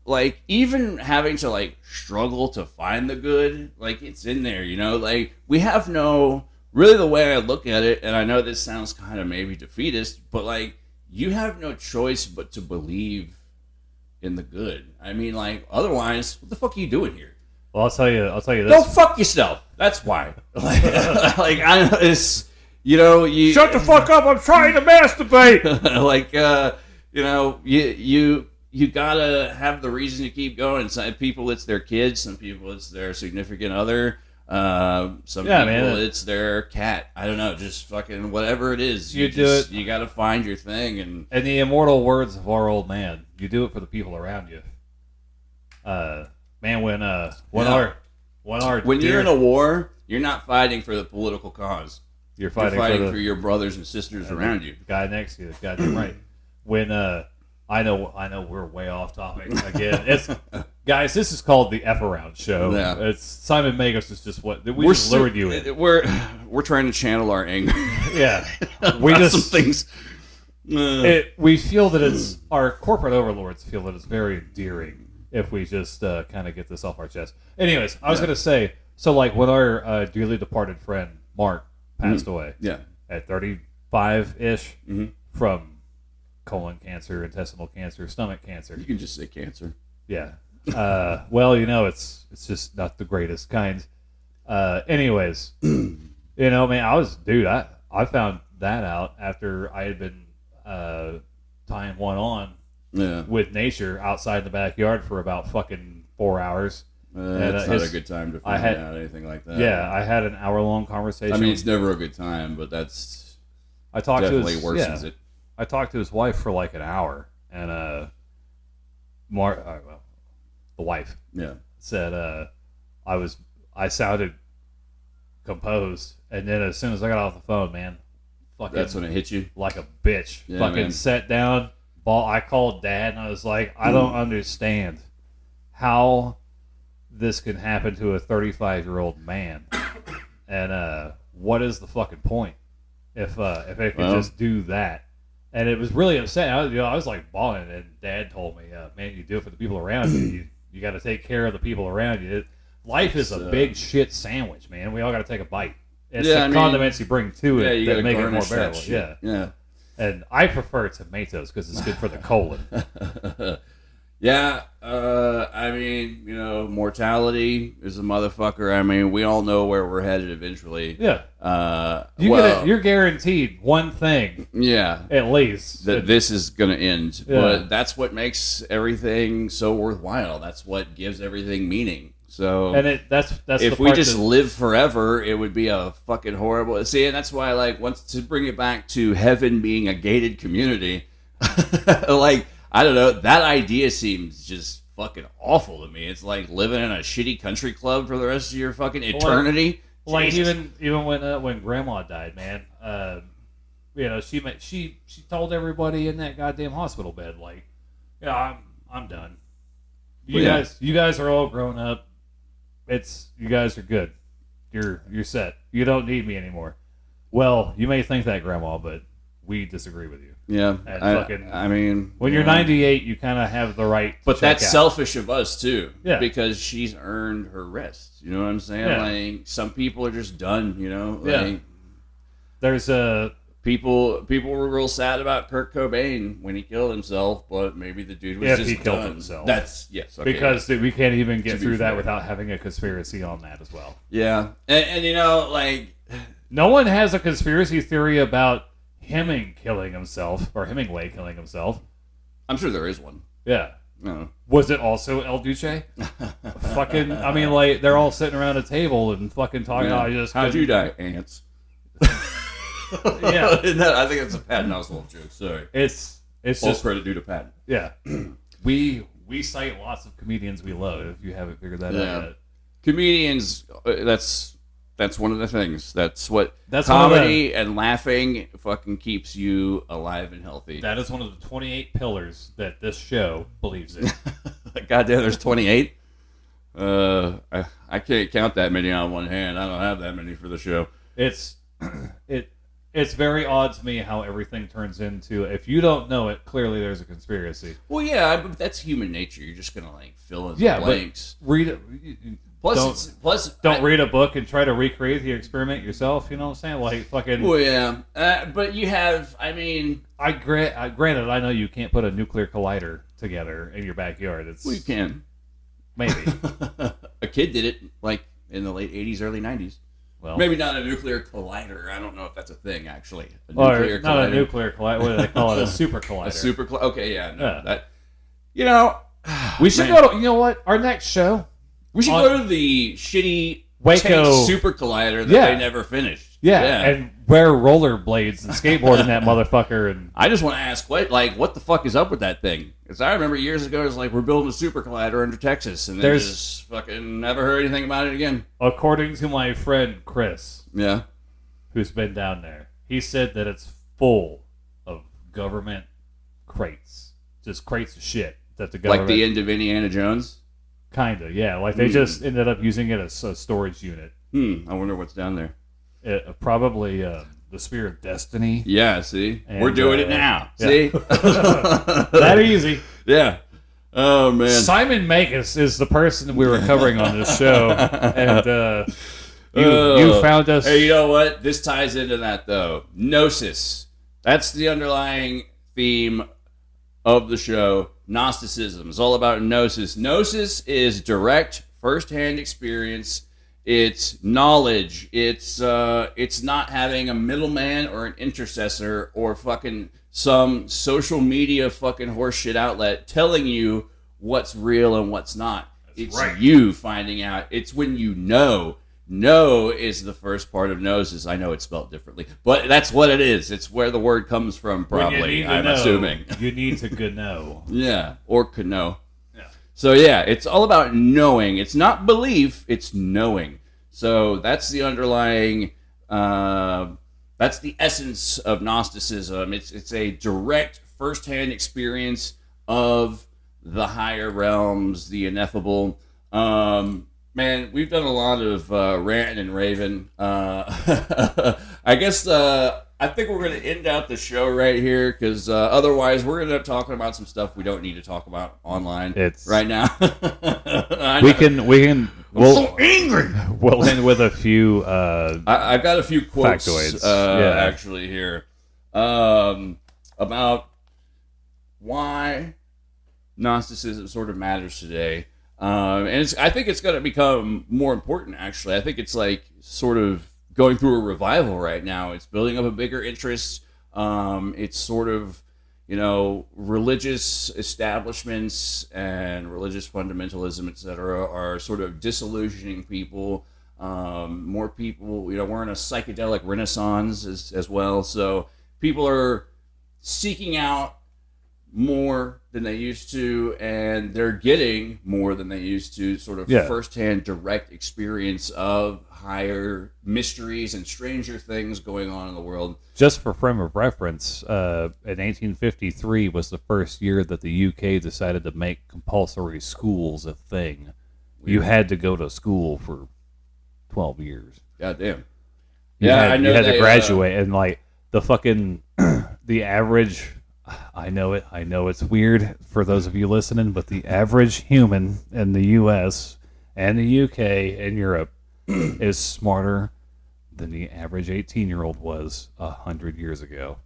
like even having to like struggle to find the good, like it's in there. You know, like we have no. Really, the way I look at it, and I know this sounds kind of maybe defeatist, but like you have no choice but to believe in the good. I mean, like otherwise, what the fuck are you doing here? Well, I'll tell you this. Go fuck yourself. That's why. like it's you Shut the fuck up! I'm trying to masturbate. like you know you gotta have the reason to keep going. Some people it's their kids, some people it's their significant other. Some people it's their cat. I don't know, just fucking whatever it is. You do it. You got to find your thing, and in the immortal words of our old man, you do it for the people around you. Man, when you're in a war, you're not fighting for the political cause. You're fighting for your brothers and sisters around you. The guy next to you, the goddamn right. When I know we're way off topic again. It's guys, this is called the F Around Show. Yeah. It's Simon Magus is just what we just lured you in. We're trying to channel our anger. Yeah, we just some things. We feel that it's our corporate overlords feel that it's very endearing if we just kind of get this off our chest. Anyways, I was gonna say, so like when our dearly departed friend Mark passed away, at 35-ish from colon cancer, intestinal cancer, stomach cancer. You can just say cancer. Yeah. Well, you know, it's just not the greatest kind. Anyways, you know, man, I found that out after I had been tying one on with nature outside the backyard for about fucking 4 hours. That's not a good time to find out anything like that. Yeah, I had an hour-long conversation. I mean, it's never a good time, but that's definitely worsens it. I talked to his wife for like an hour, and the wife said I sounded composed, and then as soon as I got off the phone, man, fucking that's when it hit you like a bitch. Yeah, fucking man. sat down. I called Dad, and I was like, I don't understand how this can happen to a 35-year-old man, and what is the fucking point if it could just do that? And it was really upsetting. I was like bawling, and Dad told me, "Man, you do it for the people around you. You got to take care of the people around you. Life is a big shit sandwich, man. We all got to take a bite. It's the condiments you bring to it that make it more bearable. Yeah. And I prefer tomatoes because it's good for the colon. Yeah, I mean, mortality is a motherfucker. I mean, we all know where we're headed eventually. Yeah. You're guaranteed one thing. Yeah. At least. That this is going to end. Yeah. But that's what makes everything so worthwhile. That's what gives everything meaning. So, and that's if we just live forever, it would be a fucking horrible. See, and that's why, like, once to bring it back to heaven being a gated community, like, I don't know, that idea seems just fucking awful to me. It's like living in a shitty country club for the rest of your fucking eternity. Like even when Grandma died, man, she told everybody in that goddamn hospital bed, like, yeah, I'm done. You guys are all grown up. You guys are good. You're set. You don't need me anymore. Well, you may think that, Grandma, but we disagree with you. Yeah, I mean, when you're 98, you kind of have the right. But that's selfish of us too. Yeah, because she's earned her rest. You know what I'm saying? Yeah. Like, some people are just done. Yeah. There's people were real sad about Kurt Cobain when he killed himself, but maybe the dude was just killed done. himself. That's yes, okay, because we can't even get through that fair. without having a conspiracy on that as well. Yeah, and like, no one has a conspiracy theory about Hemingway killing himself. I'm sure there is one. Yeah. No. Was it also El Duce? Fucking, I mean, like, they're all sitting around a table and fucking talking. Yeah. How'd you die? Ants. Yeah. I think it's a Patton Oswalt joke. Sorry. It's Full just credit due to Patton. Yeah. We cite lots of comedians we love. If you haven't figured that out yet. Comedians. That's one of the things. That's that's comedy and laughing fucking keeps you alive and healthy. That is one of the 28 pillars that this show believes in. Goddamn, there's 28. I can't count that many on one hand. I don't have that many for the show. It's very odd to me how everything turns into. If you don't know it, clearly there's a conspiracy. Well, yeah, but that's human nature. You're just gonna like fill in the blanks. But read it. Don't read a book and try to recreate the experiment yourself. You know what I'm saying? Like fucking. Well, yeah, but you have. I mean, granted, I know you can't put a nuclear collider together in your backyard. Well, you can. Maybe. A kid did it like in the late 80s, early 90s. Well, maybe not a nuclear collider. I don't know if that's a thing, actually. Not a nuclear collider. What do they call it? A super collider. Okay, yeah. No, that. We should go to. You know what? Our next show. We should go to the shitty Waco super collider that they never finished. Yeah, and wear rollerblades and skateboard in that motherfucker. And I just want to ask, what the fuck is up with that thing? Because I remember years ago, it was like, we're building a super collider under Texas, and then just fucking never heard anything about it again. According to my friend Chris, who's been down there, he said that it's full of government crates, just crates of shit that the government, like the end of Indiana Jones. Kinda, yeah. Like they just ended up using it as a storage unit. I wonder what's down there. Probably the Spear of Destiny. Yeah, see? We're doing it now. Yeah. See? That easy. Yeah. Oh, man. Simon Magus is the person we were covering on this show. And you found us. Hey, you know what? This ties into that, though. Gnosis. That's the underlying theme of the show. Gnosticism is all about gnosis. Gnosis is direct, first-hand experience. It's knowledge. It's not having a middleman or an intercessor or fucking some social media fucking horseshit outlet telling you what's real and what's not. It's you finding out. It's when you know. Know is the first part of gnosis. I know it's spelled differently, but that's what it is. It's where the word comes from, probably, I'm assuming. You need to know. Yeah, or could know. Yeah. So, yeah, it's all about knowing. It's not belief, it's knowing. So that's the underlying, that's the essence of Gnosticism. It's a direct, first-hand experience of the higher realms, the ineffable. Man, we've done a lot of ranting and raving. I guess I think we're going to end out the show right here because otherwise we're going to end up talking about some stuff we don't need to talk about online right now. We'll so angry. We'll end with a few. I've got a few quotes actually here about why Gnosticism sort of matters today. I think it's going to become more important, actually. I think it's like sort of going through a revival right now. It's building up a bigger interest. It's sort of, religious establishments and religious fundamentalism, etc., are sort of disillusioning people. More people, we're in a psychedelic renaissance as well. So people are seeking out more than they used to, and they're getting more than they used to, sort of firsthand direct experience of higher mysteries and stranger things going on in the world. Just for frame of reference, in 1853 was the first year that the UK decided to make compulsory schools a thing. You had to go to school for 12 years. Goddamn. You had to graduate, and like the fucking the average. I know it's weird for those of you listening, but the average human in the U.S. and the U.K. and Europe is smarter than the average 18-year-old was 100 years ago.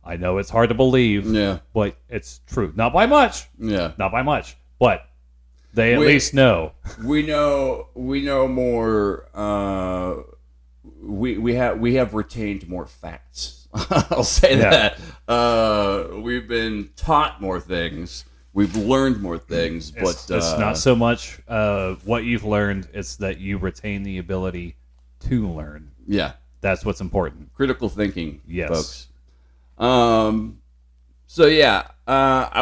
I know it's hard to believe, but it's true. Not by much. Yeah. Not by much, but they at least know. We know more. We have retained more facts. I'll say that. We've been taught more things. We've learned more things, but it's not so much what you've learned; it's that you retain the ability to learn. Yeah, that's what's important. Critical thinking, yes, folks. I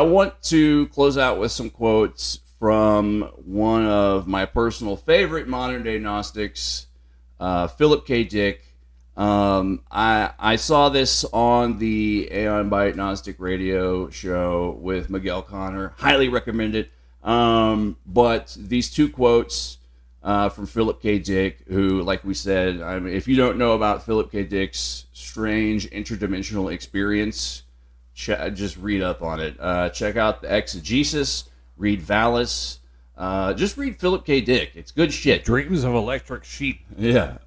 want to close out with some quotes from one of my personal favorite modern day Gnostics, Philip K. Dick. I saw this on the Aeon Byte Gnostic radio show with Miguel Connor. Highly recommend it. But these two quotes from Philip K. Dick, who, like we said, if you don't know about Philip K. Dick's strange interdimensional experience, just read up on it. Check out the Exegesis, read Valis. Just read Philip K. Dick. It's good shit. Dreams of Electric Sheep. Yeah.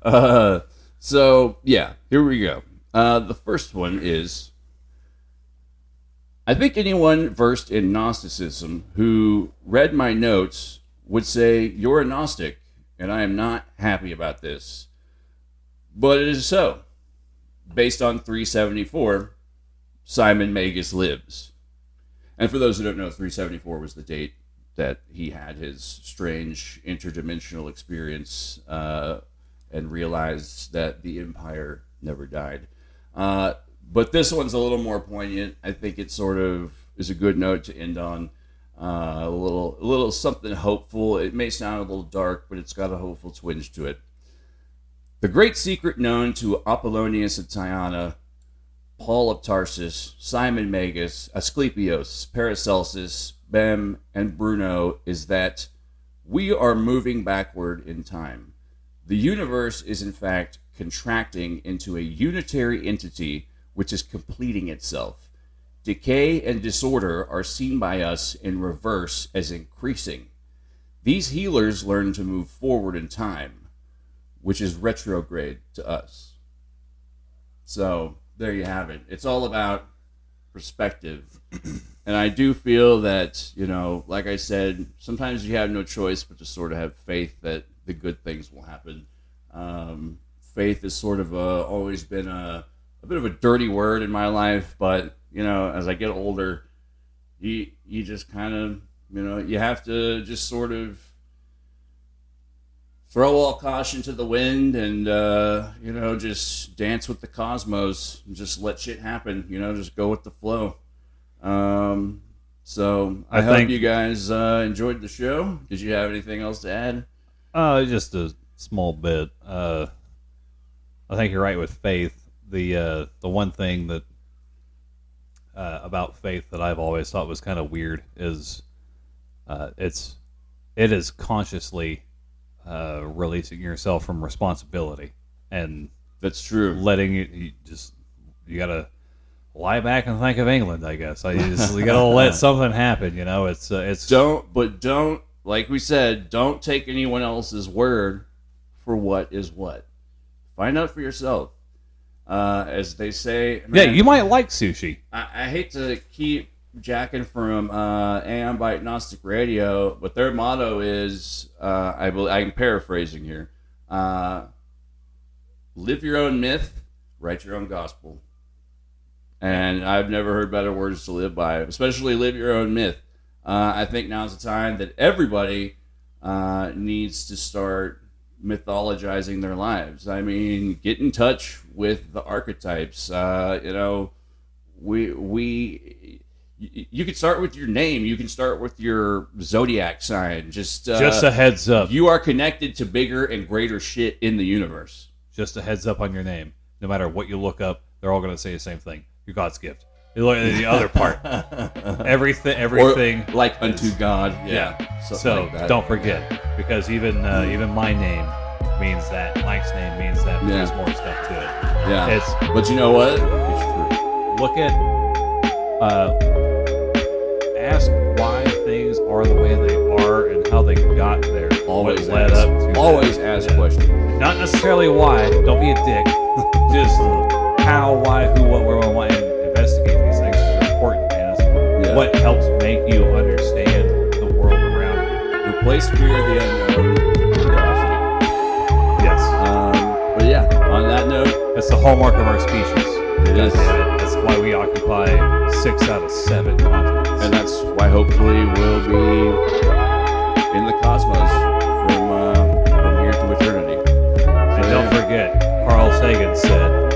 Here we go. The first one is, I think anyone versed in Gnosticism who read my notes would say, you're a Gnostic, and I am not happy about this. But it is so. Based on 374, Simon Magus lives. And for those who don't know, 374 was the date that he had his strange interdimensional experience, and realized that the Empire never died. But this one's a little more poignant. I think it sort of is a good note to end on. A little something hopeful. It may sound a little dark, but it's got a hopeful twinge to it. The great secret known to Apollonius of Tyana, Paul of Tarsus, Simon Magus, Asclepios, Paracelsus, Bem, and Bruno is that we are moving backward in time. The universe is in fact contracting into a unitary entity which is completing itself. Decay and disorder are seen by us in reverse as increasing. These healers learn to move forward in time, which is retrograde to us. So there you have it. It's all about perspective. And I do feel that, like I said, sometimes you have no choice but to sort of have faith that the good things will happen. Faith has sort of always been a bit of a dirty word in my life, but as I get older, you just kind of you have to just sort of throw all caution to the wind and just dance with the cosmos and just let shit happen. Just go with the flow. So I hope you guys enjoyed the show. Did you have anything else to add? Just a small bit. I think you're right with faith. The one thing that about faith that I've always thought was kind of weird is it is consciously releasing yourself from responsibility, and that's true. Letting you gotta lie back and think of England. I guess you gotta let something happen. It's don't. Like we said, don't take anyone else's word for what is what. Find out for yourself. As they say, man, you might like sushi. I hate to keep jacking from AM Bite Gnostic Radio, but their motto is, I'm paraphrasing here, live your own myth, write your own gospel. And I've never heard better words to live by, especially live your own myth. I think now's the time that everybody needs to start mythologizing their lives. I mean, get in touch with the archetypes. You can start with your name. You can start with your zodiac sign. Just a heads up. You are connected to bigger and greater shit in the universe. Just a heads up on your name. No matter what you look up, they're all going to say the same thing. You're God's gift. You look at the other part. Everything. Or like unto God. Yeah. So like don't forget, because even my name means that. Mike's name means that. There's more stuff to it. Yeah. But you know what? It's true. Look at. Ask why things are the way they are and how they got there. Always what led up to always that. Ask questions. Not necessarily why. Don't be a dick. Just how, why, who, what, where, when, why, and investigate these things is important, man. It's what helps make you understand the world around you. Replace fear of the unknown with curiosity. Yes. But yeah, on that note, that's the hallmark of our species. It is. That's why we occupy 6 out of 7 continents. And that's why hopefully we'll be in the cosmos from here to eternity. And don't forget, Carl Sagan said,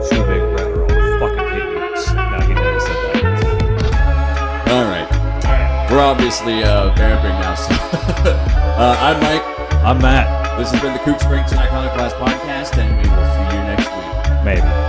"Too big red or I'll fucking hit you." No, he never said that. All right. We're obviously vamping now. So. I'm Mike. I'm Matt. This has been the Kook Springs Iconoclast podcast, and we will see you next week. Maybe.